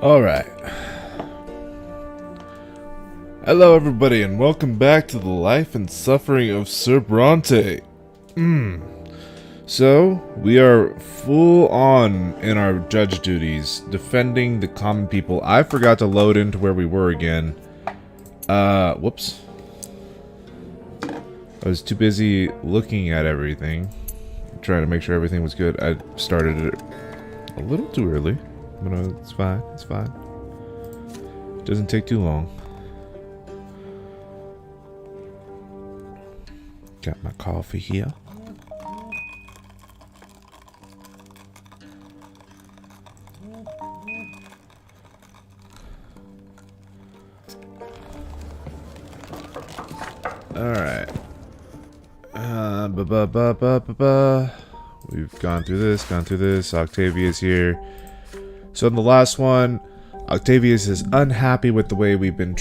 Alright. Hello everybody and welcome back to the life and suffering of Sir Brante. So, we are full on in our judge duties, defending the common people. I forgot to load into where we were again. Whoops. I was too busy looking at everything, trying to make sure everything was good. I started it a little too early. But it's fine, it's fine. It doesn't take too long. Got my coffee here. Alright. We've gone through this. Octavia's here. So in the last one, Octavius is unhappy with the way we've been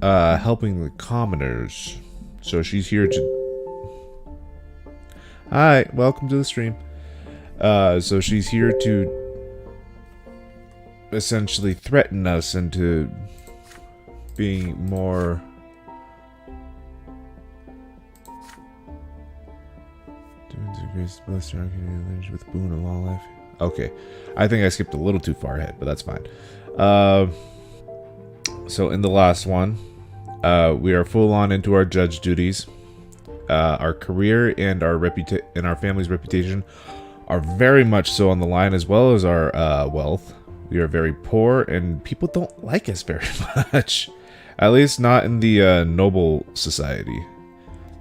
helping the commoners. So she's here to... Hi, welcome to the stream. So she's here to essentially threaten us into being more... with boon and long life. Okay, I think I skipped a little too far ahead, but that's fine. So in the last one, we are full on into our judge duties. Our career and our family's reputation are very much so on the line, as well as our wealth. We are very poor, and people don't like us very much. At least not in the noble society.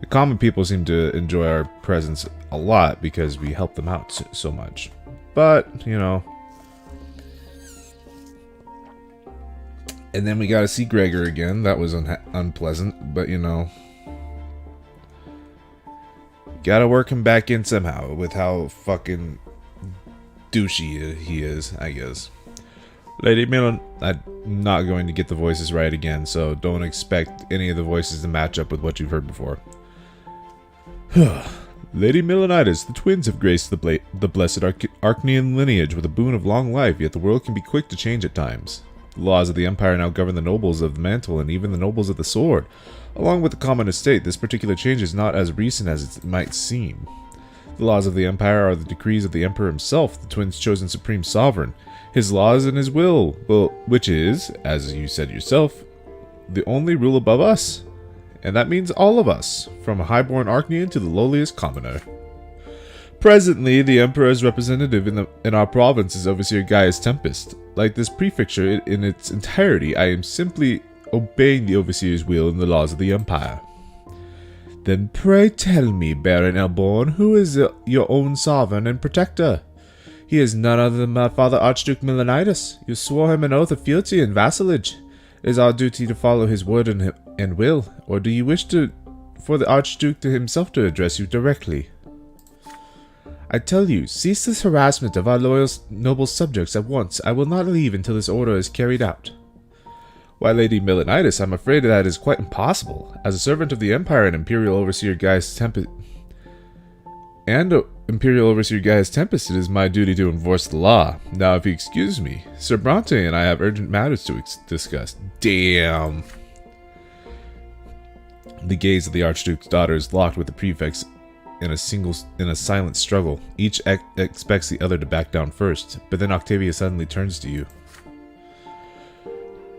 The common people seem to enjoy our presence a lot because we help them out so much. But, you know. And then we got to see Gregor again. That was unpleasant, but you know. Gotta work him back in somehow with how fucking douchey he is, I guess. Lady Millen, I'm not going to get the voices right again, so don't expect any of the voices to match up with what you've heard before. Lady Milenitis, the twins have graced the blessed Archnean lineage with a boon of long life, yet the world can be quick to change at times. The laws of the Empire now govern the nobles of the mantle and even the nobles of the sword. Along with the common estate, this particular change is not as recent as it might seem. The laws of the Empire are the decrees of the Emperor himself, the twins' chosen supreme sovereign. His laws and his will, which is, as you said yourself, the only rule above us. And that means all of us, from a highborn Archnean to the lowliest commoner. Presently, the Emperor's representative in our province is Overseer Gaius Tempest. Like this prefecture in its entirety, I am simply obeying the Overseer's will and the laws of the Empire. Then pray tell me, Baron Elborn, who is your own sovereign and protector? He is none other than my father Archduke Milenitis. You swore him an oath of fealty and vassalage. It is our duty to follow his word and will, or do you wish for the Archduke himself to address you directly? I tell you, cease this harassment of our loyal noble subjects at once. I will not leave until this order is carried out. Why, Lady Milenitis, I'm afraid that is quite impossible. As a servant of the Empire and Imperial Overseer Gaius Tempest, it is my duty to enforce the law. Now, if you excuse me, Sir Brante and I have urgent matters to discuss. Damn. The gaze of the Archduke's daughter is locked with the prefects in a silent struggle. Each expects the other to back down first, but then Octavia suddenly turns to you.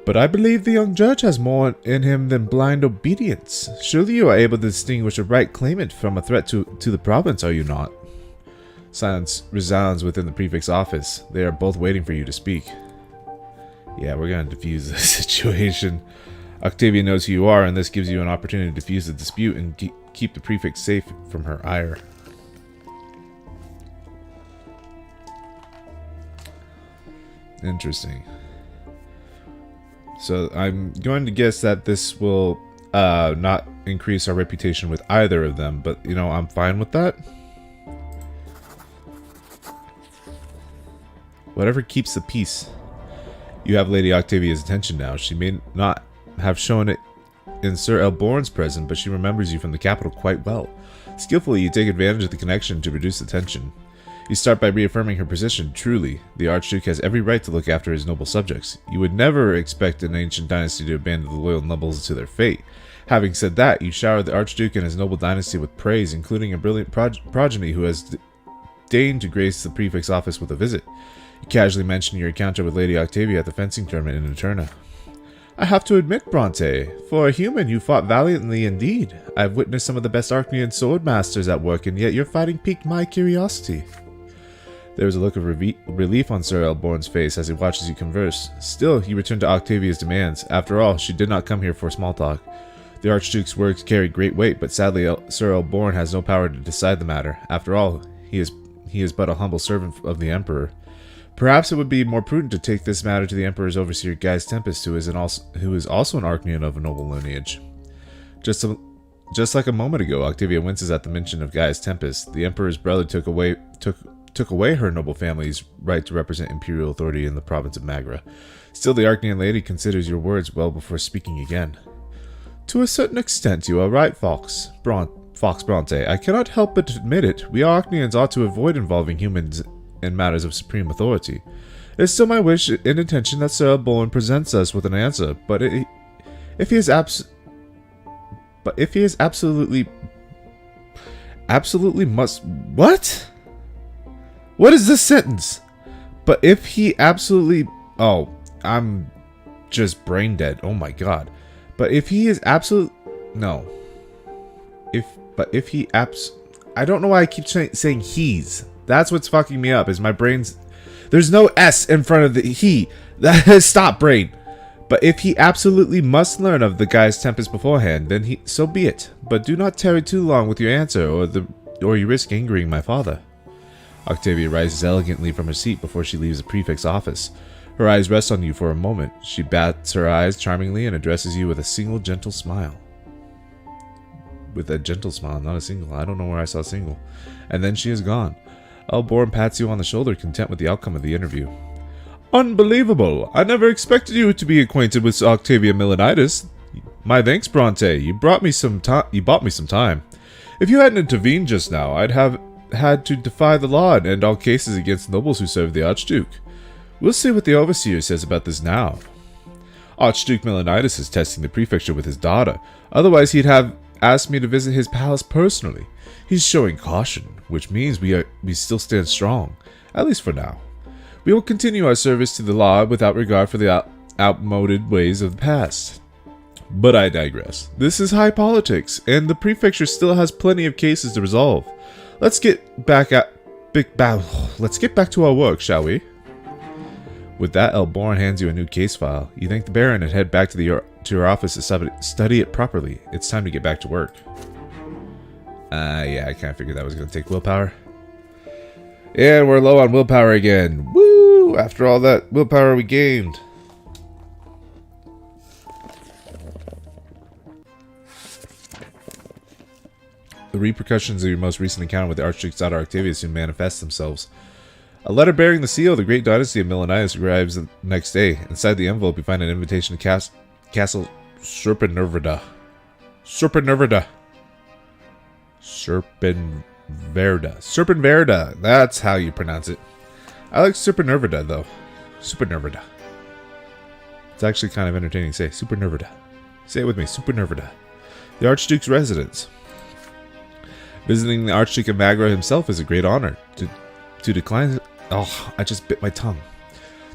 But I believe the young judge has more in him than blind obedience. Surely you are able to distinguish a right claimant from a threat to the province, are you not? Silence resounds within the prefect's office. They are both waiting for you to speak. Yeah, we're going to defuse the situation. Octavia knows who you are, and this gives you an opportunity to defuse the dispute and keep the prefect safe from her ire. Interesting. So I'm going to guess that this will not increase our reputation with either of them, but you know, I'm fine with that. Whatever keeps the peace. You have Lady Octavia's attention now. She may not have shown it in Sir Elborn's presence, but she remembers you from the capital quite well. Skillfully, you take advantage of the connection to reduce the tension. You start by reaffirming her position. Truly, the Archduke has every right to look after his noble subjects. You would never expect an ancient dynasty to abandon the loyal nobles to their fate. Having said that, you shower the Archduke and his noble dynasty with praise, including a brilliant progeny who has deigned to grace the prefect's office with a visit. You casually mention your encounter with Lady Octavia at the fencing tournament in Eterna. I have to admit, Brante, for a human, you fought valiantly indeed. I've witnessed some of the best Archnean sword masters at work, and yet your fighting piqued my curiosity. There was a look of relief on Sir Elborn's face as he watches you converse. Still, he returned to Octavia's demands. After all, she did not come here for small talk. The Archduke's words carry great weight, but sadly Sir Elborn has no power to decide the matter. After all, he is but a humble servant of the Emperor. Perhaps it would be more prudent to take this matter to the Emperor's overseer Gaius Tempest, who is also an Archnean of a noble lineage. Just like a moment ago, Octavia winces at the mention of Gaius Tempest. The Emperor's brother took away her noble family's right to represent imperial authority in the province of Magra. Still, the Archnean lady considers your words well before speaking again. To a certain extent, you are right, Fox Brante. I cannot help but admit it. We Archneans ought to avoid involving humans in matters of supreme authority. It is still my wish and intention that Sir Elborn presents us with an answer, but if he is absolutely must... What? What is this sentence? But if he absolutely... Oh, I'm just brain dead. Oh my god. But if he is absolute... No. If he I don't know why I keep saying he's. That's what's fucking me up, is my brain's... There's no S in front of the he. Stop, brain. But if he absolutely must learn of the Gaius Tempest beforehand, then so be it. But do not tarry too long with your answer, or you risk angering my father. Octavia rises elegantly from her seat before she leaves the prefect's office. Her eyes rest on you for a moment. She bats her eyes charmingly and addresses you with a single gentle smile. With a gentle smile, not a single. I don't know where I saw single. And then she is gone. Elborn pats you on the shoulder, content with the outcome of the interview. Unbelievable! I never expected you to be acquainted with Octavia Milanitis. My thanks, Brante. You bought me some time. If you hadn't intervened just now, I'd have had to defy the law and end all cases against nobles who serve the Archduke. We'll see what the overseer says about this now. Archduke Milanitis is testing the prefecture with his daughter. Otherwise, he'd have asked me to visit his palace personally. He's showing caution, which means we still stand strong, at least for now. We will continue our service to the law without regard for the outmoded ways of the past. But I digress. This is high politics, and the prefecture still has plenty of cases to resolve. Let's get back to our work, shall we? With that, Elborn hands you a new case file. You thank the Baron and head back to your office to study it properly. It's time to get back to work. Yeah, I kind of figured that was going to take willpower. And we're low on willpower again. Woo! After all that willpower we gained. The repercussions of your most recent encounter with the Archduke's daughter Octavia soon manifest themselves. A letter bearing the seal of the great dynasty of Milanitis arrives the next day. Inside the envelope, you find an invitation to Castle Serpenverda. Serpenverda. That's how you pronounce it. I like Serpenverda, though. Serpenverda. It's actually kind of entertaining to say. Serpenverda. Say it with me. Serpenverda. The Archduke's residence. Visiting the Archduke of Magra himself is a great honor. To decline... Oh, I just bit my tongue.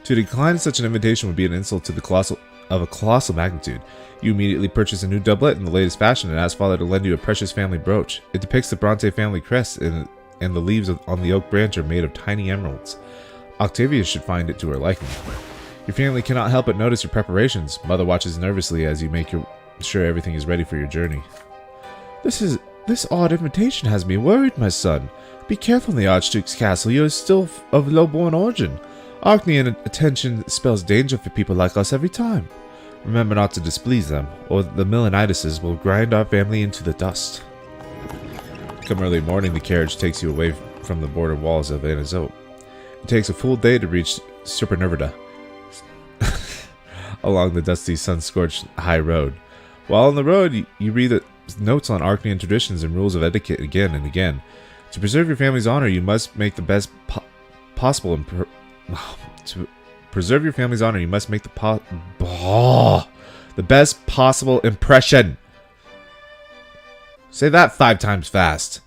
To decline such an invitation would be an insult to a colossal magnitude. You immediately purchase a new doublet in the latest fashion and ask father to lend you a precious family brooch. It depicts the Brante family crest, and the leaves on the oak branch are made of tiny emeralds. Octavia should find it to her liking. Your family cannot help but notice your preparations. Mother watches nervously as you make sure everything is ready for your journey. This odd invitation has me worried, my son. Be careful in the Archduke's castle. You are still of low-born origin. Archnean attention spells danger for people like us every time. Remember not to displease them, or the Milanitises will grind our family into the dust. Come early morning, the carriage takes you away from the border walls of Anazote. It takes a full day to reach Serpenverda along the dusty, sun-scorched high road. While on the road, you read the notes on Archnean traditions and rules of etiquette again and again. To preserve your family's honor, you must make the best possible to preserve your family's honor, you must make the best possible impression. Say that 5 times fast.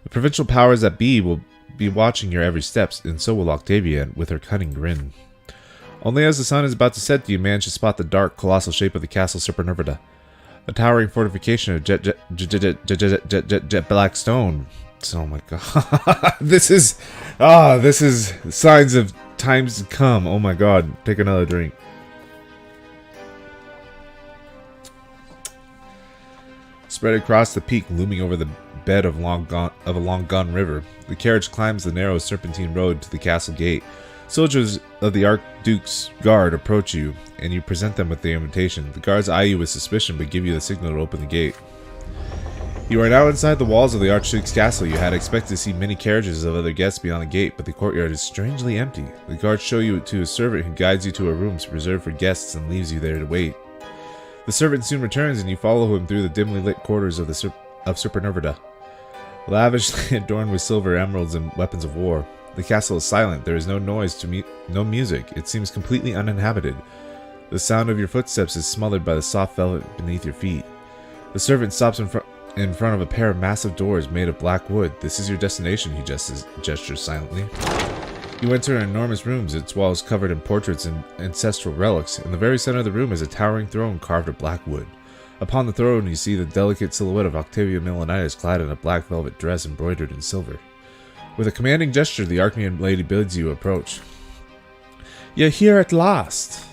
The provincial powers that be will be watching your every steps, and so will Octavia with her cunning grin. Only as the sun is about to set do you manage to spot the dark, colossal shape of the castle Supernervida, a towering fortification of jet black stone. Oh my god. This is signs of times to come. Oh my god. Take another drink. Spread across the peak, looming over the bed of a long-gone river, the carriage climbs the narrow serpentine road to the castle gate. Soldiers of the Archduke's guard approach you, and you present them with the invitation. The guards eye you with suspicion, but give you the signal to open the gate. You are now inside the walls of the Archduke's castle. You had expected to see many carriages of other guests beyond the gate, but the courtyard is strangely empty. The guards show you to a servant who guides you to a room reserved for guests and leaves you there to wait. The servant soon returns, and you follow him through the dimly lit quarters of Supernervida, lavishly adorned with silver, emeralds, and weapons of war. The castle is silent. There is no noise, no music. It seems completely uninhabited. The sound of your footsteps is smothered by the soft velvet beneath your feet. The servant stops in front of a pair of massive doors made of black wood. This is your destination, he gestures silently. You enter an enormous room, its walls covered in portraits and ancestral relics. In the very center of the room is a towering throne carved of black wood. Upon the throne you see the delicate silhouette of Octavia Milonitis clad in a black velvet dress embroidered in silver. With a commanding gesture, the Archnean lady bids you approach. You're here at last.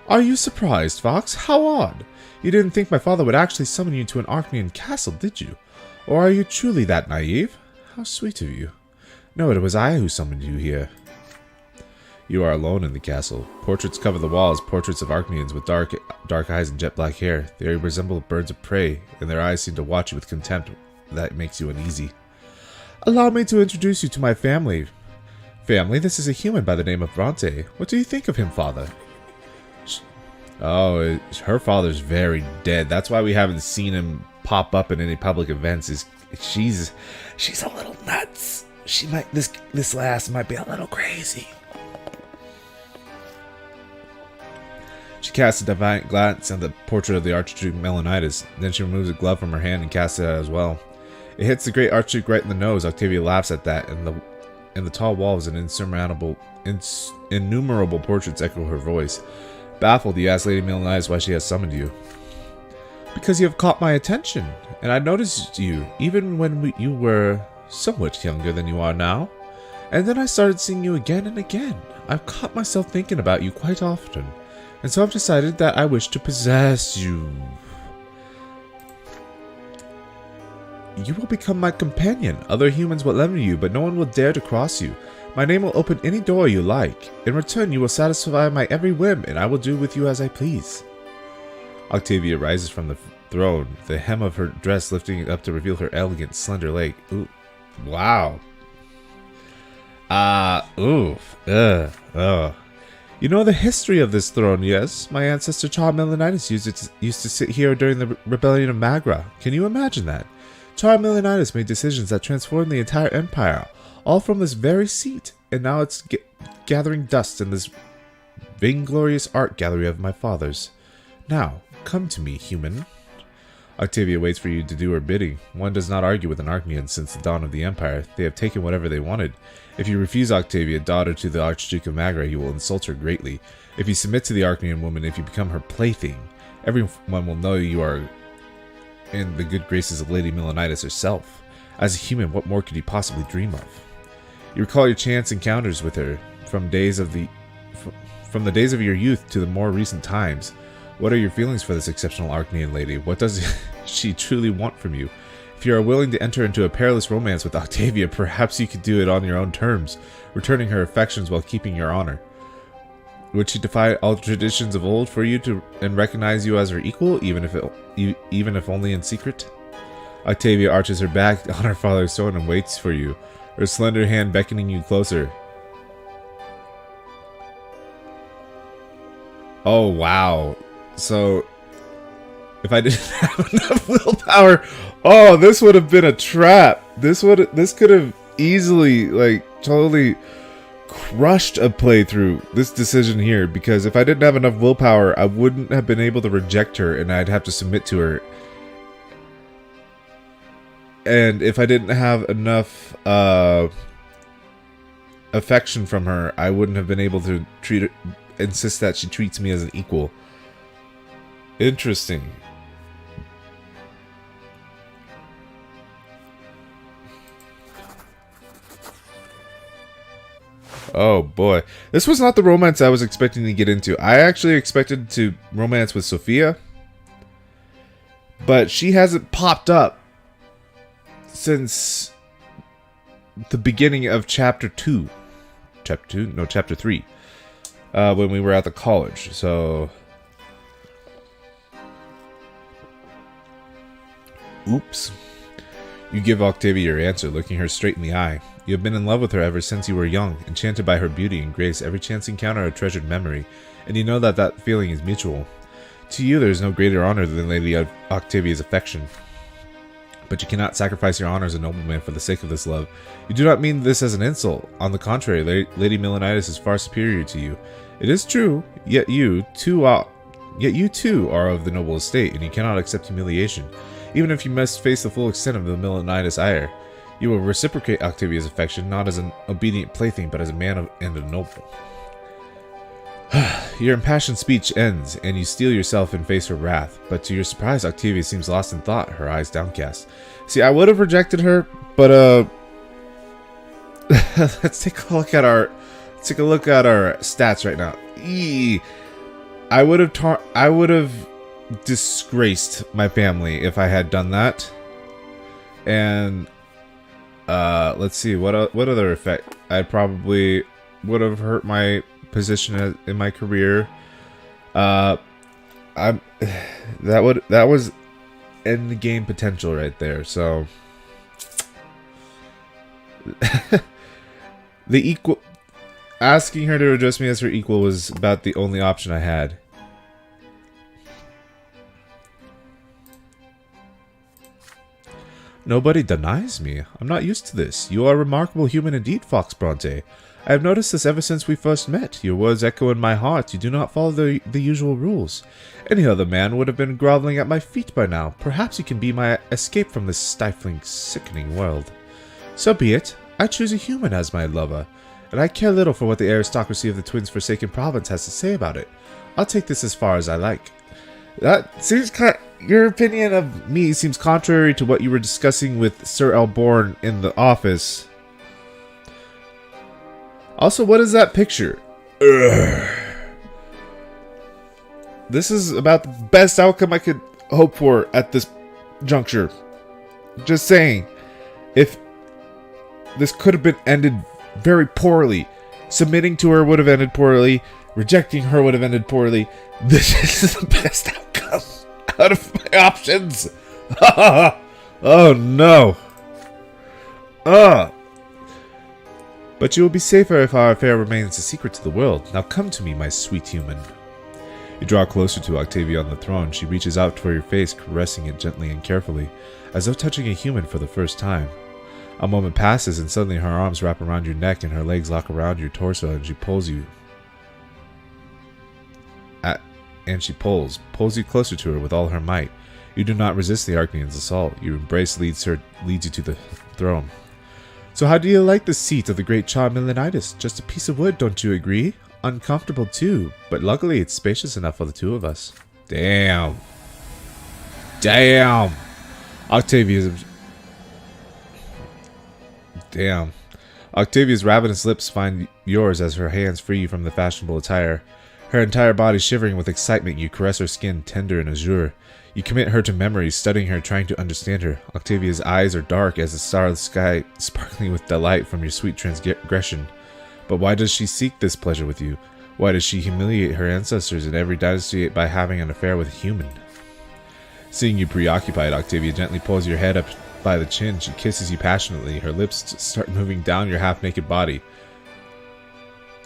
Are you surprised, Fox? How odd. You didn't think my father would actually summon you to an Archnean castle, did you? Or are you truly that naive? How sweet of you. No, it was I who summoned you here. You are alone in the castle. Portraits cover the walls, portraits of Archneans with dark eyes and jet black hair. They resemble birds of prey, and their eyes seem to watch you with contempt that makes you uneasy. Allow me to introduce you to my family. Family, this is a human by the name of Brante. What do you think of him, father? Oh, her father's very dead. That's why we haven't seen him pop up in any public events. She's a little nuts. She might this lass might be a little crazy. She casts a defiant glance at the portrait of the Archduke Melanitis. Then she removes a glove from her hand and casts it out as well. It hits the great Archduke right in the nose. Octavia laughs at that, and the tall walls and innumerable portraits echo her voice. Baffled, you ask Lady Melanitis why she has summoned you. Because you have caught my attention, and I noticed you even when you were so much younger than you are now. And then I started seeing you again and again. I've caught myself thinking about you quite often, and so I've decided that I wish to possess you. You will become my companion. Other humans will envy you, but no one will dare to cross you. My name will open any door you like. In return, you will satisfy my every whim, and I will do with you as I please. Octavia rises from the throne, the hem of her dress lifting up to reveal her elegant, slender leg. Ooh. Wow. You know the history of this throne, yes? My ancestor Char Melanitis used to sit here during the rebellion of Magra. Can you imagine that? Char Melanitis made decisions that transformed the entire empire, all from this very seat, and now it's gathering dust in this vainglorious art gallery of my father's. Now, come to me, human. Octavia waits for you to do her bidding. One does not argue with an Archnean since the dawn of the Empire. They have taken whatever they wanted. If you refuse Octavia, daughter to the Archduke of Magra, you will insult her greatly. If you submit to the Archnean woman, if you become her plaything, everyone will know you are in the good graces of Lady Melanitis herself. As a human, what more could you possibly dream of? You recall your chance encounters with her from the days of your youth to the more recent times. What are your feelings for this exceptional Archnean lady? What does she truly want from you? If you are willing to enter into a perilous romance with Octavia, perhaps you could do it on your own terms, returning her affections while keeping your honor. Would she defy all traditions of old for you and recognize you as her equal, even if only in secret? Octavia arches her back on her father's throne and waits for you, her slender hand beckoning you closer. Oh, wow. So, if I didn't have enough willpower, oh, this would have been a trap. This could have easily, like, totally crushed a playthrough, this decision here, because if I didn't have enough willpower, I wouldn't have been able to reject her, and I'd have to submit to her. And if I didn't have enough affection from her, I wouldn't have been able to insist that she treats me as an equal. Interesting. Oh boy. This was not the romance I was expecting to get into. I actually expected to romance with Sophia, but she hasn't popped up since the beginning of chapter 2. Chapter 2? No, chapter 3. When we were at the college. So... Oops. You give Octavia your answer, looking her straight in the eye. You have been in love with her ever since you were young, enchanted by her beauty and grace, every chance encounter a treasured memory, and you know that that feeling is mutual. To you, there is no greater honor than Lady Octavia's affection. But you cannot sacrifice your honor as a nobleman for the sake of this love. You do not mean this as an insult. On the contrary, Lady Milenitis is far superior to you. It is true, yet you too are of the noble estate, and you cannot accept humiliation. Even if you must face the full extent of the Milenitis ire, you will reciprocate Octavia's affection not as an obedient plaything, but as a man and a noble. Your impassioned speech ends, and you steel yourself and face her wrath. But to your surprise, Octavia seems lost in thought, her eyes downcast. See, I would have rejected her, but let's take a look at our stats right now. I would have disgraced my family if I had done that. And let's see, what other effect? I probably would have hurt my position in my career. That was end game potential right there. So asking her to address me as her equal was about the only option I had. Nobody denies me. I'm not used to this. You are a remarkable human indeed, Fox Brante. I have noticed this ever since we first met. Your words echo in my heart. You do not follow the usual rules. Any other man would have been groveling at my feet by now. Perhaps you can be my escape from this stifling, sickening world. So be it. I choose a human as my lover, and I care little for what the aristocracy of the Twins' Forsaken Province has to say about it. I'll take this as far as I like. That seems your opinion of me seems contrary to what you were discussing with Sir Elborn in the office. Also, what is that picture? Ugh. This is about the best outcome I could hope for at this juncture. Just saying, if this could have been ended very poorly, submitting to her would have ended poorly, rejecting her would have ended poorly. This is the best outcome out of my options. Oh no. But you will be safer if our affair remains a secret to the world. Now come to me, my sweet human. You draw closer to Octavia on the throne. She reaches out for your face, caressing it gently and carefully, as though touching a human for the first time. A moment passes, and suddenly her arms wrap around your neck and her legs lock around your torso, and she pulls you. Pulls you closer to her with all her might. You do not resist the Archnean's assault. Your embrace leads you to the throne. So how do you like the seat of the great child Milenitis? Just a piece of wood, don't you agree? Uncomfortable too, but luckily it's spacious enough for the two of us. Damn. Octavia's ravenous lips find yours as her hands free you from the fashionable attire. Her entire body shivering with excitement, you caress her skin, tender and azure. You commit her to memory, studying her, trying to understand her. Octavia's eyes are dark as the starless sky, sparkling with delight from your sweet transgression. But why does she seek this pleasure with you? Why does she humiliate her ancestors in every dynasty by having an affair with a human? Seeing you preoccupied, Octavia gently pulls your head up by the chin. She kisses you passionately. Her lips start moving down your half-naked body.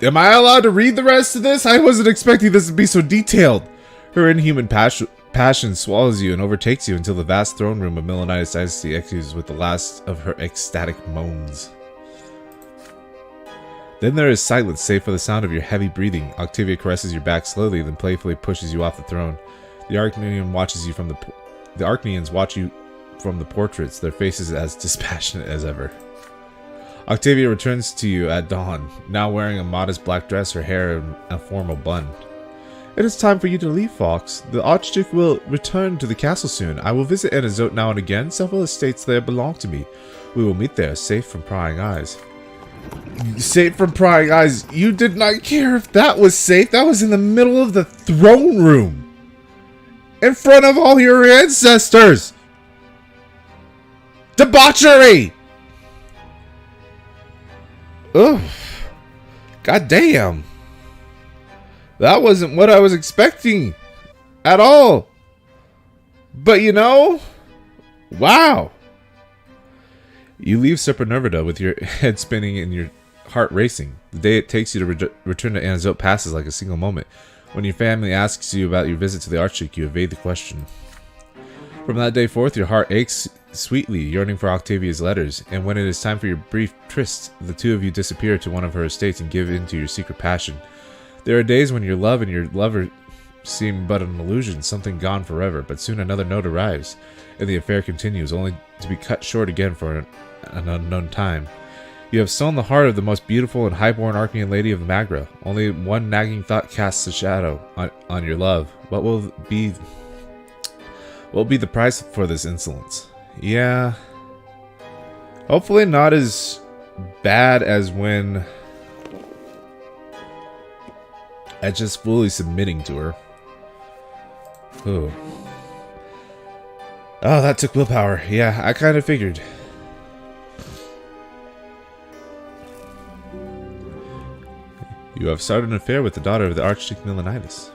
Am I allowed to read the rest of this? I wasn't expecting this to be so detailed. Her inhuman passion swallows you and overtakes you until the vast throne room of Milonitis Dynasty echoes with the last of her ecstatic moans. Then there is silence, save for the sound of your heavy breathing. Octavia caresses your back slowly, then playfully pushes you off the throne. The Archnians watch you from the portraits, their faces as dispassionate as ever. Octavia returns to you at dawn, now wearing a modest black dress, her hair in a formal bun. It is time for you to leave, Fox. The Archduke will return to the castle soon. I will visit Anazote now and again. Several estates there belong to me. We will meet there, safe from prying eyes. Safe from prying eyes? You did not care if that was safe. That was in the middle of the throne room. In front of all your ancestors. Debauchery! Ugh. God damn. That wasn't what I was expecting. At all. But you know. Wow. You leave Supernervida with your head spinning and your heart racing. The day it takes you to return to Anazote passes like a single moment. When your family asks you about your visit to the Archduke, you evade the question. From that day forth, your heart aches sweetly, yearning for Octavia's letters, and when it is time for your brief tryst, the two of you disappear to one of her estates and give in to your secret passion. There are days when your love and your lover seem but an illusion, something gone forever, but soon another note arrives, and the affair continues, only to be cut short again for an unknown time. You have stolen the heart of the most beautiful and highborn Archnian lady of the Magra. Only one nagging thought casts a shadow on your love. What will be the price for this insolence? Yeah. Hopefully not as bad as when at just fully submitting to her. Ooh. Oh, that took willpower. Yeah, I kind of figured. You have started an affair with the daughter of the Archduke Milonitis.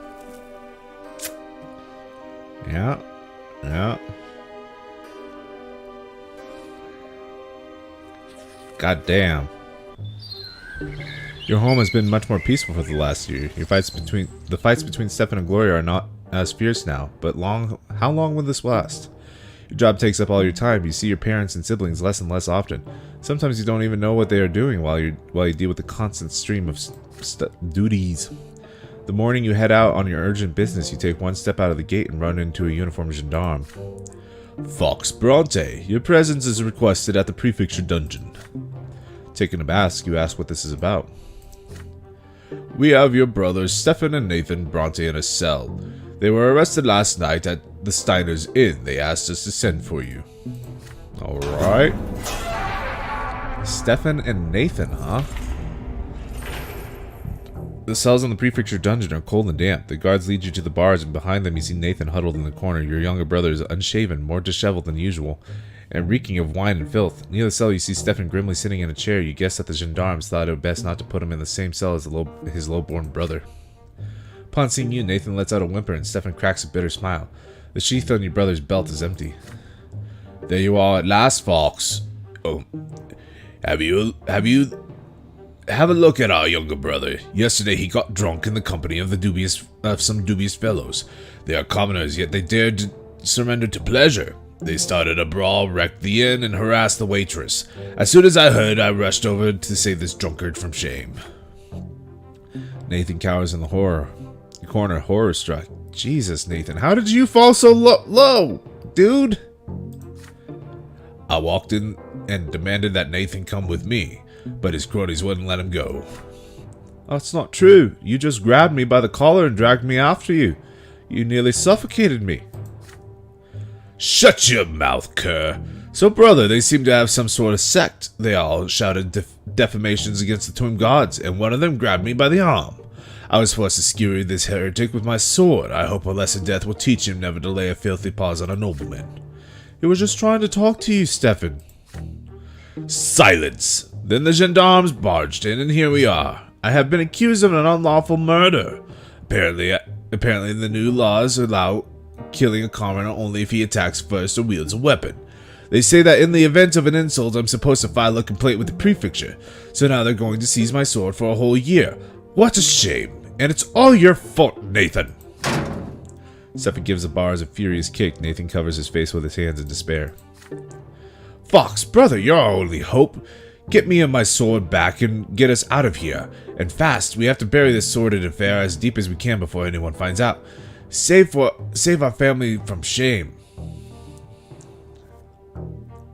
Yeah. Yeah. God damn. Your home has been much more peaceful for the last year. The fights between Stefan and Gloria are not as fierce now, but how long will this last? Your job takes up all your time. You see your parents and siblings less and less often. Sometimes you don't even know what they are doing while you deal with the constant stream of duties. The morning you head out on your urgent business, you take one step out of the gate and run into a uniformed gendarme. Fox Brante, your presence is requested at the prefecture dungeon. Taken aback, you ask what this is about. We have your brothers Stefan and Nathan Brante in a cell. They were arrested last night at the Steiner's Inn. They asked us to send for you. Alright. Stefan and Nathan, huh? The cells in the prefecture dungeon are cold and damp. The guards lead you to the bars, and behind them you see Nathan huddled in the corner. Your younger brother is unshaven, more disheveled than usual, and reeking of wine and filth. Near the cell you see Stefan grimly sitting in a chair. You guess that the gendarmes thought it best not to put him in the same cell as his low-born brother. Upon seeing you, Nathan lets out a whimper, and Stefan cracks a bitter smile. The sheath on your brother's belt is empty. There you are at last, Fox. Oh, have a look at our younger brother. Yesterday he got drunk in the company of some dubious fellows. They are commoners, yet they dared to surrender to pleasure. They started a brawl, wrecked the inn, and harassed the waitress. As soon as I heard, I rushed over to save this drunkard from shame. Nathan cowers in the corner, horror-struck. Jesus, Nathan, how did you fall so low, dude? I walked in and demanded that Nathan come with me, but his cronies wouldn't let him go. That's not true. You just grabbed me by the collar and dragged me after you. You nearly suffocated me. Shut your mouth, cur. So, brother, they seem to have some sort of sect. They all shouted defamations against the twin gods, and one of them grabbed me by the arm. I was forced to skewer this heretic with my sword. I hope a lesser death will teach him never to lay a filthy paws on a nobleman. He was just trying to talk to you, Stefan. Silence! Then the gendarmes barged in, and here we are. I have been accused of an unlawful murder. Apparently the new laws allow killing a commoner only if he attacks first or wields a weapon. They say that in the event of an insult, I'm supposed to file a complaint with the prefecture. So now they're going to seize my sword for a whole year. What a shame. And it's all your fault, Nathan. Stefan gives the bars a furious kick. Nathan covers his face with his hands in despair. Fox, brother, you're our only hope. Get me and my sword back and get us out of here. And fast, we have to bury this sordid affair as deep as we can before anyone finds out. Save our family from shame.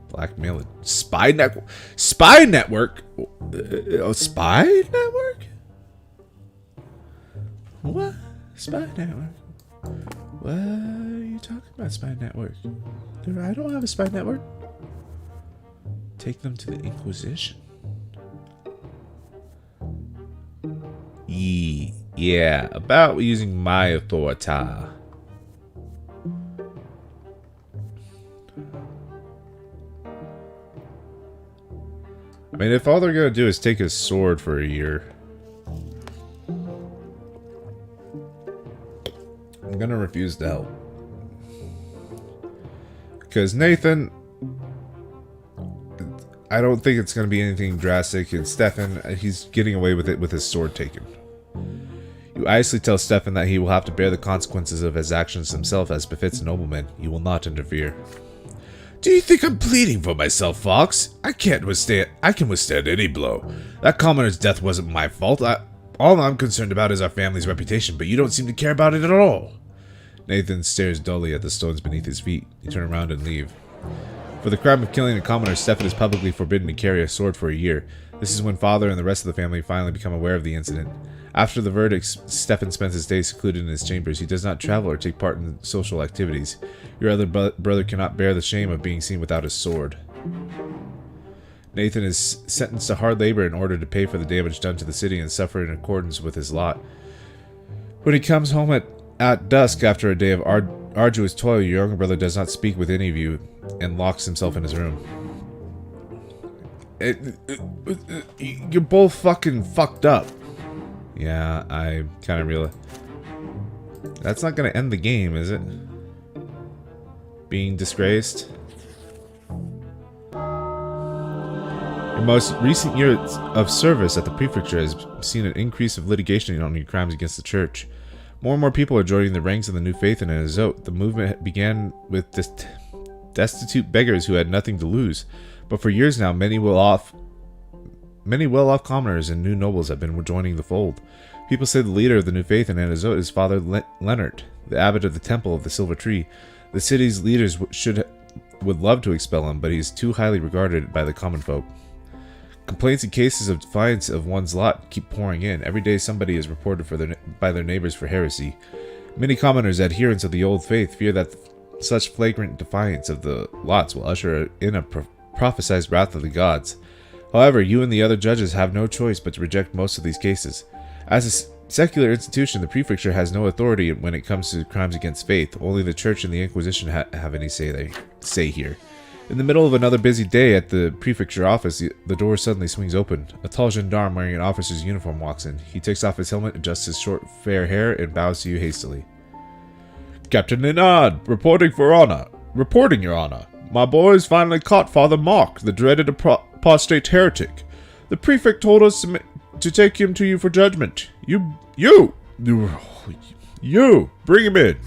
Blackmail spy network. Spy network? Spy network? What? Spy network? What are you talking about, spy network? I don't have a spy network. Take them to the Inquisition. Yeah, about using my authority. I mean, if all they're gonna do is take his sword for a year, I'm gonna refuse to help. Because Nathan, I don't think it's gonna be anything drastic, and Stefan, he's getting away with it with his sword taken. You icily tell Stefan that he will have to bear the consequences of his actions himself as befits a nobleman. You will not interfere. Do you think I'm pleading for myself, Fox? I can withstand any blow. That commoner's death wasn't my fault. All I'm concerned about is our family's reputation, but you don't seem to care about it at all. Nathan stares dully at the stones beneath his feet. You turn around and leave. For the crime of killing a commoner, Stefan is publicly forbidden to carry a sword for a year. This is when Father and the rest of the family finally become aware of the incident. After the verdict, Stefan spends his days secluded in his chambers. He does not travel or take part in social activities. Your other brother cannot bear the shame of being seen without his sword. Nathan is sentenced to hard labor in order to pay for the damage done to the city and suffer in accordance with his lot. When he comes home at dusk after a day of arduous toil, your younger brother does not speak with any of you and locks himself in his room. You're both fucking fucked up. Yeah, I kind of realize. That's not going to end the game, is it? Being disgraced. Your most recent year of service at the prefecture has seen an increase of litigation on your crimes against the church. More and more people are joining the ranks of the new faith in Azot. The movement began with destitute beggars who had nothing to lose, but for years now, many well-off commoners and new nobles have been joining the fold. People say the leader of the new faith in Azot is Father Leonard, the abbot of the Temple of the Silver Tree. The city's leaders would love to expel him, but he is too highly regarded by the common folk. Complaints and cases of defiance of one's lot keep pouring in. Every day somebody is reported by their neighbors for heresy. Many commoners, adherents of the old faith, fear that such flagrant defiance of the lots will usher in a prophesied wrath of the gods. However, you and the other judges have no choice but to reject most of these cases. As a secular institution, the prefecture has no authority when it comes to crimes against faith. Only the church and the Inquisition have any say here. In the middle of another busy day at the prefecture office, the door suddenly swings open. A tall gendarme wearing an officer's uniform walks in. He takes off his helmet, adjusts his short, fair hair, and bows to you hastily. Captain Linard, reporting, Your Honor. My boys finally caught Father Mark, the dreaded apostate heretic. The prefect told us to take him to you for judgment. You, bring him in.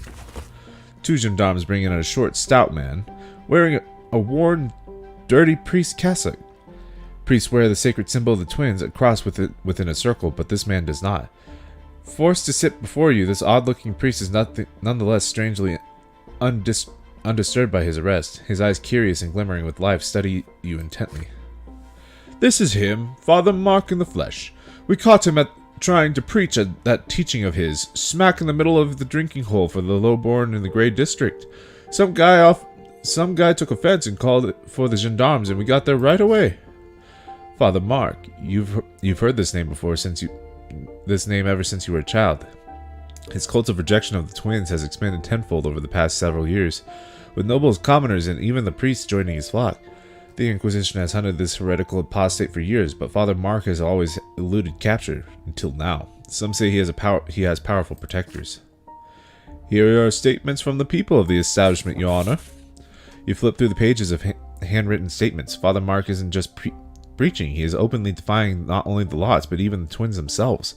Two gendarmes bring in a short, stout man, wearing a worn, dirty priest cassock. Priests wear the sacred symbol of the twins, a cross within a circle, but this man does not. Forced to sit before you, this odd-looking priest is nonetheless strangely undisturbed by his arrest. His eyes, curious and glimmering with life, study you intently. This is him, Father Mark in the flesh. We caught him trying to preach that teaching of his, smack in the middle of the drinking hole for the lowborn in the Grey District. Some guy took offense and called for the gendarmes, and we got there right away. Father Mark, you've heard this name before ever since you were a child. His cult of rejection of the twins has expanded tenfold over the past several years, with nobles, commoners, and even the priests joining his flock. The Inquisition has hunted this heretical apostate for years, but Father Mark has always eluded capture, until now. Some say he has powerful protectors. Here are statements from the people of the establishment, Your Honor. You flip through the pages of handwritten statements. Father Mark isn't just preaching, he is openly defying not only the lots, but even the twins themselves.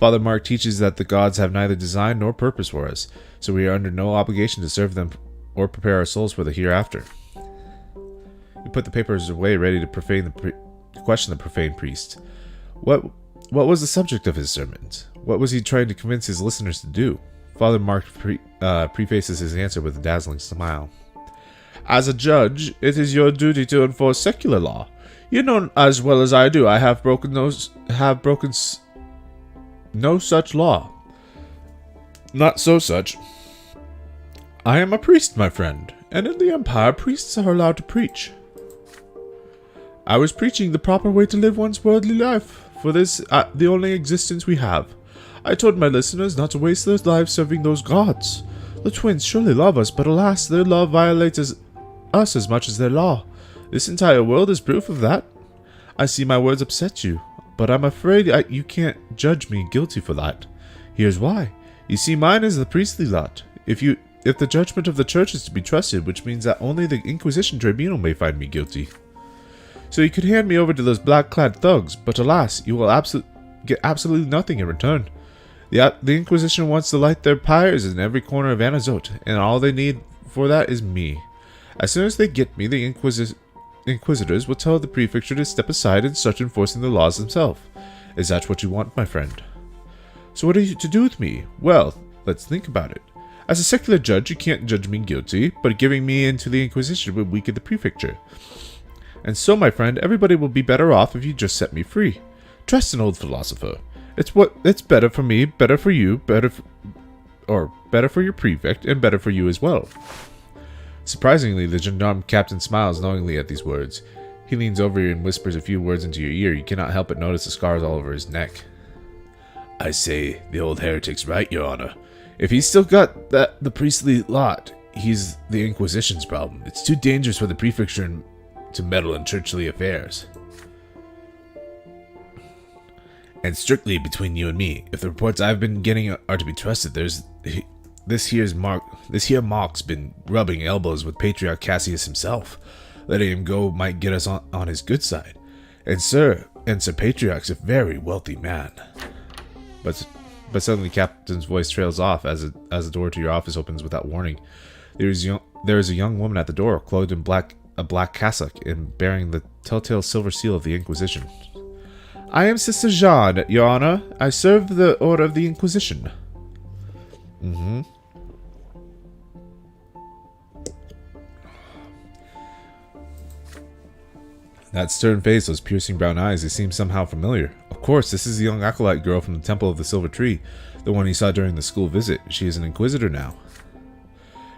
Father Mark teaches that the gods have neither design nor purpose for us, so we are under no obligation to serve them or prepare our souls for the hereafter. We put the papers away, ready to question the profane priest. What was the subject of his sermons? What was he trying to convince his listeners to do? Father Mark prefaces his answer with a dazzling smile. As a judge, it is your duty to enforce secular law. You know as well as I do, I have broken no such law. Not so such. I am a priest, my friend, and in the Empire, priests are allowed to preach. I was preaching the proper way to live one's worldly life, for this the only existence we have. I told my listeners not to waste their lives serving those gods. The twins surely love us, but alas, their love violates us as much as their law. This entire world is proof of that. I see my words upset you, but I'm afraid you can't judge me guilty for that. Here's why. You see, mine is the priestly lot. If the judgment of the church is to be trusted, which means that only the Inquisition tribunal may find me guilty. So you could hand me over to those black-clad thugs, but alas, you will get absolutely nothing in return. The Inquisition wants to light their pyres in every corner of Anazote, and all they need for that is me. As soon as they get me, the Inquisitors will tell the prefecture to step aside and start enforcing the laws themselves. Is that what you want, my friend? So what are you to do with me? Well, let's think about it. As a secular judge, you can't judge me guilty, but giving me into the Inquisition would weaken the prefecture. And so, my friend, everybody will be better off if you just set me free. Trust an old philosopher. It's better for me, better for you, better for your prefect, and better for you as well. Surprisingly, the gendarme captain smiles knowingly at these words. He leans over you and whispers a few words into your ear. You cannot help but notice the scars all over his neck. I say, the old heretic's right, Your Honor. If he's still got the priestly lot, he's the Inquisition's problem. It's too dangerous for the prefecture to meddle in churchly affairs. And strictly between you and me, if the reports I've been getting are to be trusted, this here Mark's been rubbing elbows with Patriarch Cassius himself. Letting him go might get us on his good side. And Sir Patriarch's a very wealthy man. But suddenly, Captain's voice trails off as the door to your office opens without warning. There is a young woman at the door, clothed in a black cassock and bearing the telltale silver seal of the Inquisition. I am Sister Jeanne, Your Honor. I serve the Order of the Inquisition. That stern face, those piercing brown eyes, they seem somehow familiar. Of course, this is the young acolyte girl from the Temple of the Silver Tree, the one he saw during the school visit. She is an Inquisitor now.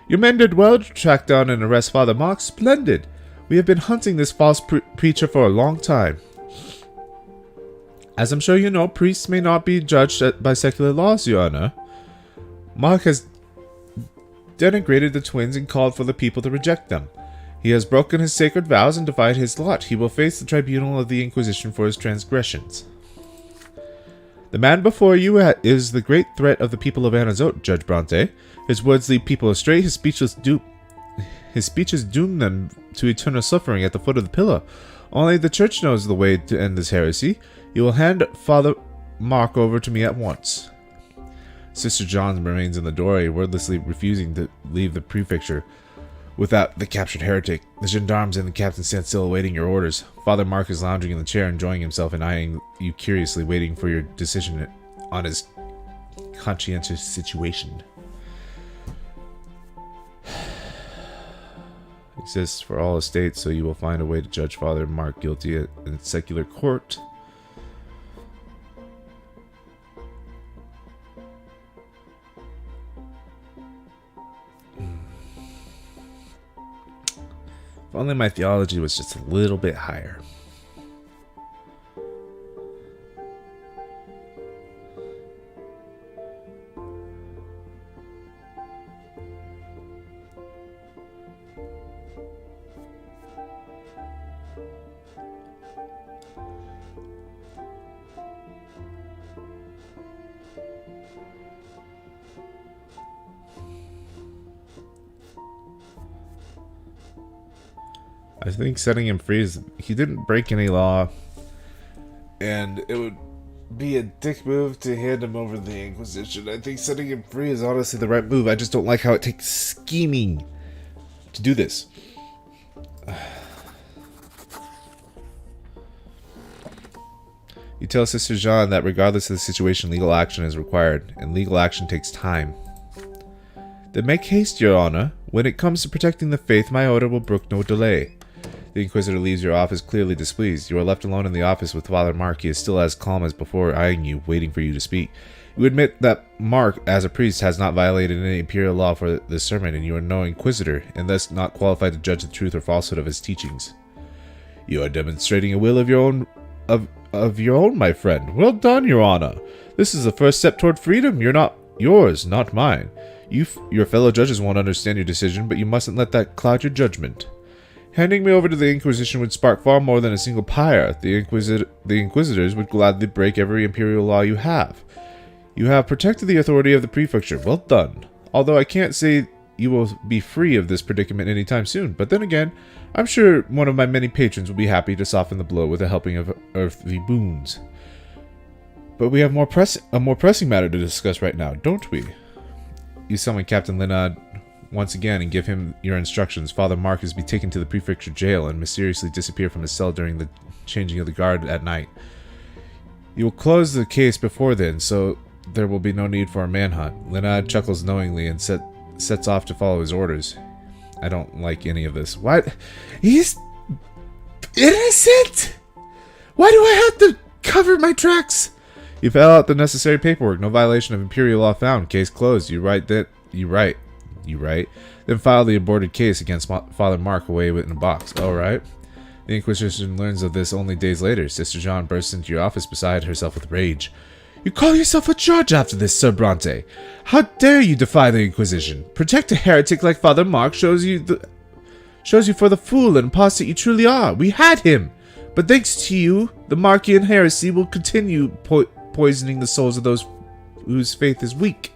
Your men did well to track down and arrest Father Mark. Splendid! We have been hunting this false preacher for a long time. As I'm sure you know, priests may not be judged by secular laws, Your Honor. Mark has denigrated the twins and called for the people to reject them. He has broken his sacred vows and defied his lot. He will face the tribunal of the Inquisition for his transgressions. The man before you is the great threat of the people of Anazote, Judge Brante. His words lead people astray. His speeches doom them to eternal suffering at the foot of the pillar. Only the church knows the way to end this heresy. You will hand Father Mark over to me at once. Sister John remains in the doorway, wordlessly refusing to leave the prefecture without the captured heretic. The gendarmes and the captain stand still awaiting your orders. Father Mark is lounging in the chair, enjoying himself and eyeing you curiously, waiting for your decision on his conscientious situation. Exists for all estates, so you will find a way to judge Father Mark guilty in secular court. If only my theology was just a little bit higher. I think setting him free is... he didn't break any law, and it would be a dick move to hand him over to the Inquisition. I think setting him free is honestly the right move. I just don't like how it takes scheming to do this. You tell Sister Jeanne that regardless of the situation, legal action is required, and legal action takes time. Then make haste, Your Honor. When it comes to protecting the faith, my order will brook no delay. The Inquisitor leaves your office clearly displeased. You are left alone in the office with Father Mark. He is still as calm as before, eyeing you, waiting for you to speak. You admit that Mark, as a priest, has not violated any imperial law for this sermon, and you are no Inquisitor, and thus not qualified to judge the truth or falsehood of his teachings. You are demonstrating a will of your own, my friend. Well done, Your Honor. This is the first step toward freedom. You're not yours, not mine. Your fellow judges won't understand your decision, but you mustn't let that cloud your judgment. Handing me over to the Inquisition would spark far more than a single pyre. The Inquisitors would gladly break every imperial law you have. You have protected the authority of the prefecture. Well done. Although I can't say you will be free of this predicament anytime soon. But then again, I'm sure one of my many patrons will be happy to soften the blow with a helping of earthly boons. But we have a more pressing matter to discuss right now, don't we? You summon Captain Linard once again and give him your instructions. Father Mark is to be taken to the prefecture jail and mysteriously disappear from his cell during the changing of the guard at night. You will close the case before then, so there will be no need for a manhunt. Linard chuckles knowingly and sets off to follow his orders. I don't like any of this. What? He's innocent? Why do I have to cover my tracks? You fill out the necessary paperwork. No violation of imperial law found. Case closed. You write. Then file the aborted case against Father Mark away in a box. Alright. The Inquisition learns of this only days later. Sister Jeanne bursts into your office beside herself with rage. You call yourself a judge after this, Sir Brante? How dare you defy the Inquisition? Protect a heretic like Father Mark shows you for the fool and apostate you truly are. We had him. But thanks to you, the Markian heresy will continue poisoning the souls of those whose faith is weak.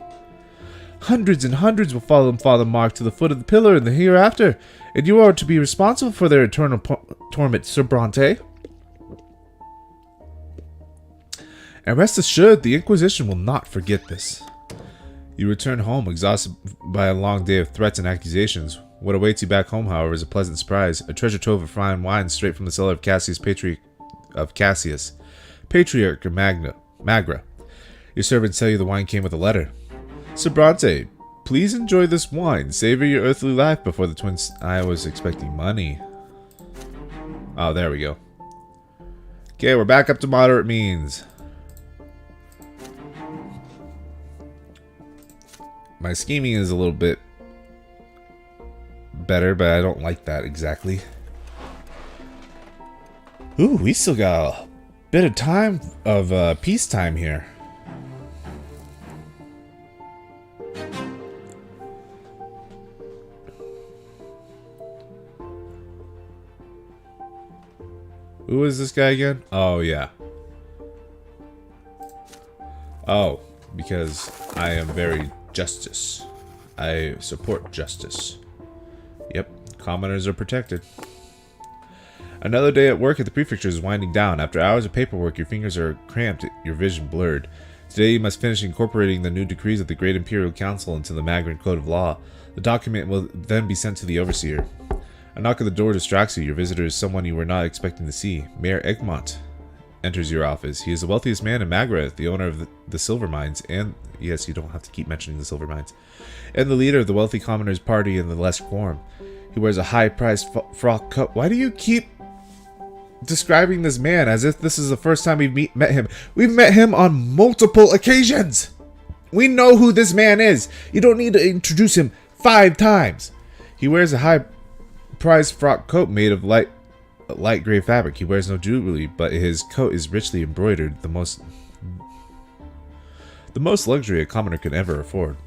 Hundreds and hundreds will follow Father Mark to the foot of the pillar in the hereafter, and you are to be responsible for their eternal torment, Sir Brante. And rest assured, the Inquisition will not forget this. You return home, exhausted by a long day of threats and accusations. What awaits you back home, however, is a pleasant surprise. A treasure trove of fine wine straight from the cellar of Cassius, Patriarch of Magra. Your servants tell you the wine came with a letter. Sir Brante, please enjoy this wine. Savor your earthly life before the twins... I was expecting money. Oh, there we go. Okay, we're back up to moderate means. My scheming is a little bit better, but I don't like that exactly. Ooh, we still got a bit of time of peacetime here. Who is this guy again? Oh, yeah. Oh, because I am very justice. I support justice. Yep, commoners are protected. Another day at work at the prefecture is winding down. After hours of paperwork, your fingers are cramped, your vision blurred. Today you must finish incorporating the new decrees of the Great Imperial Council into the Magran Code of Law. The document will then be sent to the Overseer. A knock at the door distracts you. Your visitor is someone you were not expecting to see. Mayor Egmont enters your office. He is the wealthiest man in Magra, the owner of the silver mines, and... yes, you don't have to keep mentioning the silver mines. And the leader of the wealthy commoners' party in the Lesser Quorum. He wears a high-priced frock coat. Why do you keep describing this man as if this is the first time we've met him? We've met him on multiple occasions! We know who this man is! You don't need to introduce him 5 times! He wears a high-priced frock coat made of light gray fabric. He wears no jewelry, but his coat is richly embroidered, the most luxury a commoner can ever afford.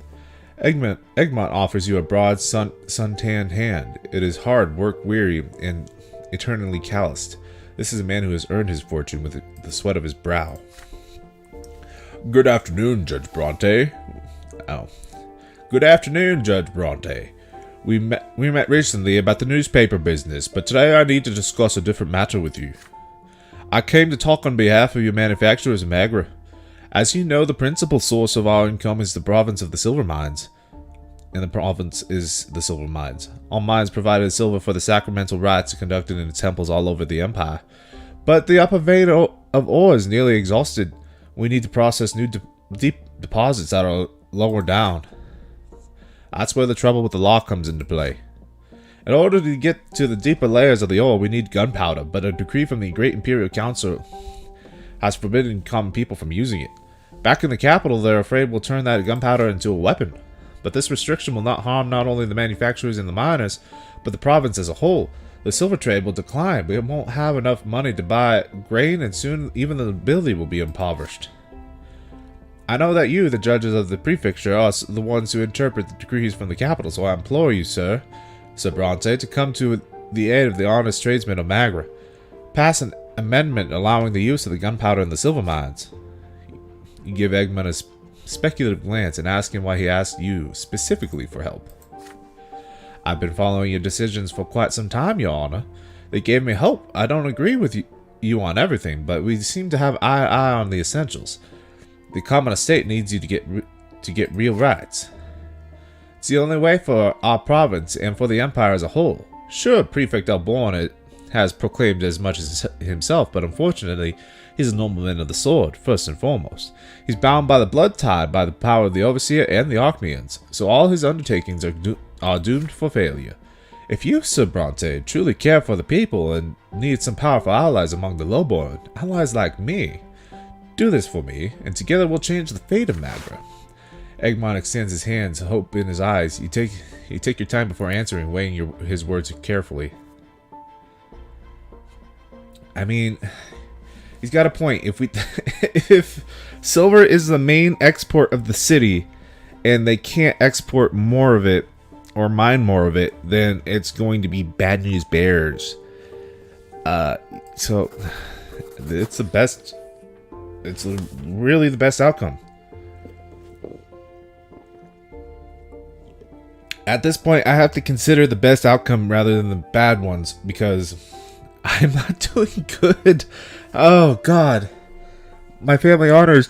Egmont offers you a broad, sun-tanned hand. It is hard, work-weary, and eternally calloused. This is a man who has earned his fortune with the sweat of his brow. Good afternoon, Judge Brante. Oh. Good afternoon, Judge Brante. We met recently about the newspaper business, but today I need to discuss a different matter with you. I came to talk on behalf of your manufacturers in Magra. As you know, the principal source of our income is the province of the silver mines. And the province is the silver mines. All mines provided silver for the sacramental rites conducted in the temples all over the empire. But the upper vein of ore is nearly exhausted. We need to process new deep deposits that are lower down. That's where the trouble with the law comes into play. In order to get to the deeper layers of the ore, we need gunpowder, but a decree from the Great Imperial Council has forbidden common people from using it. Back in the capital, they're afraid we'll turn that gunpowder into a weapon. But this restriction will not harm not only the manufacturers and the miners, but the province as a whole. The silver trade will decline. We won't have enough money to buy grain, and soon even the nobility will be impoverished. I know that you, the judges of the prefecture, are the ones who interpret the decrees from the capital, so I implore you, Sir Brante, to come to the aid of the honest tradesmen of Magra. Pass an amendment allowing the use of the gunpowder in the silver mines. You give Eggman a speculative glance and ask him why he asked you specifically for help. I've been following your decisions for quite some time, Your Honor. They gave me hope. I don't agree with you on everything, but we seem to have eye on the essentials. The common estate needs you to get real rights. It's the only way for our province and for the empire as a whole. Sure, Prefect Alborn has proclaimed as much as himself, but unfortunately, he's a nobleman of the sword, first and foremost. He's bound by the blood tied by the power of the Overseer and the Archneans, so all his undertakings are doomed for failure. If you, Sir Brante, truly care for the people and need some powerful allies among the lowborn, allies like me, do this for me, and together we'll change the fate of Magra. Eggman extends his hands, hope in his eyes. You take your time before answering, weighing his words carefully. I mean, he's got a point. If silver is the main export of the city, and they can't export more of it or mine more of it, then it's going to be bad news bears. So it's the best. It's really the best outcome. At this point, I have to consider the best outcome rather than the bad ones because I'm not doing good. Oh God, my family honor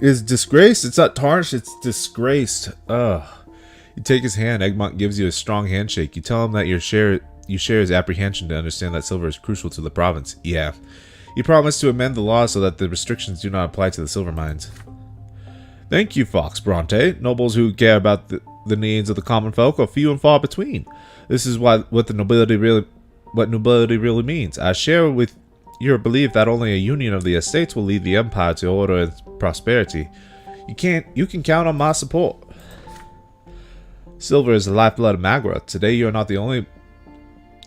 is disgraced. It's not tarnished. It's disgraced. Ugh. You take his hand. Egmont gives you a strong handshake. You tell him that you share his apprehension to understand that silver is crucial to the province. Yeah. You promise to amend the law so that the restrictions do not apply to the silver mines. Thank you, Fox Brante. Nobles who care about the needs of the common folk are few and far between. This is what nobility really means. I share with your belief that only a union of the estates will lead the empire to order and prosperity. You can count on my support. Silver is the lifeblood of Magra. Today you are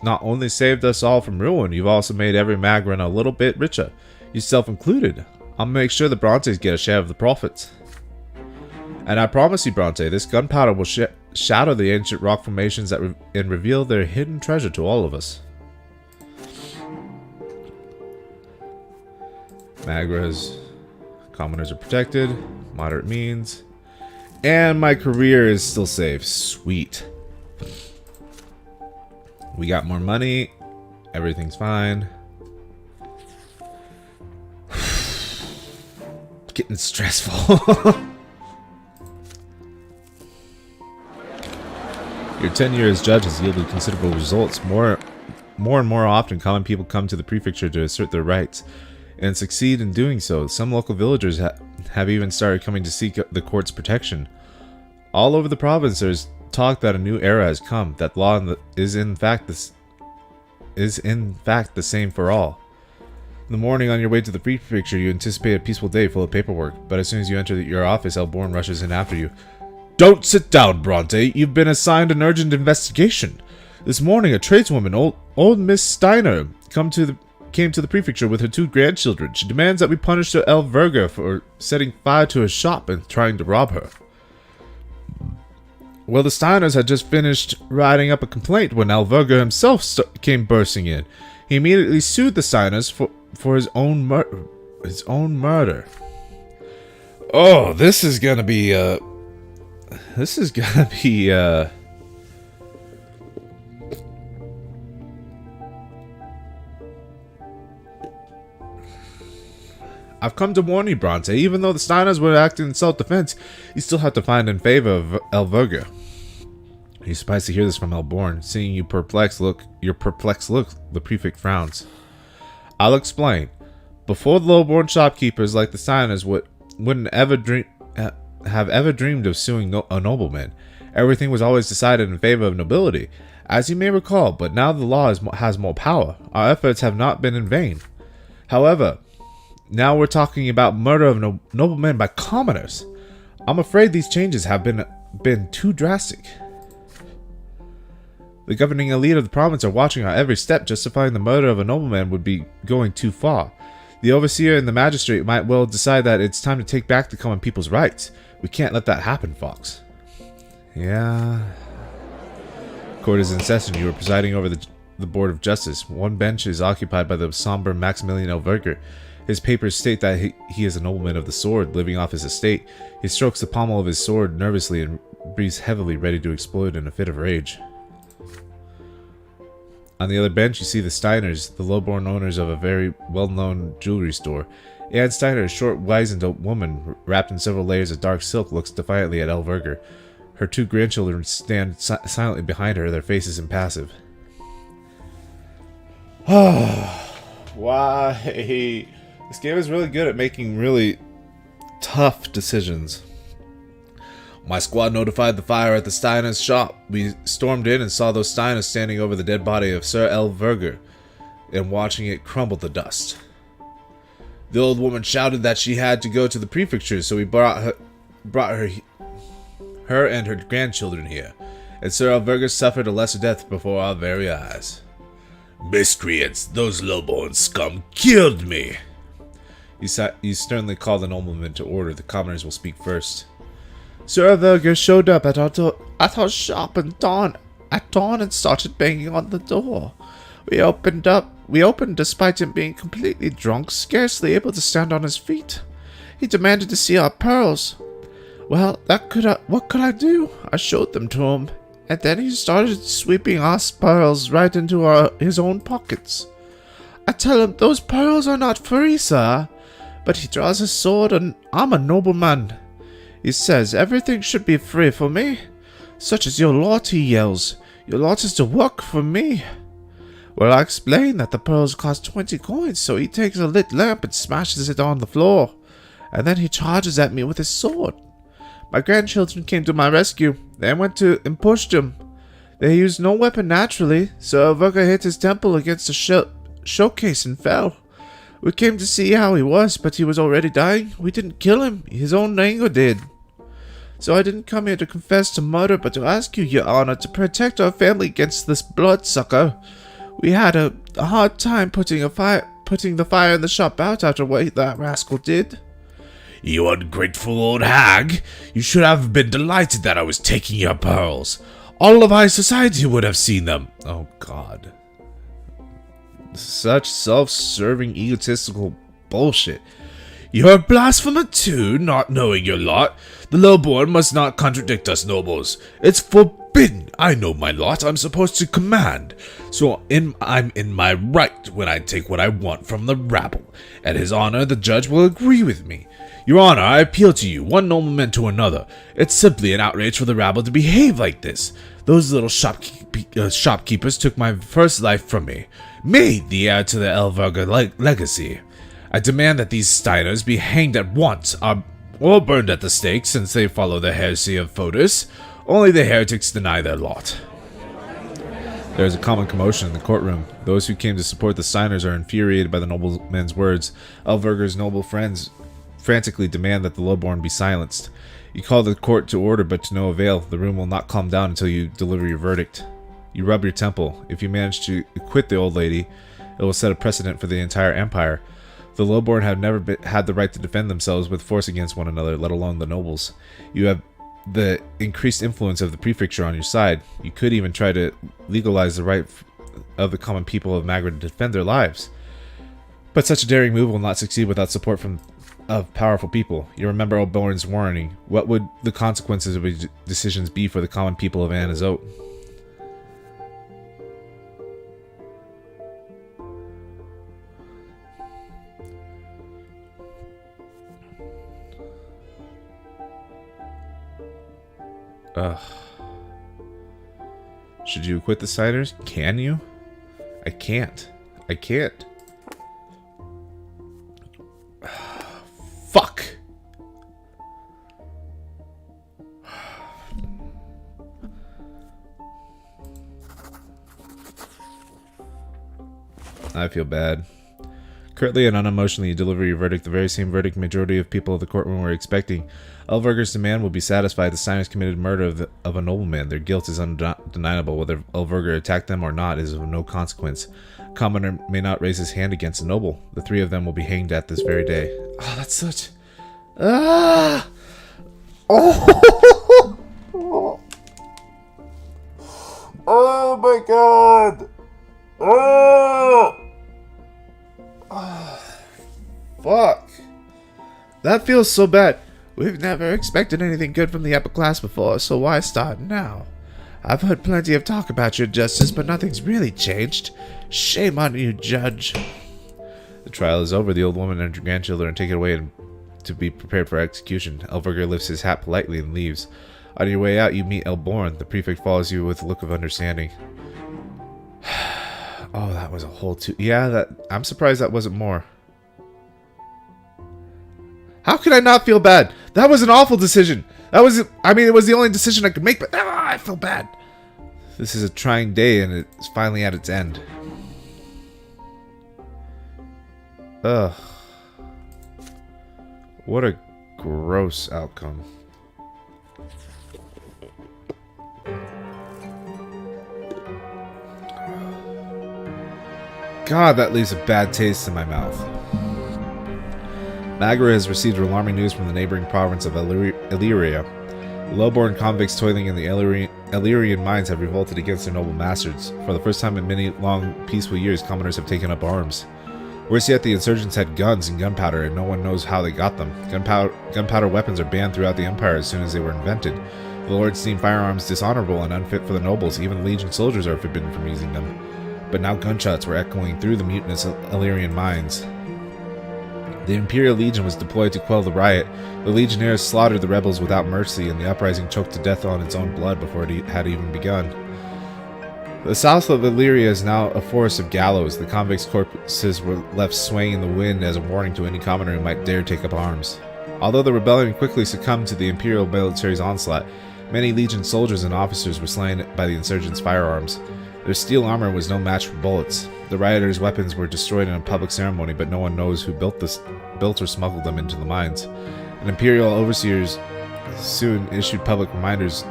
not only saved us all from ruin, you've also made every Magran a little bit richer, yourself included. I'll make sure the Brontes get a share of the profits. And I promise you, Brante, this gunpowder will shatter the ancient rock formations and reveal their hidden treasure to all of us. Magra's commoners are protected, moderate means, and my career is still safe. Sweet. We got more money. Everything's fine. Getting stressful. Your tenure as judge has yielded considerable results. More and more often, common people come to the prefecture to assert their rights, and succeed in doing so. Some local villagers have even started coming to seek the court's protection. All over the province, there's talk that a new era has come. That law is in fact the same for all. In the morning, on your way to the prefecture, you anticipate a peaceful day full of paperwork. But as soon as you enter your office, Alborn rushes in after you. Don't sit down, Brante. You've been assigned an urgent investigation. This morning, a tradeswoman, old Miss Steiner, came to the prefecture with her 2 grandchildren. She demands that we punish Sir Elverger for setting fire to her shop and trying to rob her. Well, the Steiners had just finished writing up a complaint when Elverger himself came bursting in. He immediately sued the Steiners for his own murder. Oh, this is gonna be I've come to warn you, Brante. Even though the Steiners were acting in self-defense, you still have to find in favor of Elverger. You're surprised to hear this from Elborn. Seeing your perplexed look, the prefect frowns. I'll explain. Before the low-born shopkeepers like the Steiners wouldn't have ever dreamed of suing a nobleman. Everything was always decided in favor of nobility, as you may recall, but now the law has more power. Our efforts have not been in vain. However, now we're talking about murder of noblemen by commoners. I'm afraid these changes have been too drastic. The governing elite of the province are watching our every step. Justifying the murder of a nobleman would be going too far. The overseer and the magistrate might well decide that it's time to take back the common people's rights. We can't let that happen, Fox. Yeah. Court is in session. You are presiding over the Board of Justice. One bench is occupied by the somber Maximilian Elverger. His papers state that he is a nobleman of the sword, living off his estate. He strokes the pommel of his sword nervously and breathes heavily, ready to explode in a fit of rage. On the other bench, you see the Steiners, the low-born owners of a very well-known jewelry store. Anne Steiner, a short, wizened woman wrapped in several layers of dark silk, looks defiantly at Elverger. Her two grandchildren stand silently behind her, their faces impassive. Why? This game is really good at making really tough decisions. My squad notified the fire at the Steiners' shop. We stormed in and saw those Steiners standing over the dead body of Sir Elverger and watching it crumble to dust. The old woman shouted that she had to go to the prefecture, so we brought her and her grandchildren here, and Sir Elverger suffered a lesser death before our very eyes. Miscreants, those low-born scum killed me! You sternly call the nobleman to order. The commoners will speak first. Sir Elverger showed up at our shop at dawn and started banging on the door. We opened despite him being completely drunk, scarcely able to stand on his feet. He demanded to see our pearls. Well, what could I do? I showed them to him, and then he started sweeping our pearls right into his own pockets. I tell him those pearls are not free, sir, but he draws his sword and I'm a nobleman. He says everything should be free for me. Such as your lot, he yells. Your lot is to work for me. Well, I explain that the pearls cost 20 coins, so he takes a lit lamp and smashes it on the floor. And then he charges at me with his sword. My grandchildren came to my rescue. They went to and pushed him. They used no weapon naturally, so Elverger hit his temple against a showcase and fell. We came to see how he was, but he was already dying. We didn't kill him. His own anger did. So I didn't come here to confess to murder, but to ask you, Your Honor, to protect our family against this bloodsucker. We had a hard time putting the fire in the shop out after what that rascal did. You ungrateful old hag! You should have been delighted that I was taking your pearls. All of high society would have seen them. Oh, God. Such self-serving, egotistical bullshit. You're a blasphemer too, not knowing your lot. The lowborn must not contradict us nobles. It's forbidden. I know my lot. I'm supposed to command. So I'm in my right when I take what I want from the rabble. And His Honor, the judge, will agree with me. Your Honor, I appeal to you, one nobleman to another. It's simply an outrage for the rabble to behave like this. Those little shopkeepers took my first life from me. Me, the heir to the Elverger legacy. I demand that these Steiners be hanged at once, or burned at the stake, since they follow the heresy of Fotis. Only the heretics deny their lot. There is a common commotion in the courtroom. Those who came to support the Steiners are infuriated by the nobleman's words. Elverger's noble friends frantically demand that the lowborn be silenced. You call the court to order, but to no avail. The room will not calm down until you deliver your verdict. You rub your temple. If you manage to acquit the old lady, it will set a precedent for the entire empire. The lowborn have never had the right to defend themselves with force against one another, let alone the nobles. You have the increased influence of the prefecture on your side. You could even try to legalize the right of the common people of Magra to defend their lives. But such a daring move will not succeed without support of powerful people. You remember Oborn's warning. What would the consequences of his decisions be for the common people of Anazot? Ugh. Should you quit the ciders? Can you? I can't. I can't. Fuck! I feel bad. Curtly and unemotionally, you deliver your verdict, the very same verdict majority of people of the courtroom were expecting. Elverger's demand will be satisfied. The signers committed murder of a nobleman. Their guilt is undeniable. Whether Elverger attacked them or not is of no consequence. A commoner may not raise his hand against a noble. The three of them will be hanged at this very day. Oh, that's such... Ah! Oh! Oh my god! Oh! Oh, fuck. That feels so bad. We've never expected anything good from the upper class before, so why start now? I've heard plenty of talk about your justice, but nothing's really changed. Shame on you, Judge. The trial is over. The old woman and her grandchildren take it away to be prepared for execution. Elverger lifts his hat politely and leaves. On your way out, you meet Elborn. The prefect follows you with a look of understanding. Oh, that was a whole two... Yeah, I'm surprised that wasn't more. How could I not feel bad? That was an awful decision. That was... I mean, it was the only decision I could make, but I feel bad. This is a trying day, and it's finally at its end. Ugh. What a gross outcome. God, that leaves a bad taste in my mouth. Magra has received alarming news from the neighboring province of Illyria. Low-born convicts toiling in the Illyrian mines have revolted against their noble masters. For the first time in many long, peaceful years, commoners have taken up arms. Worse yet, the insurgents had guns and gunpowder, and no one knows how they got them. Gunpowder weapons are banned throughout the Empire as soon as they were invented. The lords deem firearms dishonorable and unfit for the nobles. Even Legion soldiers are forbidden from using them. But now gunshots were echoing through the mutinous Illyrian mines. The Imperial Legion was deployed to quell the riot. The Legionnaires slaughtered the rebels without mercy, and the uprising choked to death on its own blood before it had even begun. The south of Illyria is now a forest of gallows. The convicts' corpses were left swaying in the wind as a warning to any commoner who might dare take up arms. Although the rebellion quickly succumbed to the Imperial military's onslaught, many Legion soldiers and officers were slain by the insurgents' firearms. Their steel armor was no match for bullets. The rioters' weapons were destroyed in a public ceremony, but no one knows who built or smuggled them into the mines. And Imperial overseers soon issued public reminders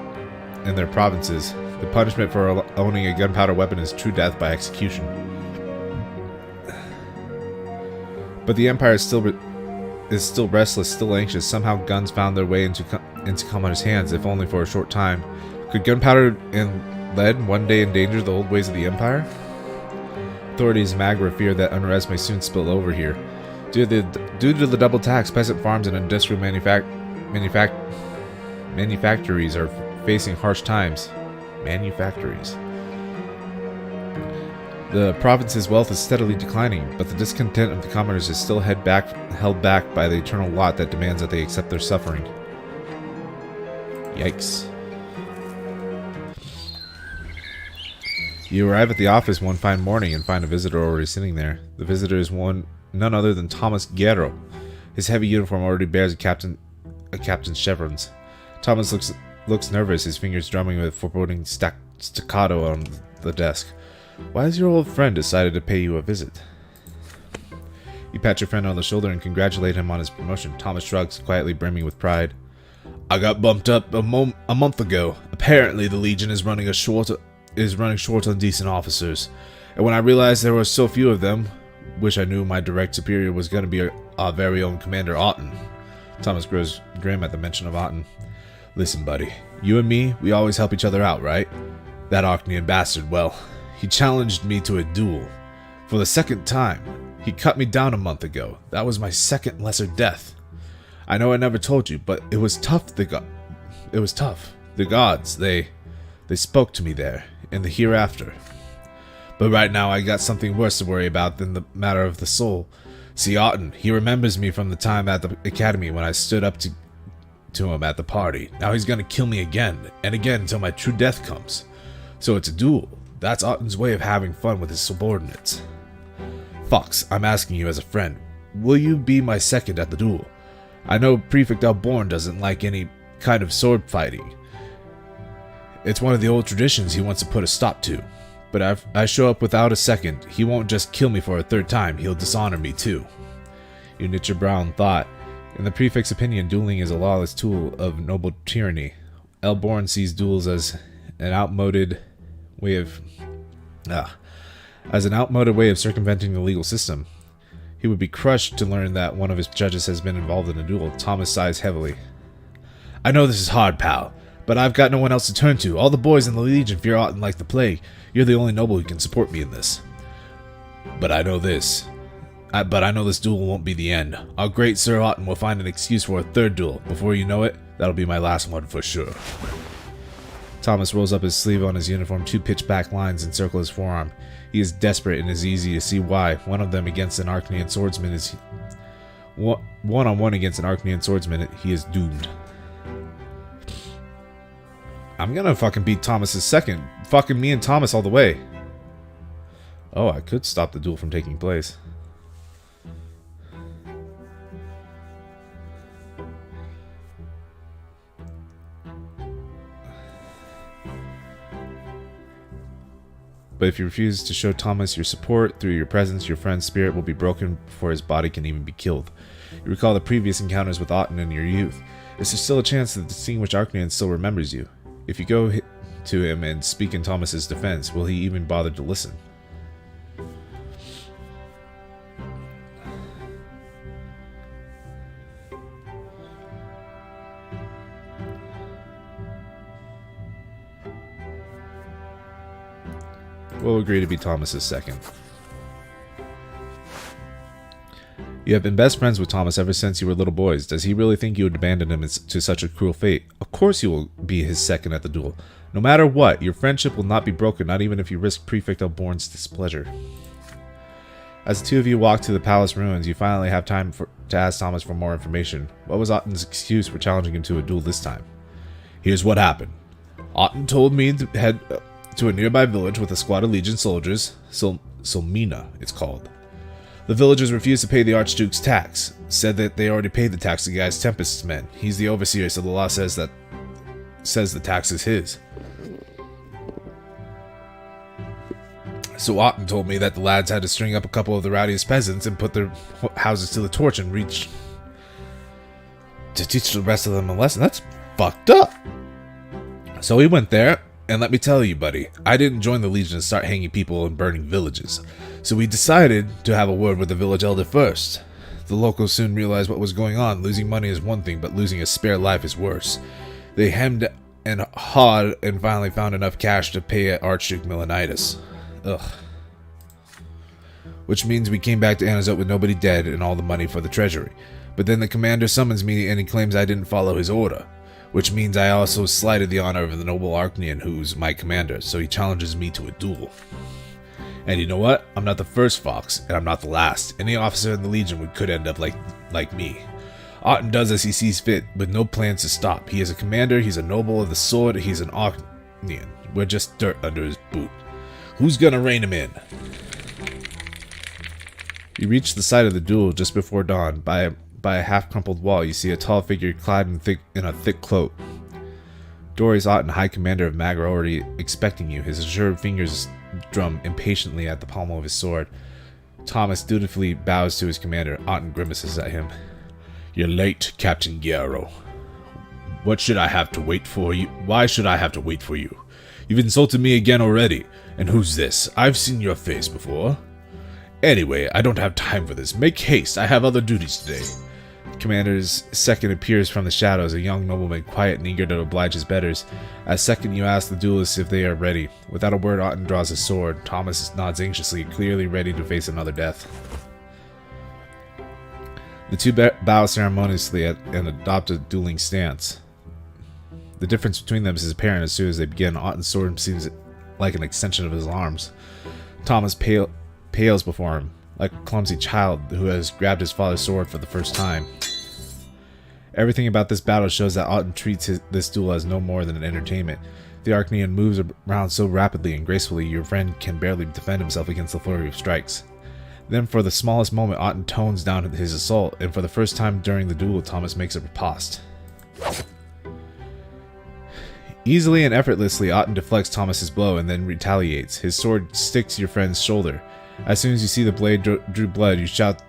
in their provinces. The punishment for owning a gunpowder weapon is true death by execution. But the Empire is still restless, still anxious. Somehow guns found their way into commoners' hands, if only for a short time. Could gunpowder and lead one day endanger the old ways of the Empire? Authorities in Magra fear that unrest may soon spill over here. Due to the double tax, peasant farms and industrial manufactories are facing harsh times. Manufactories. The province's wealth is steadily declining, but the discontent of the commoners is still held back by the eternal lot that demands that they accept their suffering. Yikes. You arrive at the office one fine morning and find a visitor already sitting there. The visitor is none other than Thomas Guerrero. His heavy uniform already bears a captain's chevrons. Thomas looks nervous, his fingers drumming with foreboding staccato on the desk. Why has your old friend decided to pay you a visit? You pat your friend on the shoulder and congratulate him on his promotion. Thomas shrugs, quietly brimming with pride. I got bumped up a month ago. Apparently the Legion is running short on decent officers. And when I realized there were so few of them, wish I knew my direct superior was going to be our very own Commander Otten. Thomas grows grim at the mention of Otten. Listen, buddy. You and me, we always help each other out, right? That Archnean bastard, well, he challenged me to a duel. For the second time. He cut me down a month ago. That was my second lesser death. I know I never told you, but it was tough. It was tough. The gods, they spoke to me there, in the hereafter. But right now I got something worse to worry about than the matter of the soul. See, Otten, he remembers me from the time at the academy when I stood up to to him at the party. Now he's gonna kill me again, and again until my true death comes. So it's a duel. That's Otten's way of having fun with his subordinates. Fox, I'm asking you as a friend, will you be my second at the duel? I know Prefect Elborn doesn't like any kind of sword fighting. It's one of the old traditions he wants to put a stop to. But if I show up without a second, he won't just kill me for a third time, he'll dishonor me too. You knit your brow in thought. In the Prefect's opinion, dueling is a lawless tool of noble tyranny. Elborn sees duels as an outmoded way of circumventing the legal system. He would be crushed to learn that one of his judges has been involved in a duel. Thomas sighs heavily. I know this is hard, pal, but I've got no one else to turn to. All the boys in the Legion fear Otten like the plague. You're the only noble who can support me in this. But I know this duel won't be the end. Our great Sir Otten will find an excuse for a third duel. Before you know it, that'll be my last one for sure. Thomas rolls up his sleeve on his uniform. 2 pitch-black lines encircle his forearm. He is desperate and it's easy to see why. One of them against an Archnean swordsman is... One-on-one against an Archnean swordsman, he is doomed. I'm gonna fucking beat Thomas's second. Fucking me and Thomas all the way. Oh, I could stop the duel from taking place. But if you refuse to show Thomas your support through your presence, your friend's spirit will be broken before his body can even be killed. You recall the previous encounters with Otten in your youth. Is there still a chance that the distinguished Archnean still remembers you? If you go to him and speak in Thomas's defense, will he even bother to listen? We'll agree to be Thomas's second. You have been best friends with Thomas ever since you were little boys. Does he really think you would abandon him to such a cruel fate? Of course you will be his second at the duel. No matter what, your friendship will not be broken, not even if you risk Prefect Elborn's displeasure. As the two of you walk to the palace ruins, you finally have time to ask Thomas for more information. What was Otten's excuse for challenging him to a duel this time? Here's what happened. Otten told me to head to a nearby village with a squad of Legion soldiers. Silmina, it's called. The villagers refused to pay the Archduke's tax, said that they already paid the tax to Gaius Tempest's men. He's the overseer, so the law says the tax is his. So Otten told me that the lads had to string up a couple of the rowdiest peasants and put their houses to the torch and reach to teach the rest of them a lesson. That's fucked up. So he went there, and let me tell you, buddy, I didn't join the Legion to start hanging people and burning villages. So we decided to have a word with the village elder first. The locals soon realized what was going on. Losing money is one thing, but losing a spare life is worse. They hemmed and hawed and finally found enough cash to pay Archduke Milanitis. Ugh. Which means we came back to Anazot with nobody dead and all the money for the treasury. But then the commander summons me and he claims I didn't follow his order. Which means I also slighted the honor of the noble Archnean who's my commander, so he challenges me to a duel. And you know what? I'm not the first Fox, and I'm not the last. Any officer in the Legion could end up like me. Otten does as he sees fit, with no plans to stop. He is a commander, he's a noble of the sword, he's an Archnean. We're just dirt under his boot. Who's gonna rein him in? You reach the site of the duel just before dawn. By a half-crumpled wall, you see a tall figure clad in a thick cloak. Doris Otten, High Commander of Mag, are already expecting you. His assured fingers drum impatiently at the pommel of his sword. Thomas dutifully bows to his commander. Otten grimaces at him. You're late, Captain Guerrero. What should I have to wait for you? Why should I have to wait for you? You've insulted me again already. And who's this? I've seen your face before. Anyway, I don't have time for this. Make haste. I have other duties today. Commander's second appears from the shadows, a young nobleman, quiet and eager to oblige his betters. As second, you ask the duelists if they are ready. Without a word, Otten draws his sword. Thomas nods anxiously, clearly ready to face another death. The two bow ceremoniously and adopt a dueling stance. The difference between them is apparent as soon as they begin. Otten's sword seems like an extension of his arms. Thomas pales before him, like a clumsy child who has grabbed his father's sword for the first time. Everything about this battle shows that Auten treats this duel as no more than an entertainment. The Archnean moves around so rapidly and gracefully, your friend can barely defend himself against the flurry of strikes. Then, for the smallest moment, Auten tones down his assault, and for the first time during the duel, Thomas makes a riposte. Easily and effortlessly, Auten deflects Thomas's blow and then retaliates. His sword sticks to your friend's shoulder. As soon as you see the blade drew blood, you shout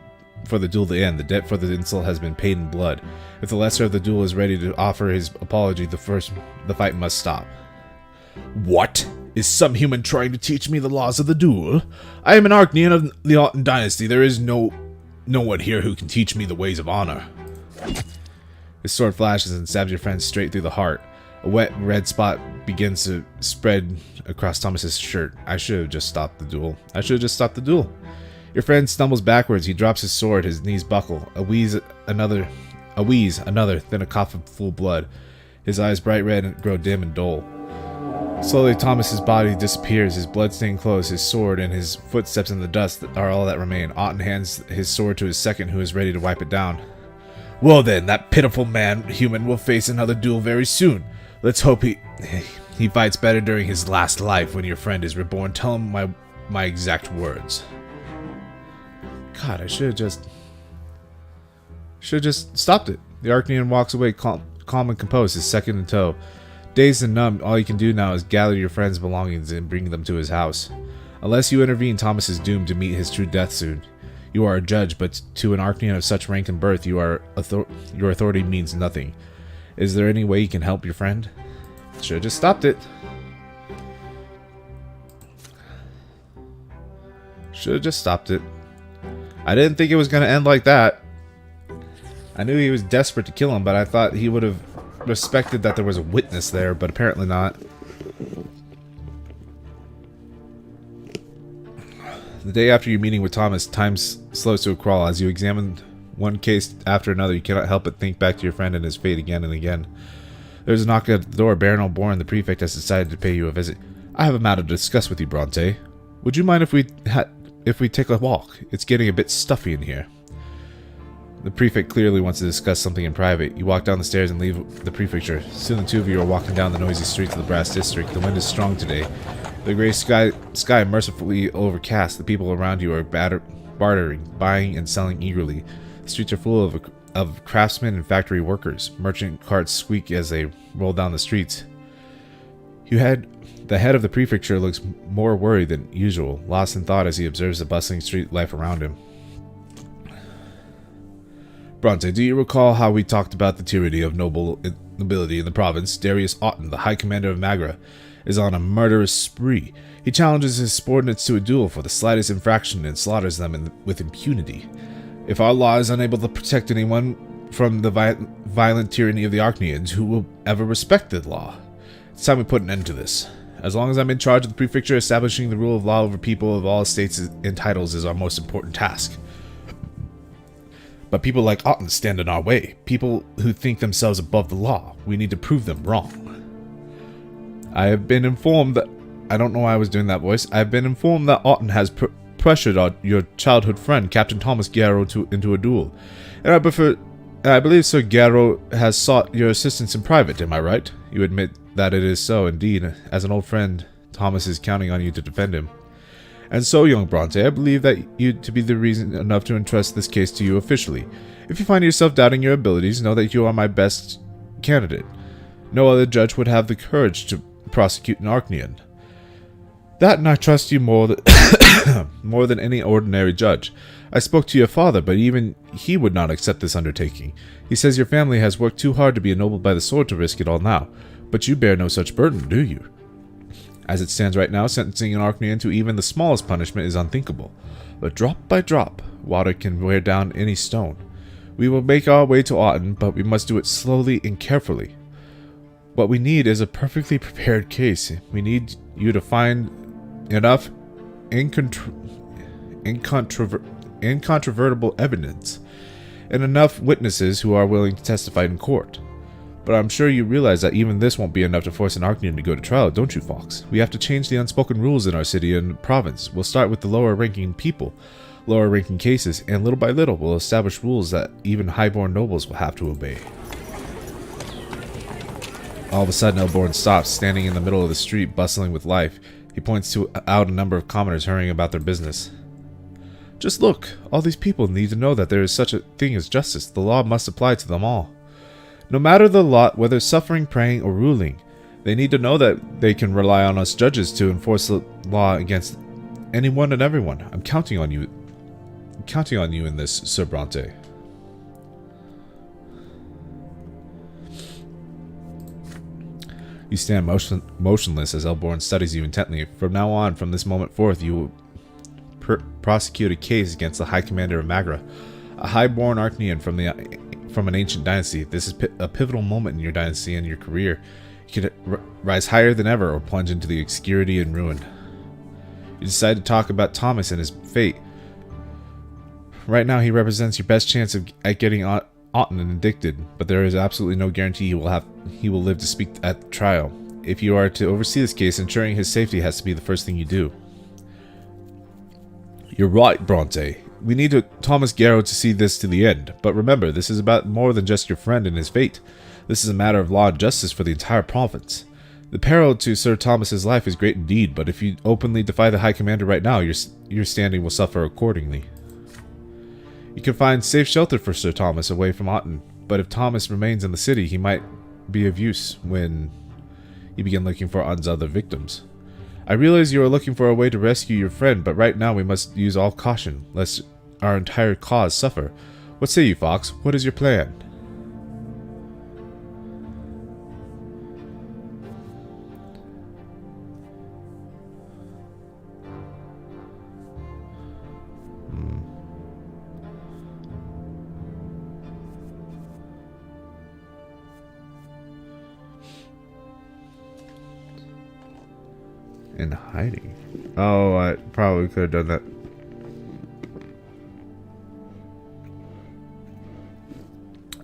for the duel to end. The debt for the insult has been paid in blood. If the lesser of the duel is ready to offer his apology, the fight must stop. What? Is some human trying to teach me the laws of the duel? I am an Archnean of the Auten dynasty. There is no one here who can teach me the ways of honor. His sword flashes and stabs your friend straight through the heart. A wet red spot begins to spread across Thomas's shirt. I should have just stopped the duel. Your friend stumbles backwards. He drops his sword. His knees buckle. A wheeze, another, then a cough of full blood. His eyes bright red and grow dim and dull. Slowly, Thomas's body disappears. His blood-stained clothes, his sword, and his footsteps in the dust are all that remain. Auten hands his sword to his second, who is ready to wipe it down. Well then, that pitiful human will face another duel very soon. Let's hope he fights better during his last life when your friend is reborn. Tell him my exact words. God, I should have just stopped it. The Archnean walks away calm and composed, his second in tow. Dazed and numbed, all you can do now is gather your friend's belongings and bring them to his house. Unless you intervene, Thomas is doomed to meet his true death soon. You are a judge, but to an Archnean of such rank and birth, your authority means nothing. Is there any way you can help your friend? Should have just stopped it. I didn't think it was going to end like that. I knew he was desperate to kill him, but I thought he would have respected that there was a witness there, but apparently not. The day after your meeting with Thomas, time slows to a crawl. As you examine one case after another, you cannot help but think back to your friend and his fate again and again. There's a knock at the door. Baron O'Born, the prefect, has decided to pay you a visit. I have a matter to discuss with you, Brante. Would you mind if we take a walk? It's getting a bit stuffy in here. The prefect clearly wants to discuss something in private. You walk down the stairs and leave the prefecture. Soon the two of you are walking down the noisy streets of the Brass District. The wind is strong today. The gray sky mercifully overcast. The people around you are bartering, buying and selling eagerly. The streets are full of craftsmen and factory workers. Merchant carts squeak as they roll down the streets. The head of the prefecture looks more worried than usual, lost in thought as he observes the bustling street life around him. Brante, do you recall how we talked about the tyranny of nobility in the province? Darius Auten, the High Commander of Magra, is on a murderous spree. He challenges his subordinates to a duel for the slightest infraction and slaughters them with impunity. If our law is unable to protect anyone from the violent tyranny of the Archneans, who will ever respect the law? It's time we put an end to this. As long as I'm in charge of the prefecture, establishing the rule of law over people of all estates and titles is our most important task. But people like Auten stand in our way. People who think themselves above the law. We need to prove them wrong. I have been informed that... I don't know why I was doing that voice. I have been informed that Auten has pressured your childhood friend, Captain Thomas Garrow, into a duel. And I believe Sir Garrow has sought your assistance in private, am I right? You admit that it is so, indeed. As an old friend, Thomas is counting on you to defend him. And so, young Brante, I believe that you to be the reason enough to entrust this case to you officially. If you find yourself doubting your abilities, know that you are my best candidate. No other judge would have the courage to prosecute an Archnean. That, and I trust you more than any ordinary judge. I spoke to your father, but even he would not accept this undertaking. He says your family has worked too hard to be ennobled by the sword to risk it all now. But you bear no such burden, do you? As it stands right now, sentencing an Archnean to even the smallest punishment is unthinkable. But drop by drop, water can wear down any stone. We will make our way to Auten, but we must do it slowly and carefully. What we need is a perfectly prepared case. We need you to find enough incontrovertible evidence and enough witnesses who are willing to testify in court. But I'm sure you realize that even this won't be enough to force an Archnean to go to trial, don't you, Fox? We have to change the unspoken rules in our city and province. We'll start with the lower-ranking people, lower-ranking cases, and little by little we'll establish rules that even highborn nobles will have to obey. All of a sudden, Elborn stops, standing in the middle of the street, bustling with life. He points out a number of commoners hurrying about their business. Just look! All these people need to know that there is such a thing as justice. The law must apply to them all. No matter the lot, whether suffering, praying, or ruling, they need to know that they can rely on us judges to enforce the law against anyone and everyone. I'm counting on you. I'm counting on you in this, Sir Brante. You stand motionless as Elborn studies you intently. From now on, from this moment forth, you will prosecute a case against the High Commander of Magra, a high-born Archnean from an ancient dynasty. This is a pivotal moment in your dynasty and your career. You can rise higher than ever or plunge into the obscurity and ruin. You decide to talk about Thomas and his fate. Right now, he represents your best chance at getting Otten and addicted, but there is absolutely no guarantee he will live to speak at the trial. If you are to oversee this case, ensuring his safety has to be the first thing you do. You're right, Brante. We need Thomas Garrow to see this to the end, but remember, this is about more than just your friend and his fate. This is a matter of law and justice for the entire province. The peril to Sir Thomas's life is great indeed, but if you openly defy the High Commander right now, your standing will suffer accordingly. You can find safe shelter for Sir Thomas away from Otten, but if Thomas remains in the city, he might be of use when you begin looking for Otten's other victims. I realize you are looking for a way to rescue your friend, but right now we must use all caution, lest our entire cause suffer. What say you, Fox? What is your plan? In hiding. Oh, I probably could have done that.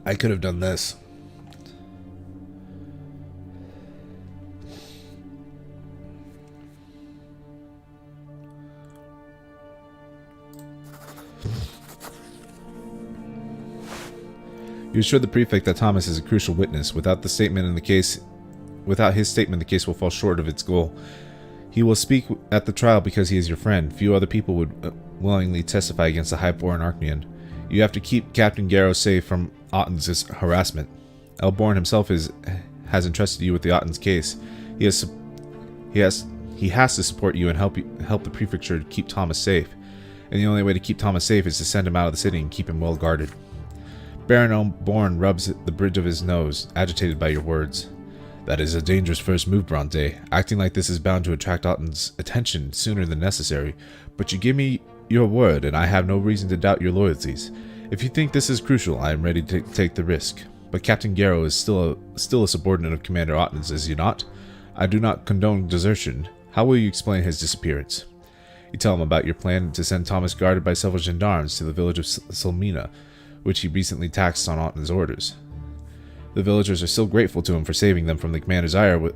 I could have done this. You assured the prefect that Thomas is a crucial witness. Without his statement, the case will fall short of its goal. He will speak at the trial because he is your friend. Few other people would willingly testify against a high-born Archnean. You have to keep Captain Garrow safe from Otten's harassment. Elborn himself has entrusted you with the Otten's case. He has to support you and help the prefecture to keep Thomas safe. And the only way to keep Thomas safe is to send him out of the city and keep him well guarded. Baron Elborn rubs the bridge of his nose, agitated by your words. That is a dangerous first move, Brante. Acting like this is bound to attract Otten's attention sooner than necessary, but you give me your word, and I have no reason to doubt your loyalties. If you think this is crucial, I am ready to take the risk. But Captain Garrow is still a subordinate of Commander Otten's, is he not? I do not condone desertion. How will you explain his disappearance? You tell him about your plan to send Thomas guarded by several gendarmes to the village of Selmina, which he recently taxed on Otten's orders. The villagers are still grateful to him for saving them from the commander's ire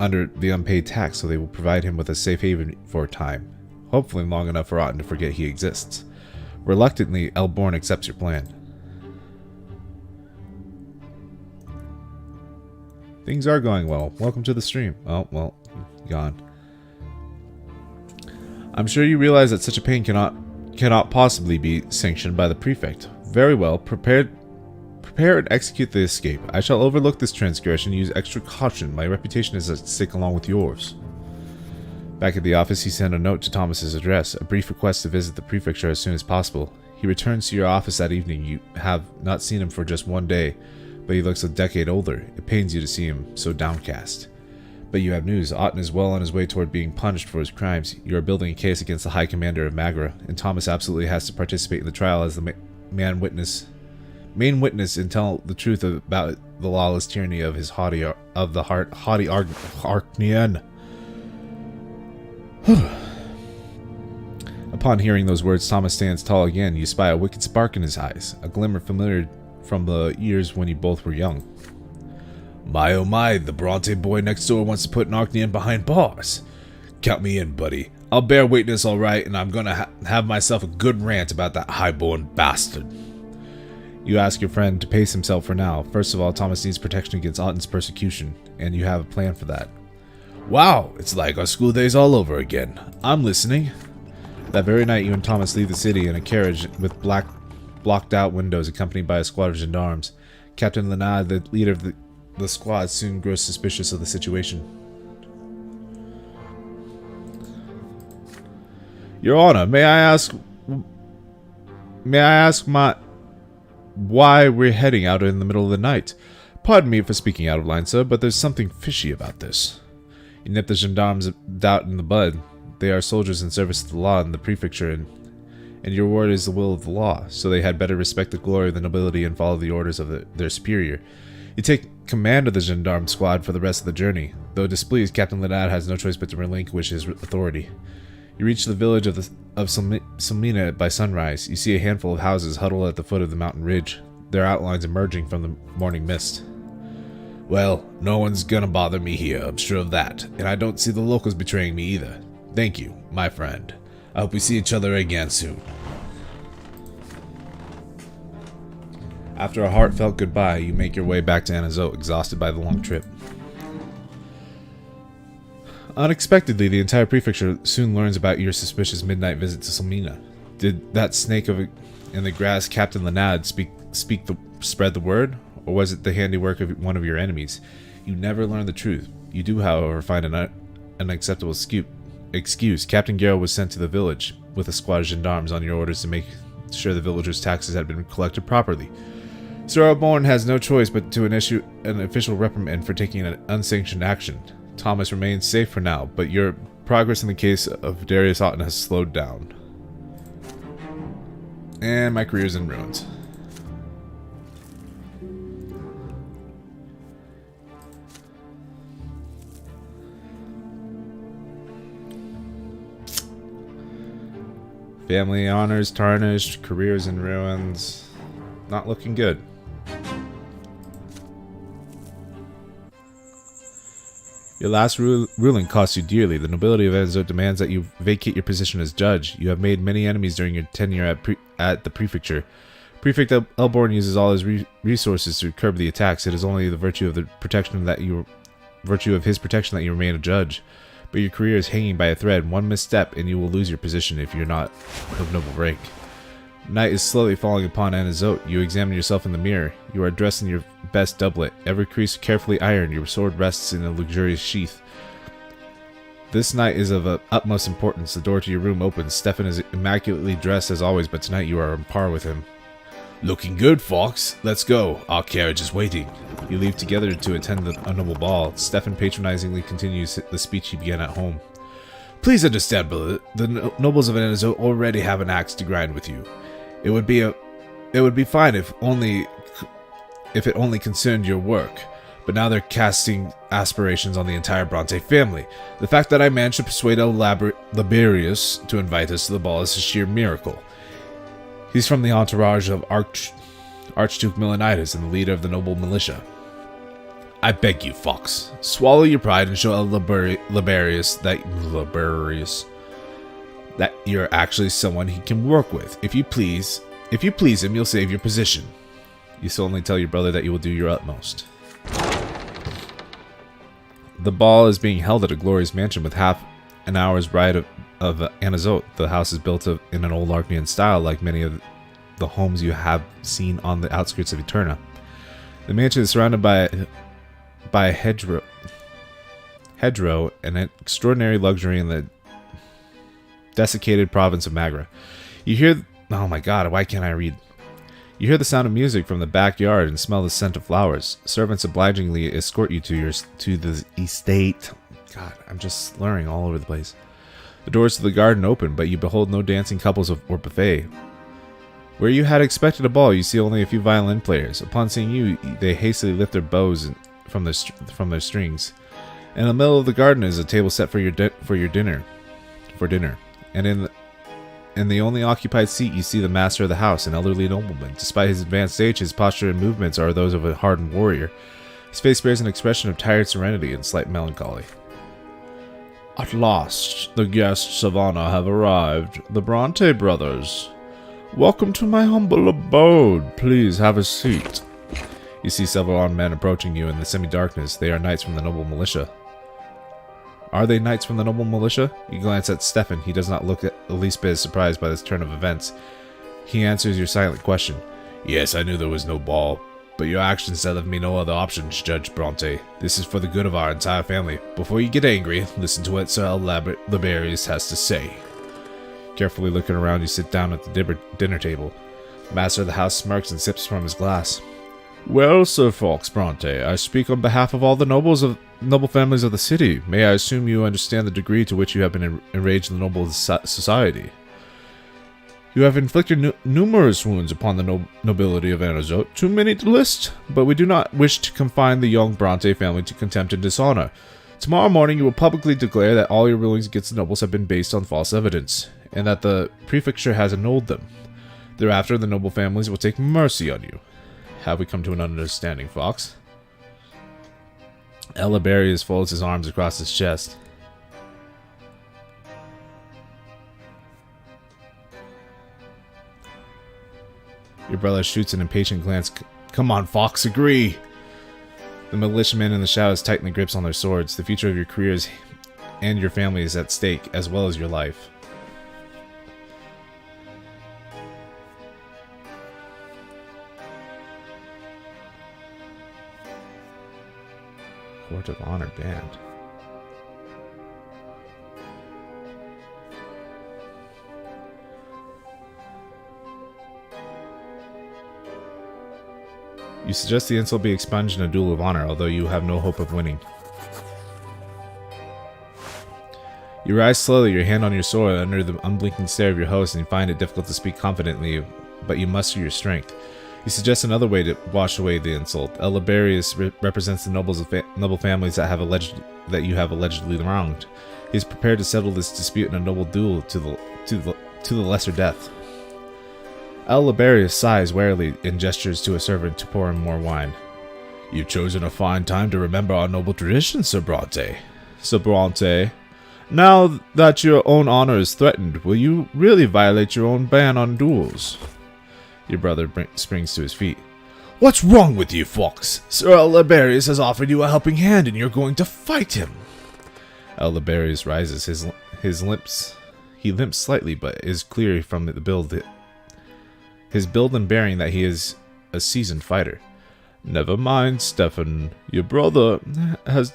under the unpaid tax, so they will provide him with a safe haven for a time, hopefully long enough for Otten to forget he exists. Reluctantly, Elborn accepts your plan. Things are going well. Welcome to the stream. Oh, well, gone. I'm sure you realize that such a pain cannot possibly be sanctioned by the prefect. Very well, prepare and execute the escape. I shall overlook this transgression and use extra caution. My reputation is at stake along with yours. Back at the office, he sent a note to Thomas's address, a brief request to visit the prefecture as soon as possible. He returns to your office that evening. You have not seen him for just one day, but he looks a decade older. It pains you to see him so downcast. But you have news. Otten is well on his way toward being punished for his crimes. You are building a case against the High Commander of Magra, and Thomas absolutely has to participate in the trial as the main witness and tell the truth about the lawless tyranny of his haughty Archnean. Upon hearing those words, Thomas stands tall again. You spy a wicked spark in his eyes, a glimmer familiar from the years when you both were young. My oh my, the Brante boy next door wants to put an Archnean behind bars. Count me in, buddy. I'll bear witness all right, and I'm gonna have myself a good rant about that highborn bastard. You ask your friend to pace himself for now. First of all, Thomas needs protection against Otten's persecution, and you have a plan for that. Wow, it's like our school days all over again. I'm listening. That very night, you and Thomas leave the city in a carriage with blocked out windows accompanied by a squad of gendarmes. Captain Lenard, the leader of the squad, soon grows suspicious of the situation. Your Honor, may I ask why we're heading out in the middle of the night? Pardon me for speaking out of line, sir, but there's something fishy about this. You nip the gendarmes out in the bud. They are soldiers in service to the law in the prefecture, and your word is the will of the law, so they had better respect the glory of the nobility and follow the orders of their superior. You take command of the gendarme squad for the rest of the journey. Though displeased, Captain Lenard has no choice but to relinquish his authority. You reach the village of Selmina by sunrise. You see a handful of houses huddled at the foot of the mountain ridge, their outlines emerging from the morning mist. Well, no one's gonna bother me here, I'm sure of that, and I don't see the locals betraying me either. Thank you, my friend. I hope we see each other again soon. After a heartfelt goodbye, you make your way back to Anazot, exhausted by the long trip. Unexpectedly, the entire prefecture soon learns about your suspicious midnight visit to Selmina. Did that snake in the grass, Captain Lenard, spread the word? Or was it the handiwork of one of your enemies? You never learn the truth. You do, however, find an unacceptable excuse. Captain Garrow was sent to the village with a squad of gendarmes on your orders to make sure the villagers' taxes had been collected properly. Sir Auborn has no choice but to issue an official reprimand for taking an unsanctioned action. Thomas remains safe for now, but your progress in the case of Darius Otten has slowed down. And my career's in ruins. Family honors tarnished, careers in ruins. Not looking good. Your last ruling cost you dearly. The nobility of Anazot demands that you vacate your position as judge. You have made many enemies during your tenure at the prefecture. Prefect Elborn uses all his resources to curb the attacks. It is only the virtue of his protection that you remain a judge. But your career is hanging by a thread. One misstep and you will lose your position if you're not of noble rank. Night is slowly falling upon Anazot. You examine yourself in the mirror. You are dressed in your best doublet, every crease carefully ironed. Your sword rests in a luxurious sheath. This night is of utmost importance. The door to your room opens. Stefan is immaculately dressed as always, but tonight you are on par with him. Looking good, Fox. Let's go. Our carriage is waiting. You leave together to attend a noble ball. Stefan patronizingly continues the speech he began at home. Please understand, brother, the nobles of Anazot already have an axe to grind with you. It would be fine if it only concerned your work, but now they're casting aspirations on the entire Brante family. The fact that I managed to persuade Laberius to invite us to the ball is a sheer miracle. He's from the entourage of Archduke Milanitis and the leader of the noble militia. I beg you, Fox, swallow your pride and show Laberius that you're actually someone he can work with. If you please him, you'll save your position. You still only tell your brother that you will do your utmost. The ball is being held at a glorious mansion with half an hour's ride of Anazot. The house is built in an old Arknian style, like many of the homes you have seen on the outskirts of Eterna. The mansion is surrounded by a hedgerow and an extraordinary luxury in the desiccated province of Magra. You hear... Oh my god, why can't I read? You hear the sound of music from the backyard and smell the scent of flowers. Servants obligingly escort you to the estate. God, I'm just slurring all over the place. The doors to the garden open, but you behold no dancing couples or buffet. Where you had expected a ball, you see only a few violin players. Upon seeing you, they hastily lift their bows from their strings. In the middle of the garden is a table set for dinner. And in the only occupied seat, you see the master of the house, an elderly nobleman. Despite his advanced age, his posture and movements are those of a hardened warrior. His face bears an expression of tired serenity and slight melancholy. At last, the guests of honor have arrived, the Brante brothers. Welcome to my humble abode. Please have a seat. You see several armed men approaching you in the semi-darkness. They are knights from the noble militia. Are they knights from the noble militia? You glance at Stefan. He does not look the least bit surprised by this turn of events. He answers your silent question. Yes, I knew there was no ball, but your actions left me no other options, Judge Brante. This is for the good of our entire family. Before you get angry, listen to what Sir Liberius has to say. Carefully looking around, you sit down at the dinner table. The master of the house smirks and sips from his glass. Well, Sir Fox Brante, I speak on behalf of all the noble families of the city. May I assume you understand the degree to which you have been enraged in the noble society? You have inflicted numerous wounds upon the nobility of Anazot, too many to list, but we do not wish to confine the young Brante family to contempt and dishonor. Tomorrow morning you will publicly declare that all your rulings against the nobles have been based on false evidence, and that the prefecture has annulled them. Thereafter, the noble families will take mercy on you. Have we come to an understanding, Fox? Liberius folds his arms across his chest. Your brother shoots an impatient glance. Come on, Fox, agree! The militiamen in the shadows tighten the grips on their swords. The future of your careers and your family is at stake, as well as your life. Court of Honor banned. You suggest the insult be expunged in a duel of honor, although you have no hope of winning. You rise slowly, your hand on your sword, under the unblinking stare of your host, and you find it difficult to speak confidently, but you muster your strength. You suggest another way to wash away the insult. Liberius represents the noble families that you have allegedly wronged. He is prepared to settle this dispute in a noble duel to the lesser death. Liberius sighs wearily and gestures to a servant to pour him more wine. You've chosen a fine time to remember our noble traditions, Sir Brante. Sir Brante, now that your own honor is threatened, will you really violate your own ban on duels? Your brother springs to his feet. What's wrong with you, Fox? Sir Liberius has offered you a helping hand and you're going to fight him. Liberius rises. He limps slightly, but is clear from his build and bearing that he is a seasoned fighter. Never mind, Stefan. Your brother has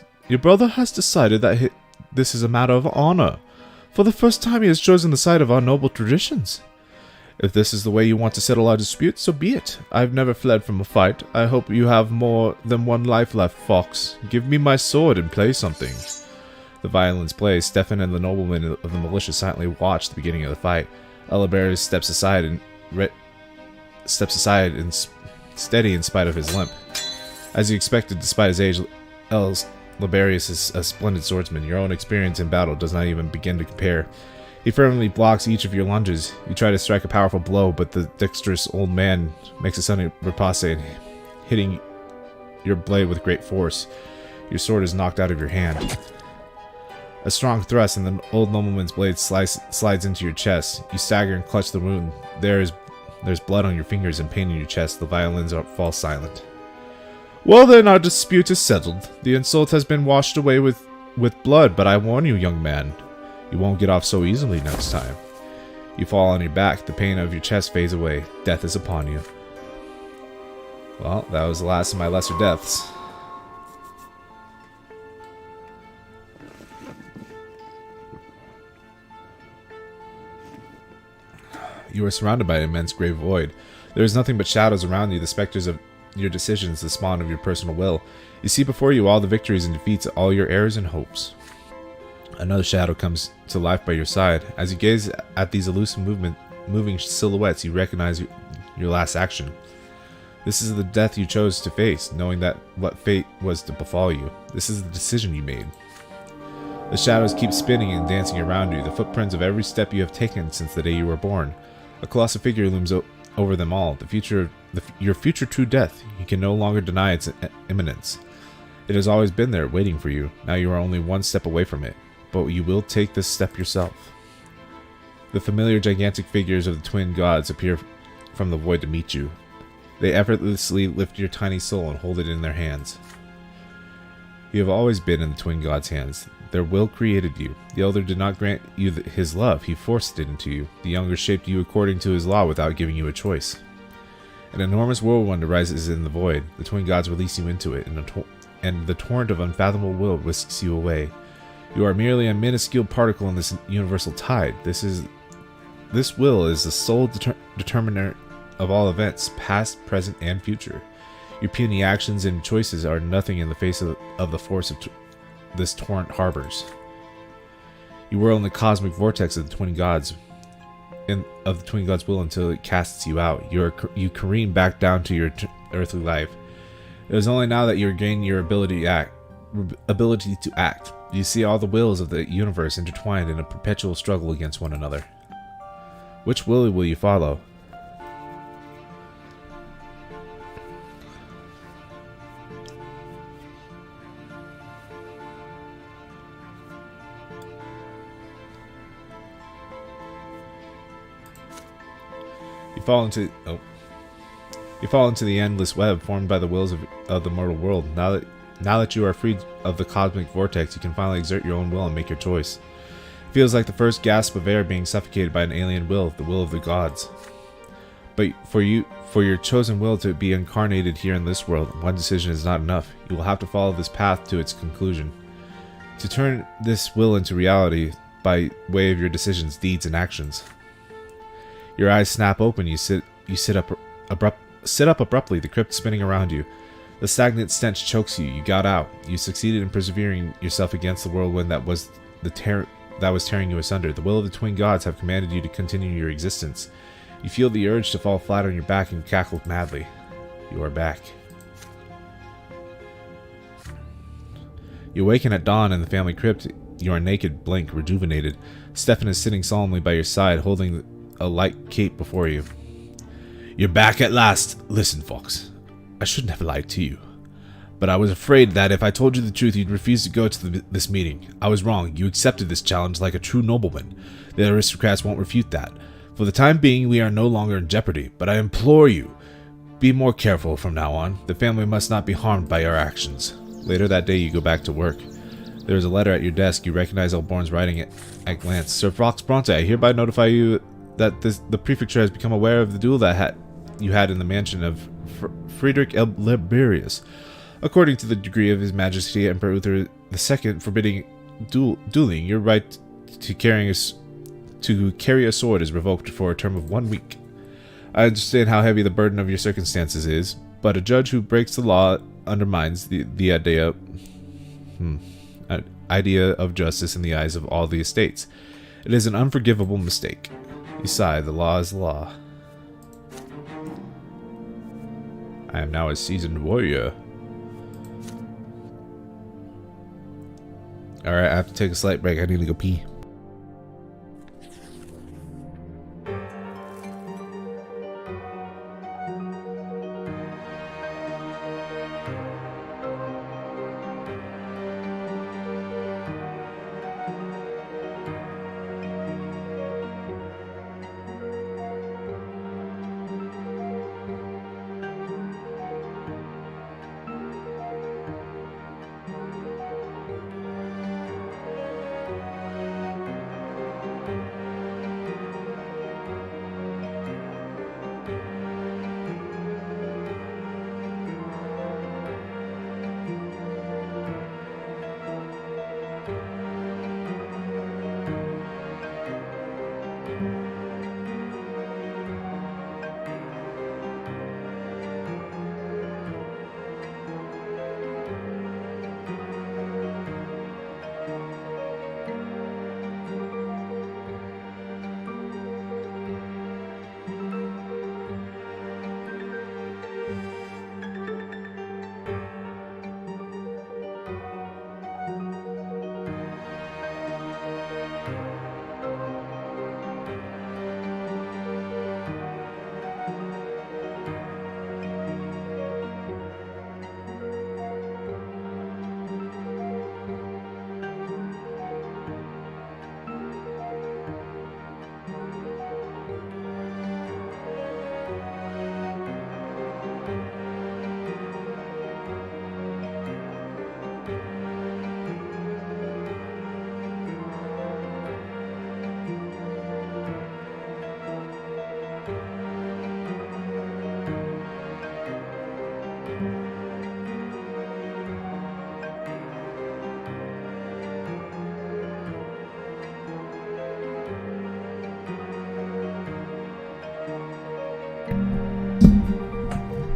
decided that this is a matter of honor. For the first time he has chosen the side of our noble traditions. If this is the way you want to settle our dispute, so be it. I've never fled from a fight. I hope you have more than one life left, Fox. Give me my sword and play something. The violins play. Stefan and the noblemen of the militia silently watch the beginning of the fight. Liberius steps aside and steady in spite of his limp. As you expected, despite his age, Liberius is a splendid swordsman. Your own experience in battle does not even begin to compare. He firmly blocks each of your lunges. You try to strike a powerful blow, but the dexterous old man makes a sudden riposte, hitting your blade with great force. Your sword is knocked out of your hand. A strong thrust, and the old nobleman's blade slides into your chest. You stagger and clutch the wound. There's blood on your fingers and pain in your chest. The violins fall silent. Well then, our dispute is settled. The insult has been washed away with blood, but I warn you, young man, you won't get off so easily next time. You fall on your back. The pain of your chest fades away. Death is upon you. Well, that was the last of my lesser deaths. You are surrounded by an immense grey void. There is nothing but shadows around you, the specters of your decisions, the spawn of your personal will. You see before you all the victories and defeats, all your errors and hopes. Another shadow comes to life by your side. As you gaze at these elusive moving silhouettes, you recognize your last action. This is the death you chose to face, knowing that what fate was to befall you. This is the decision you made. The shadows keep spinning and dancing around you, the footprints of every step you have taken since the day you were born. A colossal figure looms over them all, your future true death. You can no longer deny its imminence. It has always been there, waiting for you. Now you are only one step away from it, but you will take this step yourself. The familiar gigantic figures of the twin gods appear from the void to meet you. They effortlessly lift your tiny soul and hold it in their hands. You have always been in the twin gods' hands. Their will created you. The elder did not grant you his love, he forced it into you. The younger shaped you according to his law without giving you a choice. An enormous whirlwind arises in the void. The twin gods release you into it, and the torrent of unfathomable will whisks you away. You are merely a minuscule particle in this universal tide. This will is the sole determiner of all events, past, present, and future. Your puny actions and choices are nothing in the face of the force of this torrent harbors. You whirl in the cosmic vortex of the twin gods, will until it casts you out. You careen back down to your earthly life. It is only now that you regain your ability to act. You see all the wills of the universe intertwined in a perpetual struggle against one another. Which will you follow? You fall into the endless web formed by the wills of the mortal world. Now that you are freed of the cosmic vortex, you can finally exert your own will and make your choice. It feels like the first gasp of air being suffocated by an alien will, the will of the gods. But for your chosen will to be incarnated here in this world, one decision is not enough. You will have to follow this path to its conclusion. To turn this will into reality by way of your decisions, deeds, and actions. Your eyes snap open. You sit up abruptly, the crypt spinning around you. The stagnant stench chokes you. You got out. You succeeded in persevering yourself against the whirlwind that was tearing you asunder. The will of the twin gods have commanded you to continue your existence. You feel the urge to fall flat on your back and cackle madly. You are back. You awaken at dawn in the family crypt. You are naked, blank, rejuvenated. Stefan is sitting solemnly by your side, holding a light cape before you. You're back at last. Listen, Fox. I shouldn't have lied to you. But I was afraid that if I told you the truth, you'd refuse to go to this meeting. I was wrong. You accepted this challenge like a true nobleman. The aristocrats won't refute that. For the time being, we are no longer in jeopardy. But I implore you, be more careful from now on. The family must not be harmed by your actions. Later that day, you go back to work. There is a letter at your desk. You recognize Elborn's writing at glance. Sir Fox Brante, I hereby notify you that the prefecture has become aware of the duel that you had in the mansion of Friedrich Liberius. According to the decree of His Majesty Emperor Uther II forbidding dueling, your right to carry a sword is revoked for a term of 1 week. I understand how heavy the burden of your circumstances is, but a judge who breaks the law undermines the idea of justice in the eyes of all the estates. It is an unforgivable mistake. You sigh, the law is the law. I am now a seasoned warrior. Alright, I have to take a slight break. I need to go pee.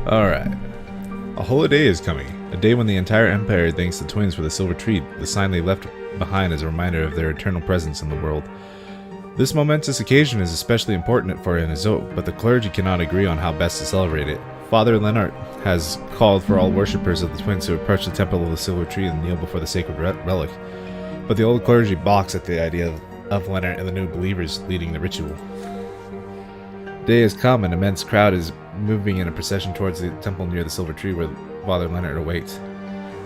Alright. A holiday is coming. A day when the entire Empire thanks the twins for the silver tree, the sign they left behind as a reminder of their eternal presence in the world. This momentous occasion is especially important for Anazot, but the clergy cannot agree on how best to celebrate it. Father Leonard has called for all worshippers of the twins to approach the temple of the silver tree and kneel before the sacred relic. But the old clergy balks at the idea of Leonard and the new believers leading the ritual. Day has come, an immense crowd is moving in a procession towards the temple near the silver tree where Father Leonard awaits.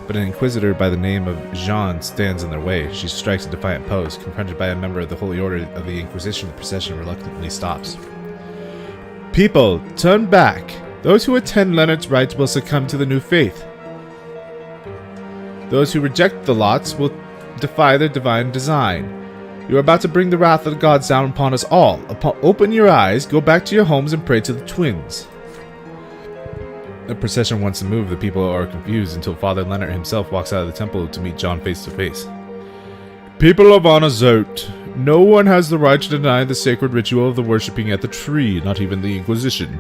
But an inquisitor by the name of Jean stands in their way. She strikes a defiant pose. Confronted by a member of the Holy Order of the Inquisition, the procession reluctantly stops. People, turn back! Those who attend Leonard's rites will succumb to the new faith. Those who reject the lots will defy their divine design. You are about to bring the wrath of the gods down upon us all. Open your eyes, go back to your homes, and pray to the twins. The procession wants to move. The people are confused until Father Leonard himself walks out of the temple to meet John face to face. People of Anazot, no one has the right to deny the sacred ritual of the worshipping at the tree, not even the Inquisition.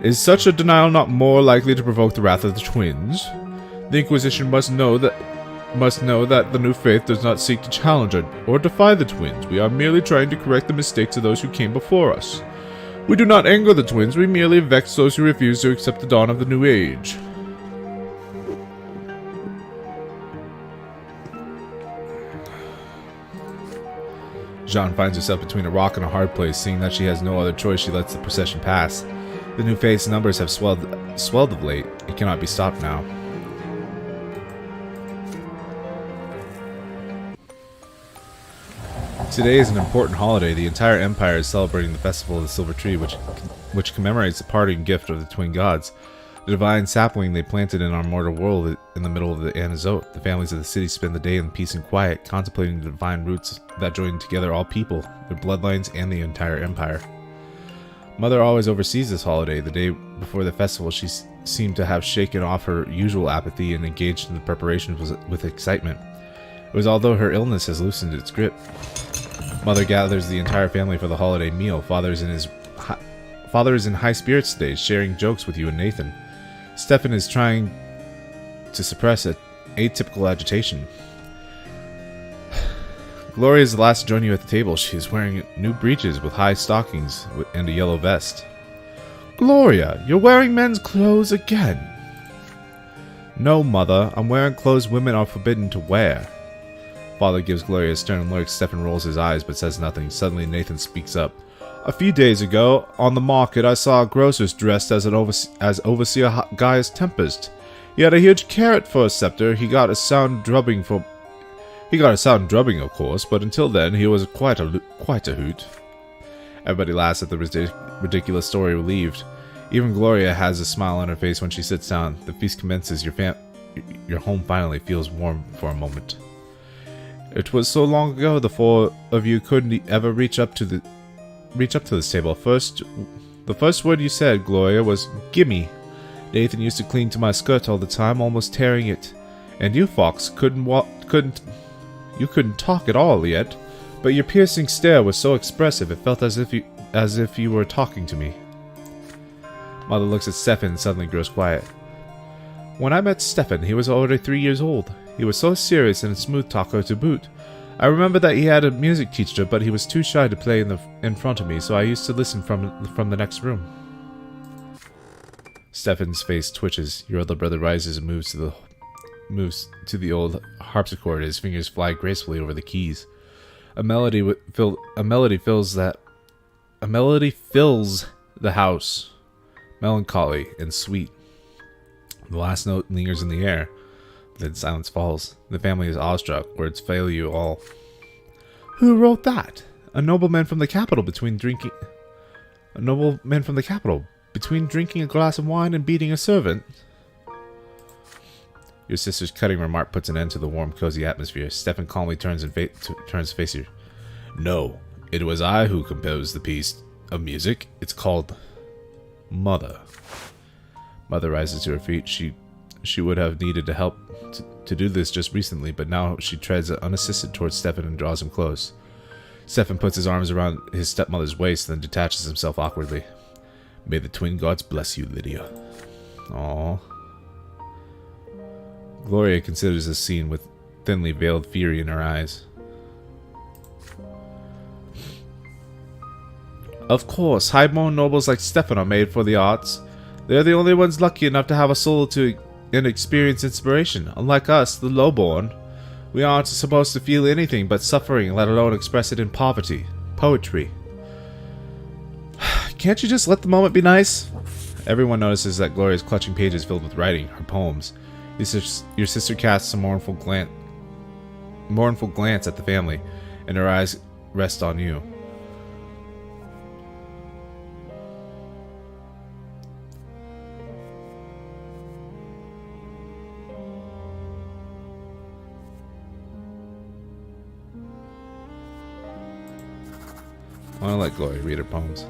Is such a denial not more likely to provoke the wrath of the twins? The Inquisition must know that the new faith does not seek to challenge or defy the twins. We are merely trying to correct the mistakes of those who came before us. We do not anger the twins, we merely vex those who refuse to accept the dawn of the new age. Jean finds herself between a rock and a hard place. Seeing that she has no other choice, she lets the procession pass. The new faith's numbers have swelled of late. It cannot be stopped now. Today is an important holiday. The entire Empire is celebrating the Festival of the Silver Tree, which commemorates the parting gift of the twin gods. The divine sapling they planted in our mortal world in the middle of the Anazot. The families of the city spend the day in peace and quiet, contemplating the divine roots that join together all people, their bloodlines, and the entire Empire. Mother always oversees this holiday. The day before the festival, she seemed to have shaken off her usual apathy and engaged in the preparations with excitement. It was although her illness has loosened its grip. Mother gathers the entire family for the holiday meal. Father is in high spirits today, sharing jokes with you and Nathan. Stefan is trying to suppress atypical agitation. Gloria is the last to join you at the table. She is wearing new breeches with high stockings and a yellow vest. Gloria, you're wearing men's clothes again. No, Mother. I'm wearing clothes women are forbidden to wear. Father gives Gloria a stern look. Stefan rolls his eyes but says nothing. Suddenly Nathan speaks up. A few days ago, on the market, I saw a grocer dressed as Overseer Gaius Tempest. He had a huge carrot for a scepter. He got a sound drubbing, of course, but until then, he was quite a hoot. Everybody laughs at the ridiculous story, relieved. Even Gloria has a smile on her face when she sits down. The feast commences. Your home finally feels warm for a moment. It was so long ago the four of you couldn't ever reach up to this table. The first word you said, Gloria, was gimme. Nathan used to cling to my skirt all the time, almost tearing it. And you, Fox, couldn't talk at all yet, but your piercing stare was so expressive it felt as if you were talking to me. Mother looks at Stefan and suddenly grows quiet. When I met Stefan, he was already 3 years old. He was so serious and a smooth talker to boot. I remember that he had a music teacher, but he was too shy to play in front of me, so I used to listen from the next room. Stefan's face twitches. Your older brother rises and moves to the old harpsichord. His fingers fly gracefully over the keys. A melody fills the house, melancholy and sweet. The last note lingers in the air. Then silence falls. The family is awestruck. Words fail you all. Who wrote that? A nobleman from the capital between drinking a glass of wine and beating a servant. Your sister's cutting remark puts an end to the warm, cozy atmosphere. Stefan calmly turns to face you. No, it was I who composed the piece of music. It's called Mother. Mother rises to her feet. She would have needed to help to do this just recently, but now she treads unassisted towards Stefan and draws him close. Stefan puts his arms around his stepmother's waist, then detaches himself awkwardly. May the twin gods bless you, Lydia. Aww. Gloria considers this scene with thinly veiled fury in her eyes. Of course, highborn nobles like Stefan are made for the arts. They're the only ones lucky enough to have a soul and experience inspiration. Unlike us, the lowborn, we aren't supposed to feel anything but suffering, let alone express it in poetry. Can't you just let the moment be nice? Everyone notices that Gloria is clutching pages filled with writing, her poems. Your sister casts a mournful glance at the family, and her eyes rest on you. I want to let Gloria read her poems.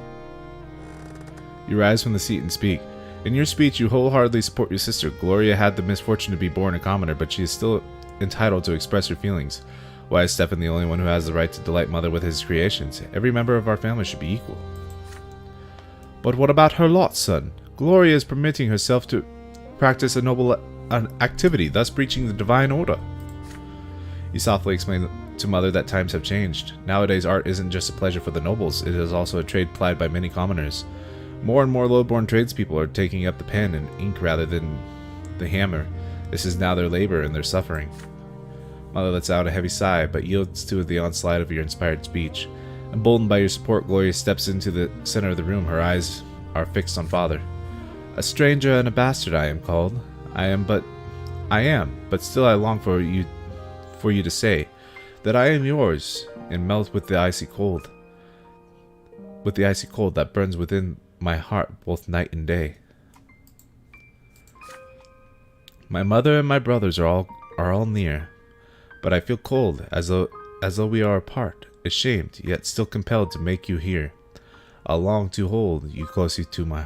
You rise from the seat and speak. In your speech, you wholeheartedly support your sister. Gloria had the misfortune to be born a commoner, but she is still entitled to express her feelings. Why is Stefan the only one who has the right to delight Mother with his creations? Every member of our family should be equal. But what about her lot, son? Gloria is permitting herself to practice a noble activity, thus breaching the divine order. You softly explain to Mother that times have changed. Nowadays, art isn't just a pleasure for the nobles, it is also a trade plied by many commoners. More and more low-born tradespeople are taking up the pen and ink rather than the hammer. This is now their labor and their suffering. Mother lets out a heavy sigh, but yields to the onslaught of your inspired speech. Emboldened by your support, Gloria steps into the center of the room. Her eyes are fixed on Father. A stranger and a bastard I am called. I am, but still I long for you to say that I am yours, and melt with the icy cold. With the icy cold that burns within my heart both night and day. My mother and my brothers are all near, but I feel cold, as though we are apart, ashamed, yet still compelled to make you hear. I long to hold you closely to my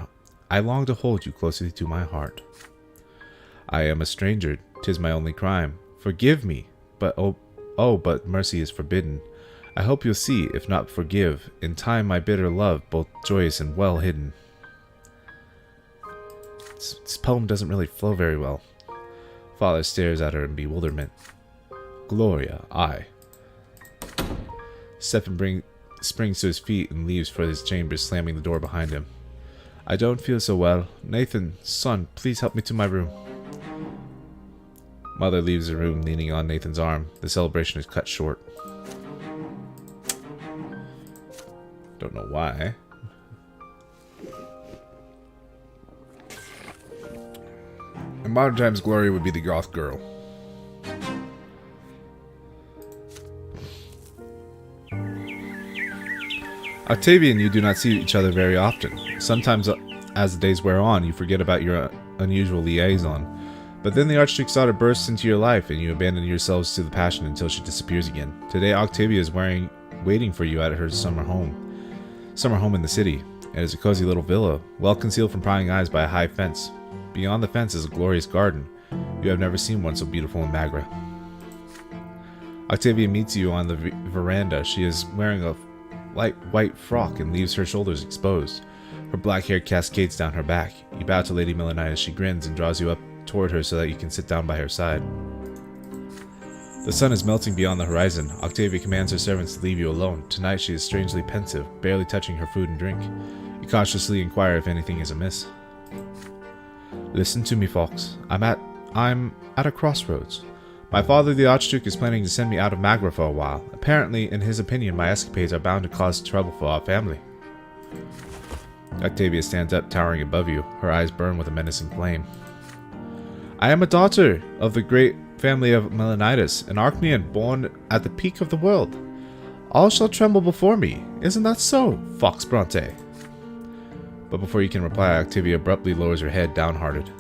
heart. I am a stranger, 'tis my only crime. Forgive me, but but mercy is forbidden. I hope you'll see, if not forgive, in time my bitter love, both joyous and well hidden. This poem doesn't really flow very well. Father stares at her in bewilderment. Gloria, Stefan springs to his feet and leaves for his chambers, slamming the door behind him. I don't feel so well. Nathan, son, please help me to my room. Mother leaves the room, leaning on Nathan's arm. The celebration is cut short. Don't know why. In modern times, Gloria would be the goth girl. Octavia and you do not see each other very often. Sometimes, as the days wear on, you forget about your unusual liaison. But then the Archduke's daughter bursts into your life, and you abandon yourselves to the passion until she disappears again. Today, Octavia is waiting for you at her summer home in the city. It is a cozy little villa, well concealed from prying eyes by a high fence. Beyond the fence is a glorious garden. You have never seen one so beautiful in Magra. Octavia meets you on the veranda. She is wearing a light white frock and leaves her shoulders exposed. Her black hair cascades down her back. You bow to Lady Melanitis. She grins and draws you up toward her so that you can sit down by her side. The sun is melting beyond the horizon. Octavia commands her servants to leave you alone. Tonight she is strangely pensive, barely touching her food and drink. You cautiously inquire if anything is amiss. Listen to me, Fox. I'm at a crossroads. My father, the Archduke, is planning to send me out of Magra for a while. Apparently, in his opinion, my escapades are bound to cause trouble for our family. Octavia stands up, towering above you. Her eyes burn with a menacing flame. I am a daughter of the great family of Melanitis, an Archnean born at the peak of the world. All shall tremble before me. Isn't that so, Fox Brante? But before you can reply, Octavia abruptly lowers her head, downhearted.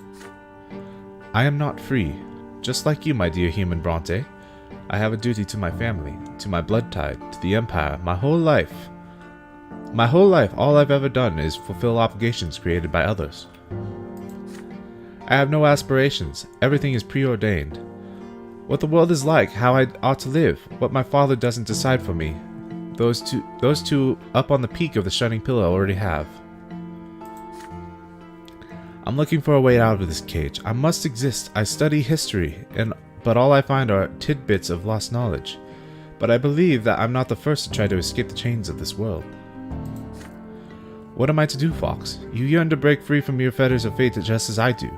I am not free. Just like you, my dear human Brante. I have a duty to my family, to my blood tide, to the Empire, my whole life. All I've ever done is fulfill obligations created by others. I have no aspirations. Everything is preordained. What the world is like, how I ought to live, what my father doesn't decide for me, those two up on the peak of the shining pillar already have. I'm looking for a way out of this cage. I must exist. I study history, but all I find are tidbits of lost knowledge. But I believe that I'm not the first to try to escape the chains of this world. What am I to do, Fox? You yearn to break free from your fetters of fate just as I do.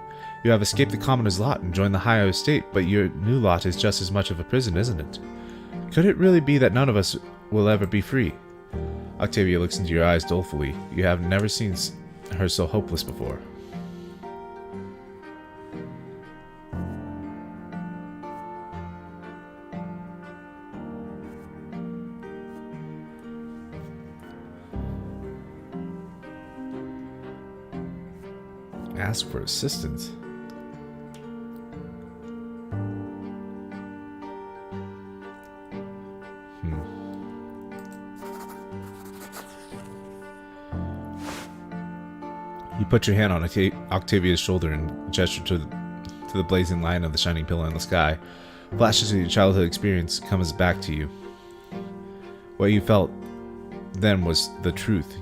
You have escaped the commoner's lot and joined the higher estate, but your new lot is just as much of a prison, isn't it? Could it really be that none of us will ever be free? Octavia looks into your eyes dolefully. You have never seen her so hopeless before. Ask for assistance. You put your hand on Octavia's shoulder and gesture to the blazing line of the shining pillar in the sky. Flashes of your childhood experience comes back to you. What you felt then was the truth.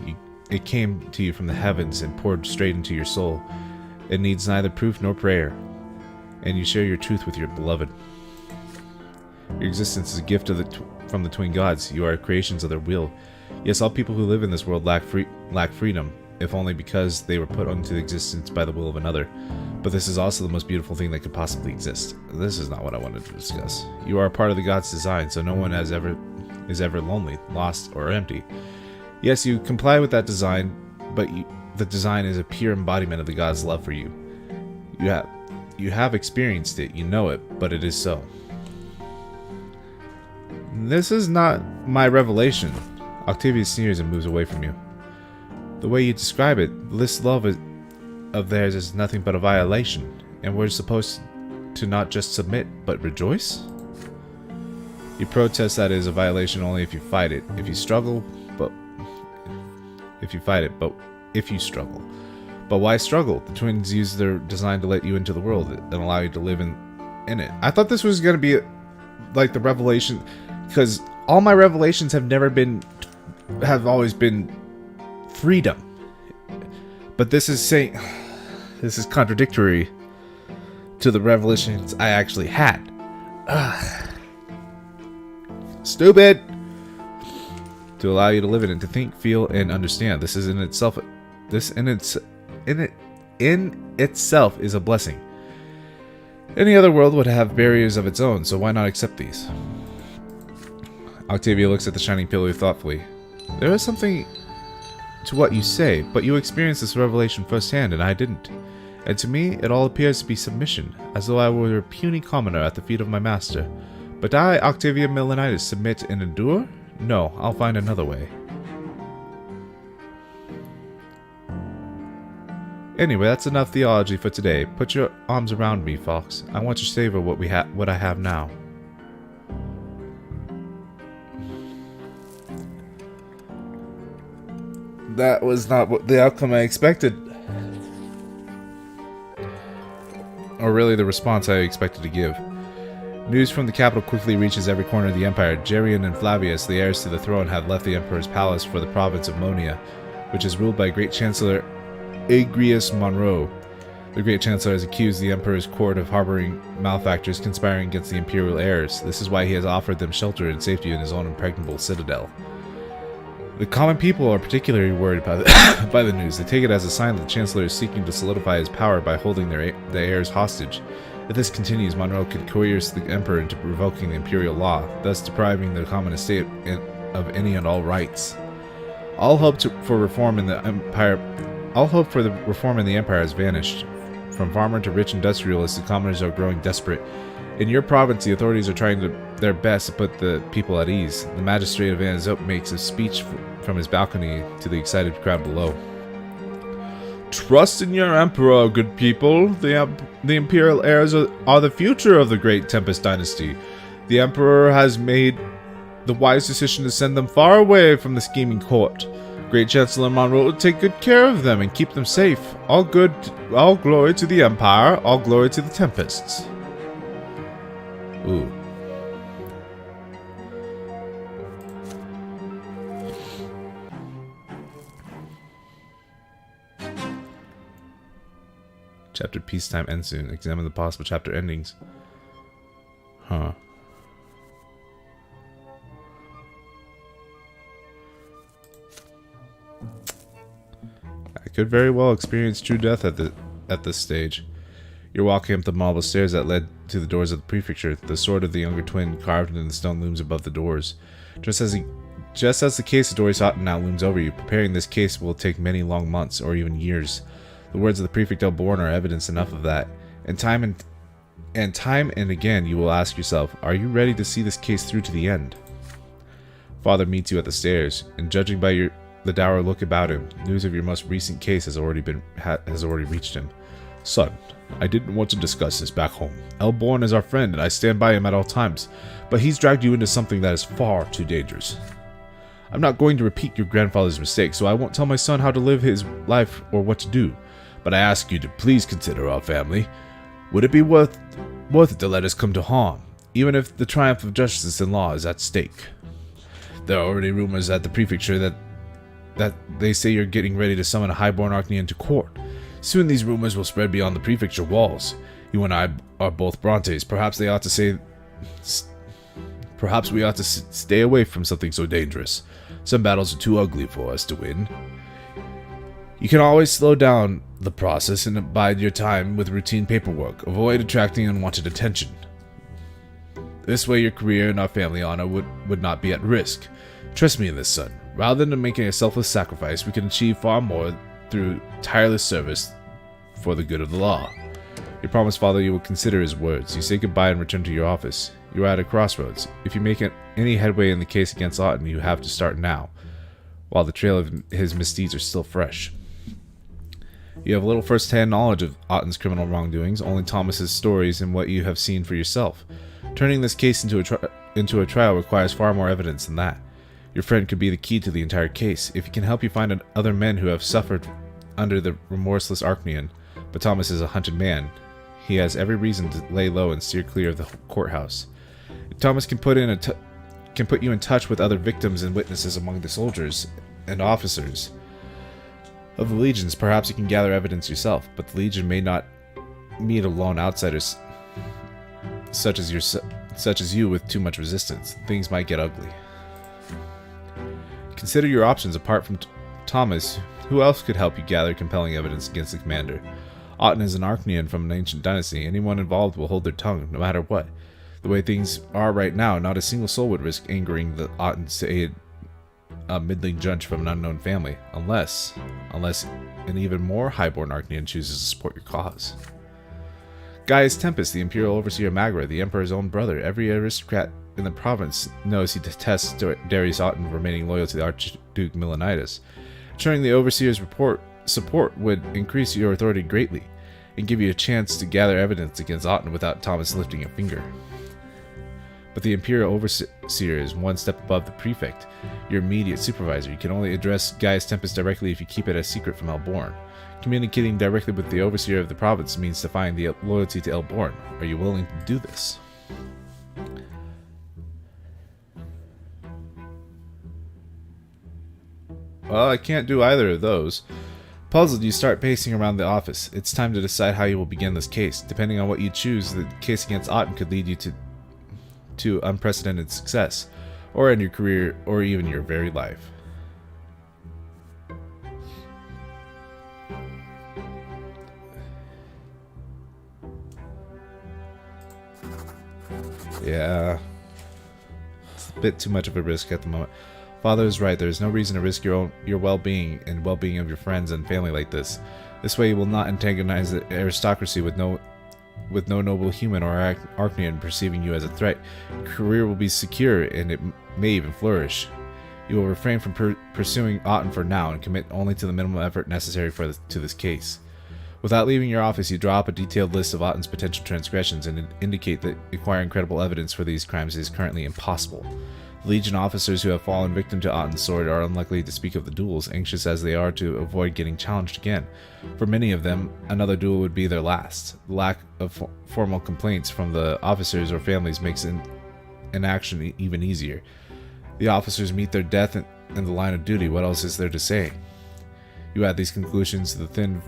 It came to you from the heavens and poured straight into your soul. It needs neither proof nor prayer, and you share your truth with your beloved. Your existence is a gift from the twin gods. You are creations of their will. Yes, all people who live in this world lack freedom, if only because they were put into existence by the will of another. But this is also the most beautiful thing that could possibly exist. This is not what I wanted to discuss. You are a part of the god's design, so no one is ever lonely, lost, or empty. Yes, you comply with that design, but the design is a pure embodiment of the god's love for you. You have experienced it, you know it, but it is so. This is not my revelation. Octavia sneers and moves away from you. The way you describe it, this love of theirs is nothing but a violation, and we're supposed to not just submit, but rejoice? You protest that it is a violation only if you fight it. If you struggle, but why struggle? The twins use their design to let you into the world and allow you to live in it. I thought this was going to be like the revelation, because all my revelations have always been freedom. But this is contradictory to the revelations I actually had. Ugh. Stupid! To allow you to live in it, to think, feel, and understand. This in itself is a blessing. Any other world would have barriers of its own, so why not accept these? Octavia looks at the shining pillar thoughtfully. There is something to what you say, but you experienced this revelation firsthand, and I didn't. And to me, it all appears to be submission, as though I were a puny commoner at the feet of my master. But I, Octavia Milanitis, submit and endure? No, I'll find another way. Anyway, that's enough theology for today. Put your arms around me, Fox. I want to savor what I have now. That was not the outcome I expected. Or really the response I expected to give. News from the capital quickly reaches every corner of the empire. Geryon and Flavius, the heirs to the throne, have left the emperor's palace for the province of Monia, which is ruled by Great Chancellor Agrius Monroe. The Great Chancellor has accused the emperor's court of harboring malefactors conspiring against the imperial heirs. This is why he has offered them shelter and safety in his own impregnable citadel. The common people are particularly worried by the news. They take it as a sign that the Chancellor is seeking to solidify his power by holding the heirs hostage. If this continues, Monroe could coerce the Emperor into revoking the imperial law, thus depriving the common estate of any and all rights. All hope for the reform in the empire has vanished. From farmer to rich industrialist, the commoners are growing desperate. In your province, the authorities are trying their best to put the people at ease. The magistrate of Van Zope makes a speech from his balcony to the excited crowd below. Trust in your emperor, good people. The imperial heirs are the future of the great Tempest dynasty. The emperor has made the wise decision to send them far away from the scheming court. Great Chancellor Monroe will take good care of them and keep them safe. All glory to the empire, all glory to the Tempests. Ooh. Chapter peacetime ends soon. Examine the possible chapter endings. Huh. I could very well experience true death at this stage. You're walking up the marble stairs that led to the doors of the prefecture. The sword of the younger twin carved in the stone looms above the doors. Just as the case of Doris Otten now looms over you, preparing this case will take many long months, or even years. The words of the prefect Elborn are evidence enough of that. And time and again you will ask yourself, are you ready to see this case through to the end? Father meets you at the stairs, and judging by the dour look about him, news of your most recent case has already reached him. Son, I didn't want to discuss this back home. Elborn is our friend, and I stand by him at all times, but he's dragged you into something that is far too dangerous. I'm not going to repeat your grandfather's mistake, so I won't tell my son how to live his life or what to do, but I ask you to please consider our family. Would it be worth it to let us come to harm, even if the triumph of justice and law is at stake? There are already rumors at the prefecture that they say you're getting ready to summon a highborn Archnean to court. Soon these rumors will spread beyond the prefecture walls. You and I are both Brantes. Perhaps we ought to stay away from something so dangerous. Some battles are too ugly for us to win. You can always slow down the process and bide your time with routine paperwork. Avoid attracting unwanted attention. This way your career and our family honor would not be at risk. Trust me in this, son. Rather than making a selfless sacrifice, we can achieve far more through tireless service for the good of the law. You promise, Father, you will consider his words. You say goodbye and return to your office. You are at a crossroads. If you make any headway in the case against Otten, you have to start now, while the trail of his misdeeds are still fresh. You have little first-hand knowledge of Otten's criminal wrongdoings, only Thomas's stories and what you have seen for yourself. Turning this case into a trial requires far more evidence than that. Your friend could be the key to the entire case. If he can help you find other men who have suffered under the remorseless Archnean, but Thomas is a hunted man. He has every reason to lay low and steer clear of the courthouse. If Thomas can put you in touch with other victims and witnesses among the soldiers and officers of the legions, perhaps you can gather evidence yourself, but the legion may not meet alone outsiders such as you with too much resistance. Things might get ugly. Consider your options apart from Thomas. Who else could help you gather compelling evidence against the commander? Otten is an Archnean from an ancient dynasty. Anyone involved will hold their tongue, no matter what. The way things are right now, not a single soul would risk angering the Ottens to aid a middling judge from an unknown family, unless an even more highborn Archnean chooses to support your cause. Gaius Tempest, the Imperial Overseer Magra, the Emperor's own brother. Every aristocrat in the province knows he detests Darius Otten remaining loyal to the Archduke Milanitis. Ensuring the Overseer's support would increase your authority greatly, and give you a chance to gather evidence against Otten without Thomas lifting a finger. But the Imperial Overseer is one step above the Prefect, your immediate supervisor. You can only address Gaius Tempest directly if you keep it a secret from Elborn. Communicating directly with the Overseer of the province means defying the loyalty to Elborn. Are you willing to do this? Well, I can't do either of those. Puzzled, you start pacing around the office. It's time to decide how you will begin this case. Depending on what you choose, the case against Otten could lead you to unprecedented success, or end your career, or even your very life. Yeah. It's a bit too much of a risk at the moment. Father is right. There is no reason to risk your well-being and well-being of your friends and family like this. This way you will not antagonize the aristocracy with no noble human or Archnean perceiving you as a threat. Your career will be secure and it may even flourish. You will refrain from pursuing Otten for now and commit only to the minimum effort necessary to this case. Without leaving your office, you draw up a detailed list of Otten's potential transgressions and indicate that acquiring credible evidence for these crimes is currently impossible. The Legion officers who have fallen victim to Otten's sword are unlikely to speak of the duels, anxious as they are to avoid getting challenged again. For many of them, another duel would be their last. The lack of formal complaints from the officers or families makes an action even easier. The officers meet their death in the line of duty. What else is there to say? You add these conclusions to the thin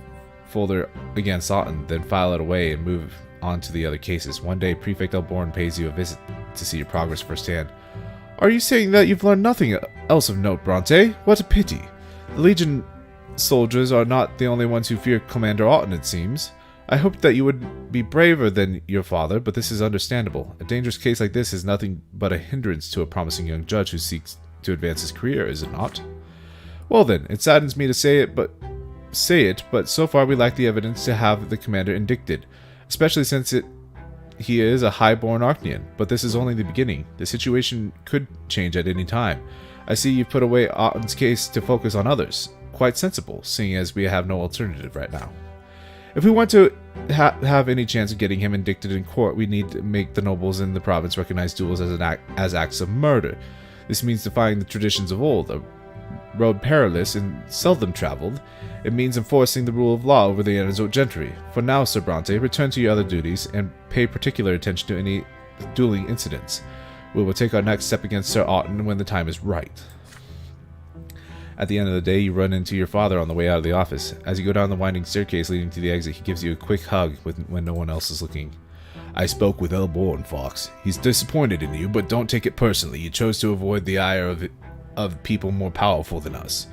folder against Otten, then file it away and move on to the other cases. One day, Prefect Elborn pays you a visit to see your progress firsthand. Are you saying that you've learned nothing else of note, Brante? What a pity. The Legion soldiers are not the only ones who fear Commander Otten, it seems. I hoped that you would be braver than your father, but this is understandable. A dangerous case like this is nothing but a hindrance to a promising young judge who seeks to advance his career, is it not? Well then, it saddens me to say it, but so far we lack the evidence to have the commander indicted, especially since he is a high-born Archnean. But this is only the beginning. The situation could change at any time. I see you've put away Otten's case to focus on others. Quite sensible, seeing as we have no alternative right now. If we want to have any chance of getting him indicted in court, we need to make the nobles in the province recognize duels as acts of murder. This means defying the traditions of old, a road perilous and seldom traveled. It means enforcing the rule of law over the Anazote gentry. For now, Sir Brante, return to your other duties and pay particular attention to any dueling incidents. We will take our next step against Sir Otten when the time is right. At the end of the day, you run into your father on the way out of the office. As you go down the winding staircase leading to the exit, he gives you a quick hug when no one else is looking. I spoke with Elborn, Fox. He's disappointed in you, but don't take it personally. You chose to avoid the ire of people more powerful than us.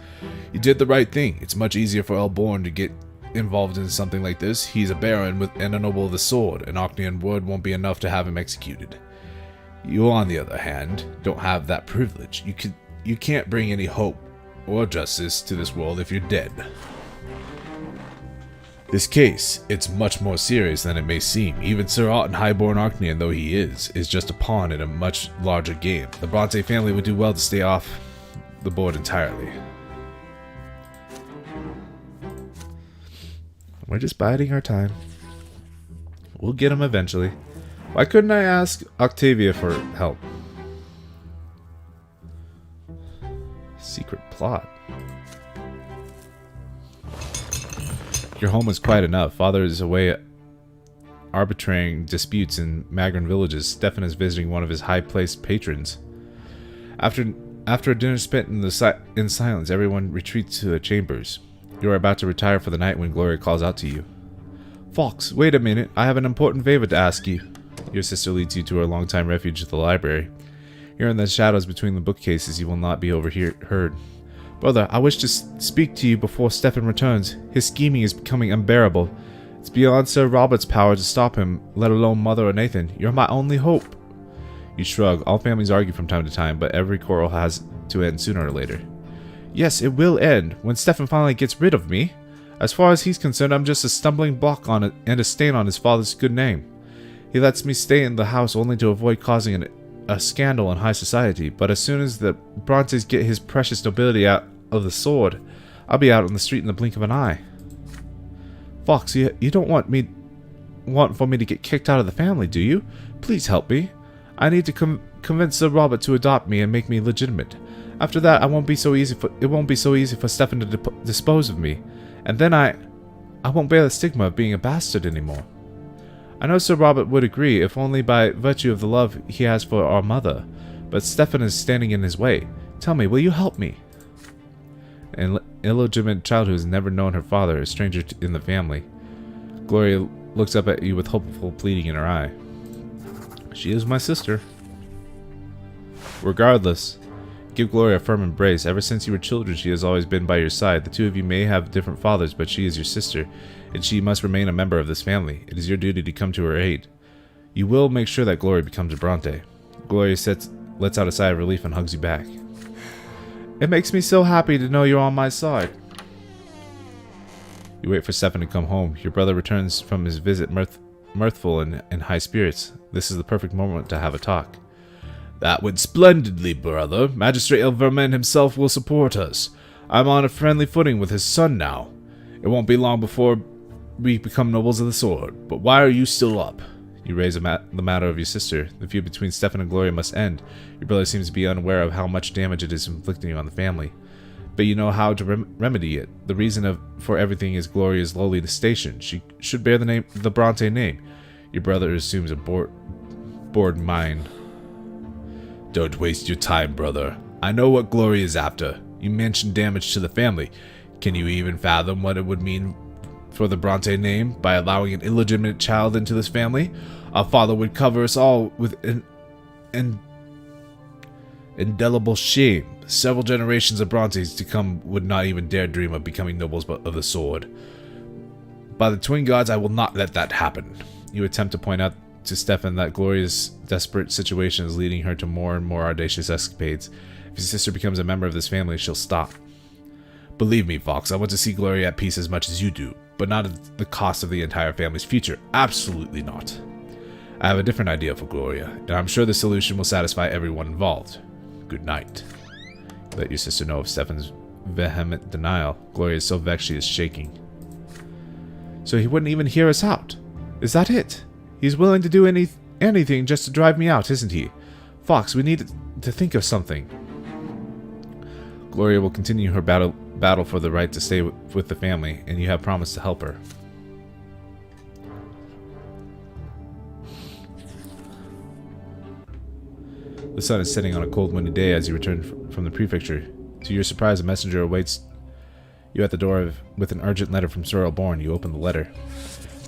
You did the right thing. It's much easier for Elborn to get involved in something like this. He's a baron and a noble of the sword. An Archnean word won't be enough to have him executed. You, on the other hand, don't have that privilege. You can't bring any hope or justice to this world if you're dead. This case, it's much more serious than it may seem. Even Sir Otten, highborn Archnean though he is just a pawn in a much larger game. The Brante family would do well to stay off the board entirely. We're just biding our time. We'll get him eventually. Why couldn't I ask Octavia for help? Secret plot. Your home is quiet enough. Father is away arbitrating disputes in Magran villages. Stefan is visiting one of his high-placed patrons. After a dinner spent in silence, everyone retreats to their chambers. You are about to retire for the night when Gloria calls out to you. Fox, wait a minute. I have an important favor to ask you. Your sister leads you to her longtime refuge, the library. Here in the shadows between the bookcases, you will not be overheard. Brother, I wish to speak to you before Stefan returns. His scheming is becoming unbearable. It's beyond Sir Robert's power to stop him, let alone Mother or Nathan. You're my only hope. You shrug. All families argue from time to time, but every quarrel has to end sooner or later. Yes, it will end, when Stefan finally gets rid of me. As far as he's concerned, I'm just a stumbling block on it and a stain on his father's good name. He lets me stay in the house only to avoid causing a scandal in high society, but as soon as the Brontes get his precious nobility out of the sword, I'll be out on the street in the blink of an eye. Fox, you don't want for me to get kicked out of the family, do you? Please help me. I need to convince Sir Robert to adopt me and make me legitimate. After that, it won't be so easy for Stefan to dispose of me, and then I won't bear the stigma of being a bastard anymore. I know Sir Robert would agree, if only by virtue of the love he has for our mother, but Stefan is standing in his way. Tell me, will you help me? An illegitimate child who has never known her father, a stranger in the family. Gloria looks up at you with hopeful pleading in her eye. She is my sister. Regardless, give Gloria a firm embrace. Ever since you were children, she has always been by your side. The two of you may have different fathers, but she is your sister, and she must remain a member of this family. It is your duty to come to her aid. You will make sure that Gloria becomes a Brante. Gloria lets out a sigh of relief and hugs you back. It makes me so happy to know you're on my side. You wait for Stefan to come home. Your brother returns from his visit mirthful and in high spirits. This is the perfect moment to have a talk. That went splendidly, brother. Magistrate Elverman himself will support us. I'm on a friendly footing with his son now. It won't be long before we become nobles of the sword. But why are you still up? You raise the matter of your sister. The feud between Stefan and Gloria must end. Your brother seems to be unaware of how much damage it is inflicting on the family. But you know how to remedy it. The reason for everything is Gloria's lowly station. She should bear the Brante name. Your brother assumes a bored mind. Don't waste your time, brother. I know what Gloria is after. You mentioned damage to the family. Can you even fathom what it would mean for the Brante name by allowing an illegitimate child into this family. Our father would cover us all with an indelible shame. Several generations of Brontes to come would not even dare dream of becoming nobles of the sword. By the twin gods, I will not let that happen. You attempt to point out to Stefan that Gloria's desperate situation is leading her to more and more audacious escapades. If his sister becomes a member of this family, she'll stop. Believe me, Fox, I want to see Gloria at peace as much as you do, but not at the cost of the entire family's future. Absolutely not. I have a different idea for Gloria, and I'm sure the solution will satisfy everyone involved. Good night. Let your sister know of Stefan's vehement denial. Gloria is so vexed she is shaking. So he wouldn't even hear us out. Is that it? He's willing to do anything just to drive me out, isn't he? Fox, we need to think of something. Gloria will continue her battle for the right to stay with the family, and you have promised to help her. The sun is setting on a cold, windy day as you return from the prefecture. To your surprise, a messenger awaits you at the door with an urgent letter from Sir Elborn. You open the letter.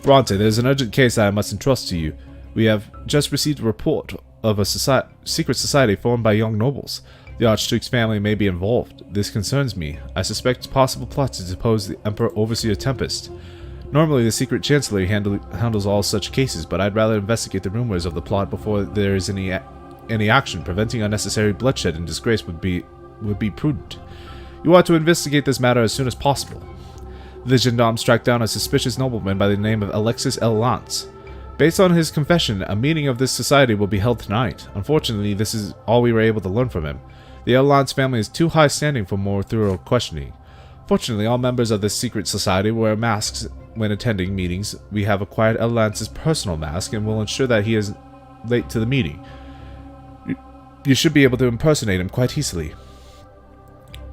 Brante, there is an urgent case that I must entrust to you. We have just received a report of a secret society formed by young nobles. The Archduke's family may be involved. This concerns me. I suspect a possible plot to depose the Emperor Overseer Tempest. Normally, the Secret Chancellery handles all such cases, but I'd rather investigate the rumors of the plot before there is any action. Preventing unnecessary bloodshed and disgrace would be prudent. You ought to investigate this matter as soon as possible. The gendarmes tracked down a suspicious nobleman by the name of Alexis L. Lance. Based on his confession, a meeting of this society will be held tonight. Unfortunately, this is all we were able to learn from him. The L. Lance family is too high standing for more thorough questioning. Fortunately, all members of this secret society wear masks when attending meetings. We have acquired L. Lance's personal mask and will ensure that he is late to the meeting. You should be able to impersonate him quite easily.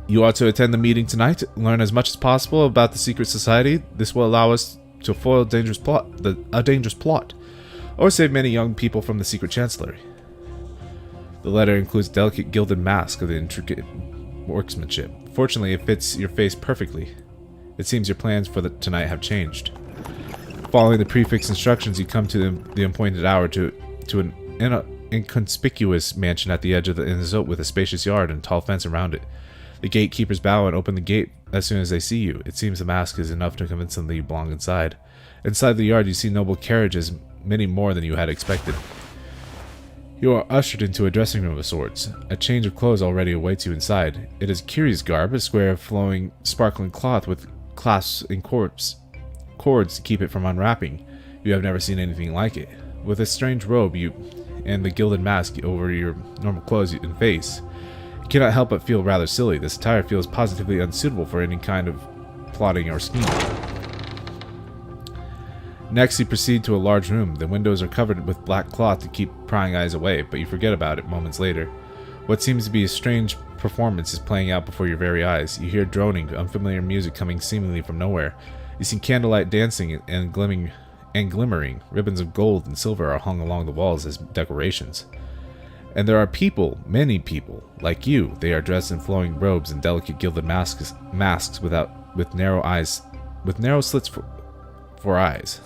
You are to attend the meeting tonight, learn as much as possible about the secret society. This will allow us to foil a dangerous plot, or save many young people from the secret chancellery. The letter includes a delicate gilded mask of the intricate workmanship. Fortunately, it fits your face perfectly. It seems your plans for tonight have changed. Following the prefix instructions, you come to the appointed hour to an inconspicuous mansion at the edge of the Inzote with a spacious yard and tall fence around it. The gatekeepers bow and open the gate as soon as they see you. It seems the mask is enough to convince them that you belong inside. Inside the yard, you see noble carriages, many more than you had expected. You are ushered into a dressing room of sorts. A change of clothes already awaits you inside. It is curious garb, a square of flowing, sparkling cloth with clasps and cords to keep it from unwrapping. You have never seen anything like it. With a strange robe and the gilded mask over your normal clothes and face, you cannot help but feel rather silly. This attire feels positively unsuitable for any kind of plotting or scheming. Next, you proceed to a large room. The windows are covered with black cloth to keep prying eyes away, but you forget about it moments later. What seems to be a strange performance is playing out before your very eyes. You hear droning, unfamiliar music coming seemingly from nowhere. You see candlelight dancing and glimmering. Ribbons of gold and silver are hung along the walls as decorations. And there are people, many people, like you. They are dressed in flowing robes and delicate gilded masks with narrow slits for eyes.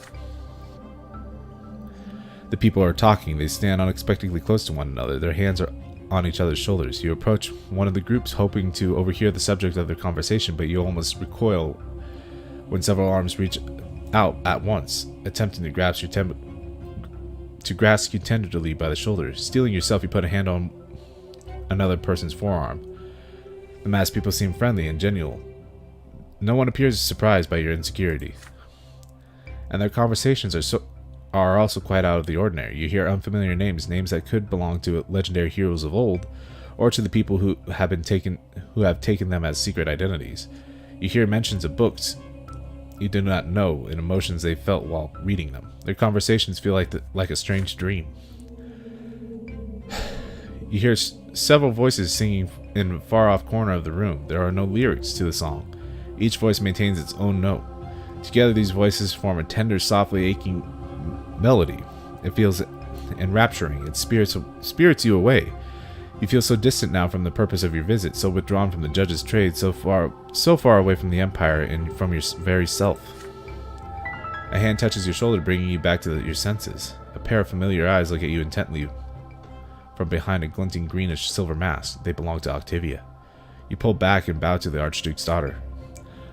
The people are talking. They stand unexpectedly close to one another. Their hands are on each other's shoulders. You approach one of the groups, hoping to overhear the subject of their conversation, but you almost recoil when several arms reach out at once, attempting to grasp you tenderly by the shoulder. Steeling yourself, you put a hand on another person's forearm. The masked people seem friendly and genial. No one appears surprised by your insecurity, and their conversations are also quite out of the ordinary. You hear unfamiliar names that could belong to legendary heroes of old, or to the people who have taken them as secret identities. You hear mentions of books you do not know and emotions they felt while reading them. Their conversations feel like a strange dream. You hear several voices singing in a far-off corner of the room. There are no lyrics to the song. Each voice maintains its own note. Together, these voices form a tender, softly aching melody. It feels enrapturing. It spirits you away. You feel so distant now from the purpose of your visit, so withdrawn from the judge's trade, so far away from the Empire and from your very self. A hand touches your shoulder, bringing you back to your senses. A pair of familiar eyes look at you intently from behind a glinting greenish silver mask. They belong to Octavia. You pull back and bow to the Archduke's daughter.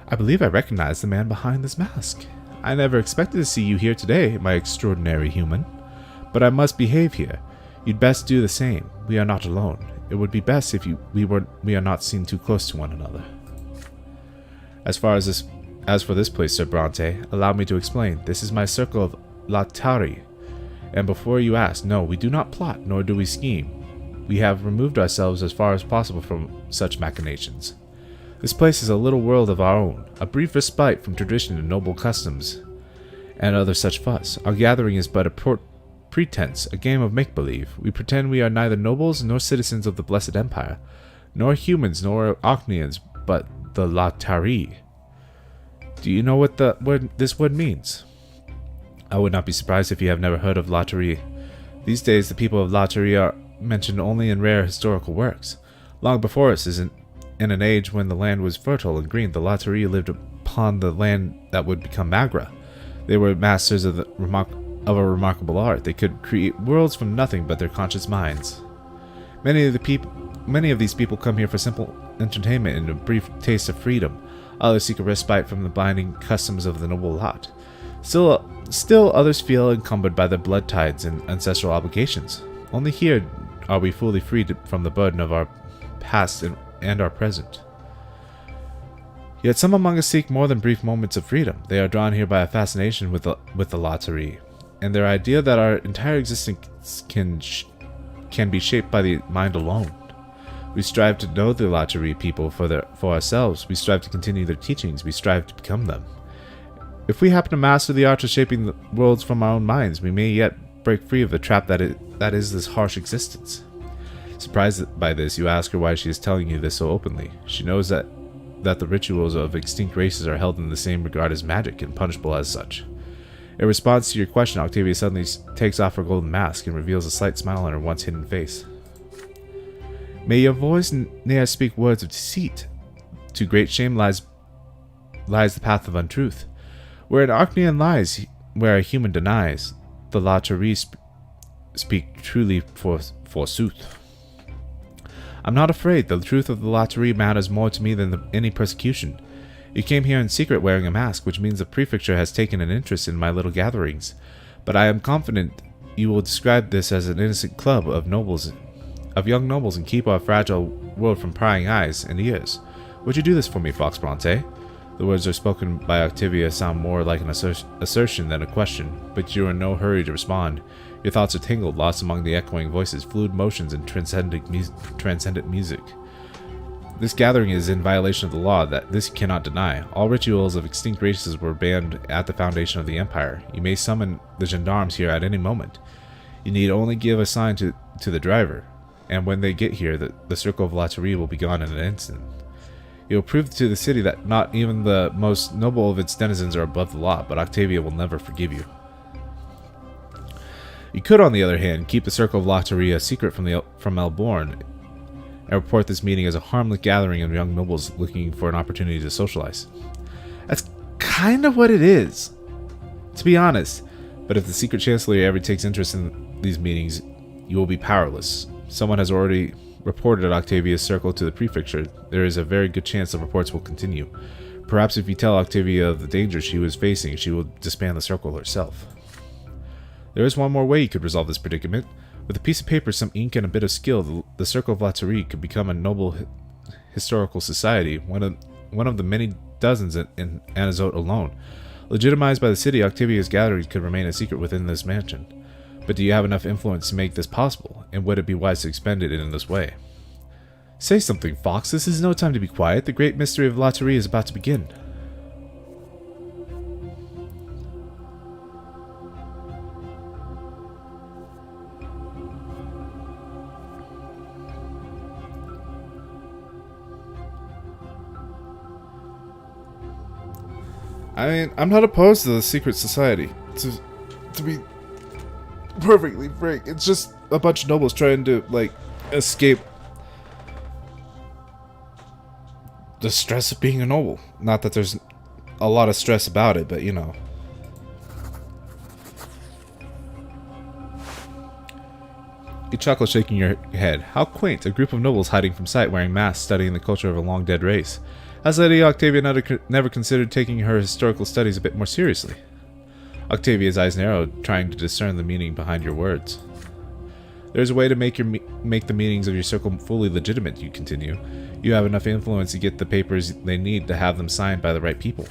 I believe I recognize the man behind this mask. I never expected to see you here today, my extraordinary human. But I must behave here. You'd best do the same. We are not alone. It would be best if we are not seen too close to one another. As for this place, Sir Brante, allow me to explain. This is my circle of Latari. And before you ask, no, we do not plot, nor do we scheme. We have removed ourselves as far as possible from such machinations. This place is a little world of our own, a brief respite from tradition and noble customs, and other such fuss. Our gathering is but a pretense, a game of make-believe. We pretend we are neither nobles nor citizens of the Blessed Empire, nor humans nor Ocnians, but the Latari. Do you know what this word means? I would not be surprised if you have never heard of Latari. These days, the people of Latari are mentioned only in rare historical works. Long before us, in an age when the land was fertile and green, the Latari lived upon the land that would become Magra. They were masters of a remarkable art. They could create worlds from nothing but their conscious minds. Many of these people come here for simple entertainment and a brief taste of freedom. Others seek a respite from the binding customs of the noble lot. Still others feel encumbered by their blood ties and ancestral obligations. Only here are we fully freed from the burden of our past and our present. Yet some among us seek more than brief moments of freedom. They are drawn here by a fascination with the Latari, and their idea that our entire existence can be shaped by the mind alone. We strive to know the Latari people for ourselves. We strive to continue their teachings. We strive to become them. If we happen to master the art of shaping the worlds from our own minds, we may yet break free of the trap that is this harsh existence. Surprised by this, you ask her why she is telling you this so openly. She knows that the rituals of extinct races are held in the same regard as magic and punishable as such. In response to your question, Octavia suddenly takes off her golden mask and reveals a slight smile on her once hidden face. May your voice ne'er speak words of deceit. To great shame lies the path of untruth. Where an Archnian lies, where a human denies, the Latari speak truly forsooth. I'm not afraid. The truth of the Latari matters more to me than any persecution. You came here in secret wearing a mask, which means the prefecture has taken an interest in my little gatherings. But I am confident you will describe this as an innocent club of young nobles, and keep our fragile world from prying eyes and ears. Would you do this for me, Fox Brante? The words are spoken by Octavia sound more like an assertion than a question, but you are in no hurry to respond. Your thoughts are tangled, lost among the echoing voices, fluid motions, and transcendent music. This gathering is in violation of the law, that this you cannot deny. All rituals of extinct races were banned at the foundation of the Empire. You may summon the gendarmes here at any moment. You need only give a sign to the driver, and when they get here, the circle of Latari will be gone in an instant. You will prove to the city that not even the most noble of its denizens are above the law, but Octavia will never forgive you. You could, on the other hand, keep the circle of Latari a secret from Elborn, and report this meeting as a harmless gathering of young nobles looking for an opportunity to socialize. That's kind of what it is, to be honest. But if the secret chancellor ever takes interest in these meetings, you will be powerless. Someone has already reported Octavia's circle to the prefecture. There is a very good chance the reports will continue. Perhaps if you tell Octavia of the danger she was facing, she will disband the circle herself. There is one more way you could resolve this predicament. With a piece of paper, some ink, and a bit of skill, the Circle of Latari could become a noble historical society, one of the many dozens in Anazote alone. Legitimized by the city, Octavia's gatherings could remain a secret within this mansion. But do you have enough influence to make this possible, and would it be wise to expend it in this way? Say something, Fox. This is no time to be quiet. The great mystery of Latari is about to begin. I mean, I'm not opposed to the secret society. To be perfectly frank, it's just a bunch of nobles trying to, like, escape the stress of being a noble. Not that there's a lot of stress about it, but you know. You chuckle, shaking your head. How quaint, a group of nobles hiding from sight, wearing masks, studying the culture of a long-dead race. Has Lady Octavia never considered taking her historical studies a bit more seriously? Octavia's eyes narrowed, trying to discern the meaning behind your words. There's a way to make the meanings of your circle fully legitimate, you continue. You have enough influence to get the papers they need to have them signed by the right people.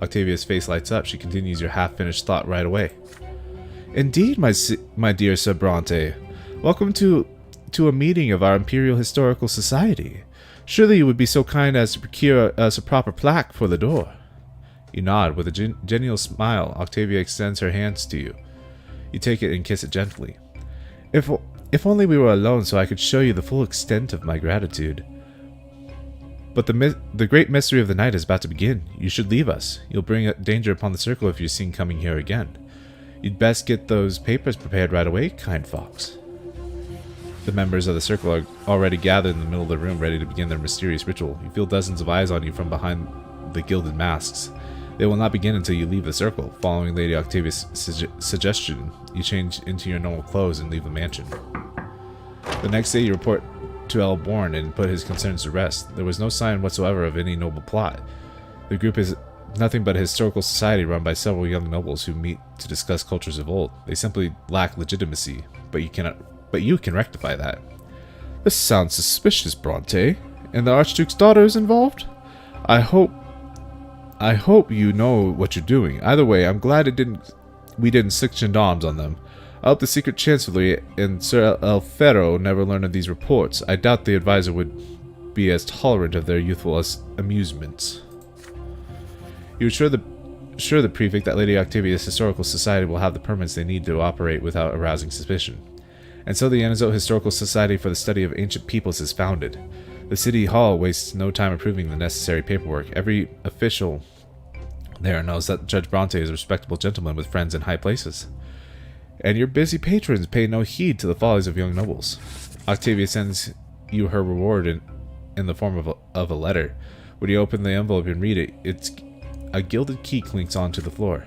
Octavia's face lights up. She continues your half-finished thought right away. Indeed, my dear Sir Brante. Welcome to a meeting of our Imperial Historical Society. Surely you would be so kind as to procure us a proper plaque for the door. You nod. With a genial smile, Octavia extends her hands to you. You take it and kiss it gently. If only we were alone so I could show you the full extent of my gratitude. But the great mystery of the night is about to begin. You should leave us. You'll bring danger upon the circle if you're seen coming here again. You'd best get those papers prepared right away, kind fox. The members of the circle are already gathered in the middle of the room, ready to begin their mysterious ritual. You feel dozens of eyes on you from behind the gilded masks. They will not begin until you leave the circle. Following Lady Octavia's suggestion, you change into your normal clothes and leave the mansion. The next day you report to Elborn and put his concerns to rest. There was no sign whatsoever of any noble plot. The group is nothing but a historical society run by several young nobles who meet to discuss cultures of old. They simply lack legitimacy, but you can rectify that. This sounds suspicious, Brante. And the Archduke's daughter is involved? I hope you know what you're doing. Either way, I'm glad we didn't stick gendarmes on them. I hope the secret chancellery and Sir Elfero never learn of these reports. I doubt the advisor would be as tolerant of their youthful amusements. You assure the prefect that Lady Octavia's Historical Society will have the permits they need to operate without arousing suspicion. And so the Anazote Historical Society for the Study of Ancient Peoples is founded. The City Hall wastes no time approving the necessary paperwork. Every official there knows that Judge Brante is a respectable gentleman with friends in high places. And your busy patrons pay no heed to the follies of young nobles. Octavia sends you her reward in the form of a letter. When you open the envelope and read it, a gilded key clinks onto the floor.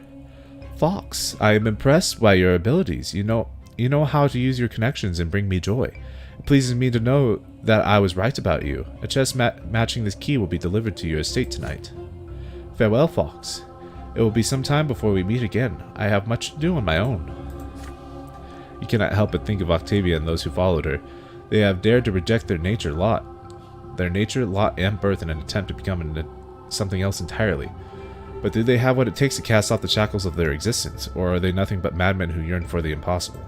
Fox, I am impressed by your abilities. You know how to use your connections and bring me joy. It pleases me to know that I was right about you. A chest matching this key will be delivered to your estate tonight. Farewell, Fox. It will be some time before we meet again. I have much to do on my own. You cannot help but think of Octavia and those who followed her. They have dared to reject their nature, lot, and birth in an attempt to become something else entirely. But do they have what it takes to cast off the shackles of their existence, or are they nothing but madmen who yearn for the impossible?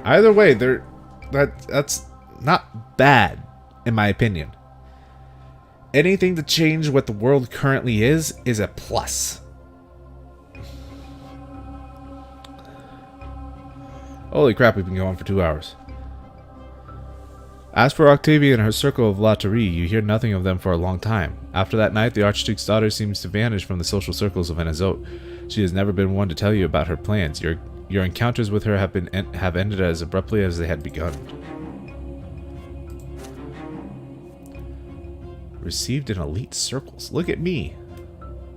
Either way, that's not bad, in my opinion. Anything to change what the world currently is a plus. Holy crap, we've been going for 2 hours. As for Octavia and her circle of Latterie, you hear nothing of them for a long time. After that night, the Archduke's daughter seems to vanish from the social circles of Anazote. She has never been one to tell you about her plans. Your encounters with her have ended as abruptly as they had begun. Received in elite circles. Look at me.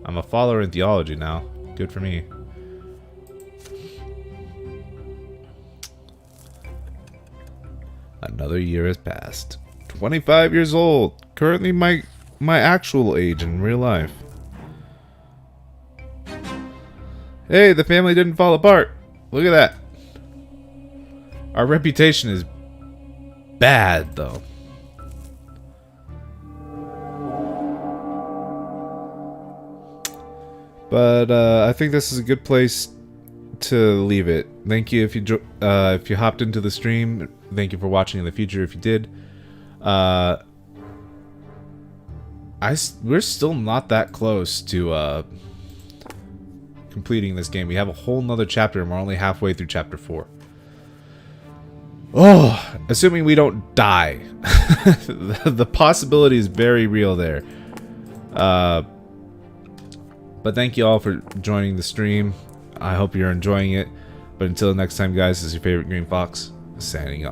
I'm a follower in theology now. Good for me. Another year has passed. 25 years old. Currently my actual age in real life. Hey, the family didn't fall apart. Look at that. Our reputation is bad, though. But I think this is a good place to leave it. Thank you if you hopped into the stream. Thank you for watching in the future if you did. We're still not that close to completing this game. We have a whole nother chapter and we're only halfway through chapter 4. Oh, assuming we don't die. The possibility is very real there. But thank you all for joining the stream. I hope you're enjoying it. But until next time, guys, this is your favorite Green Fox, signing off.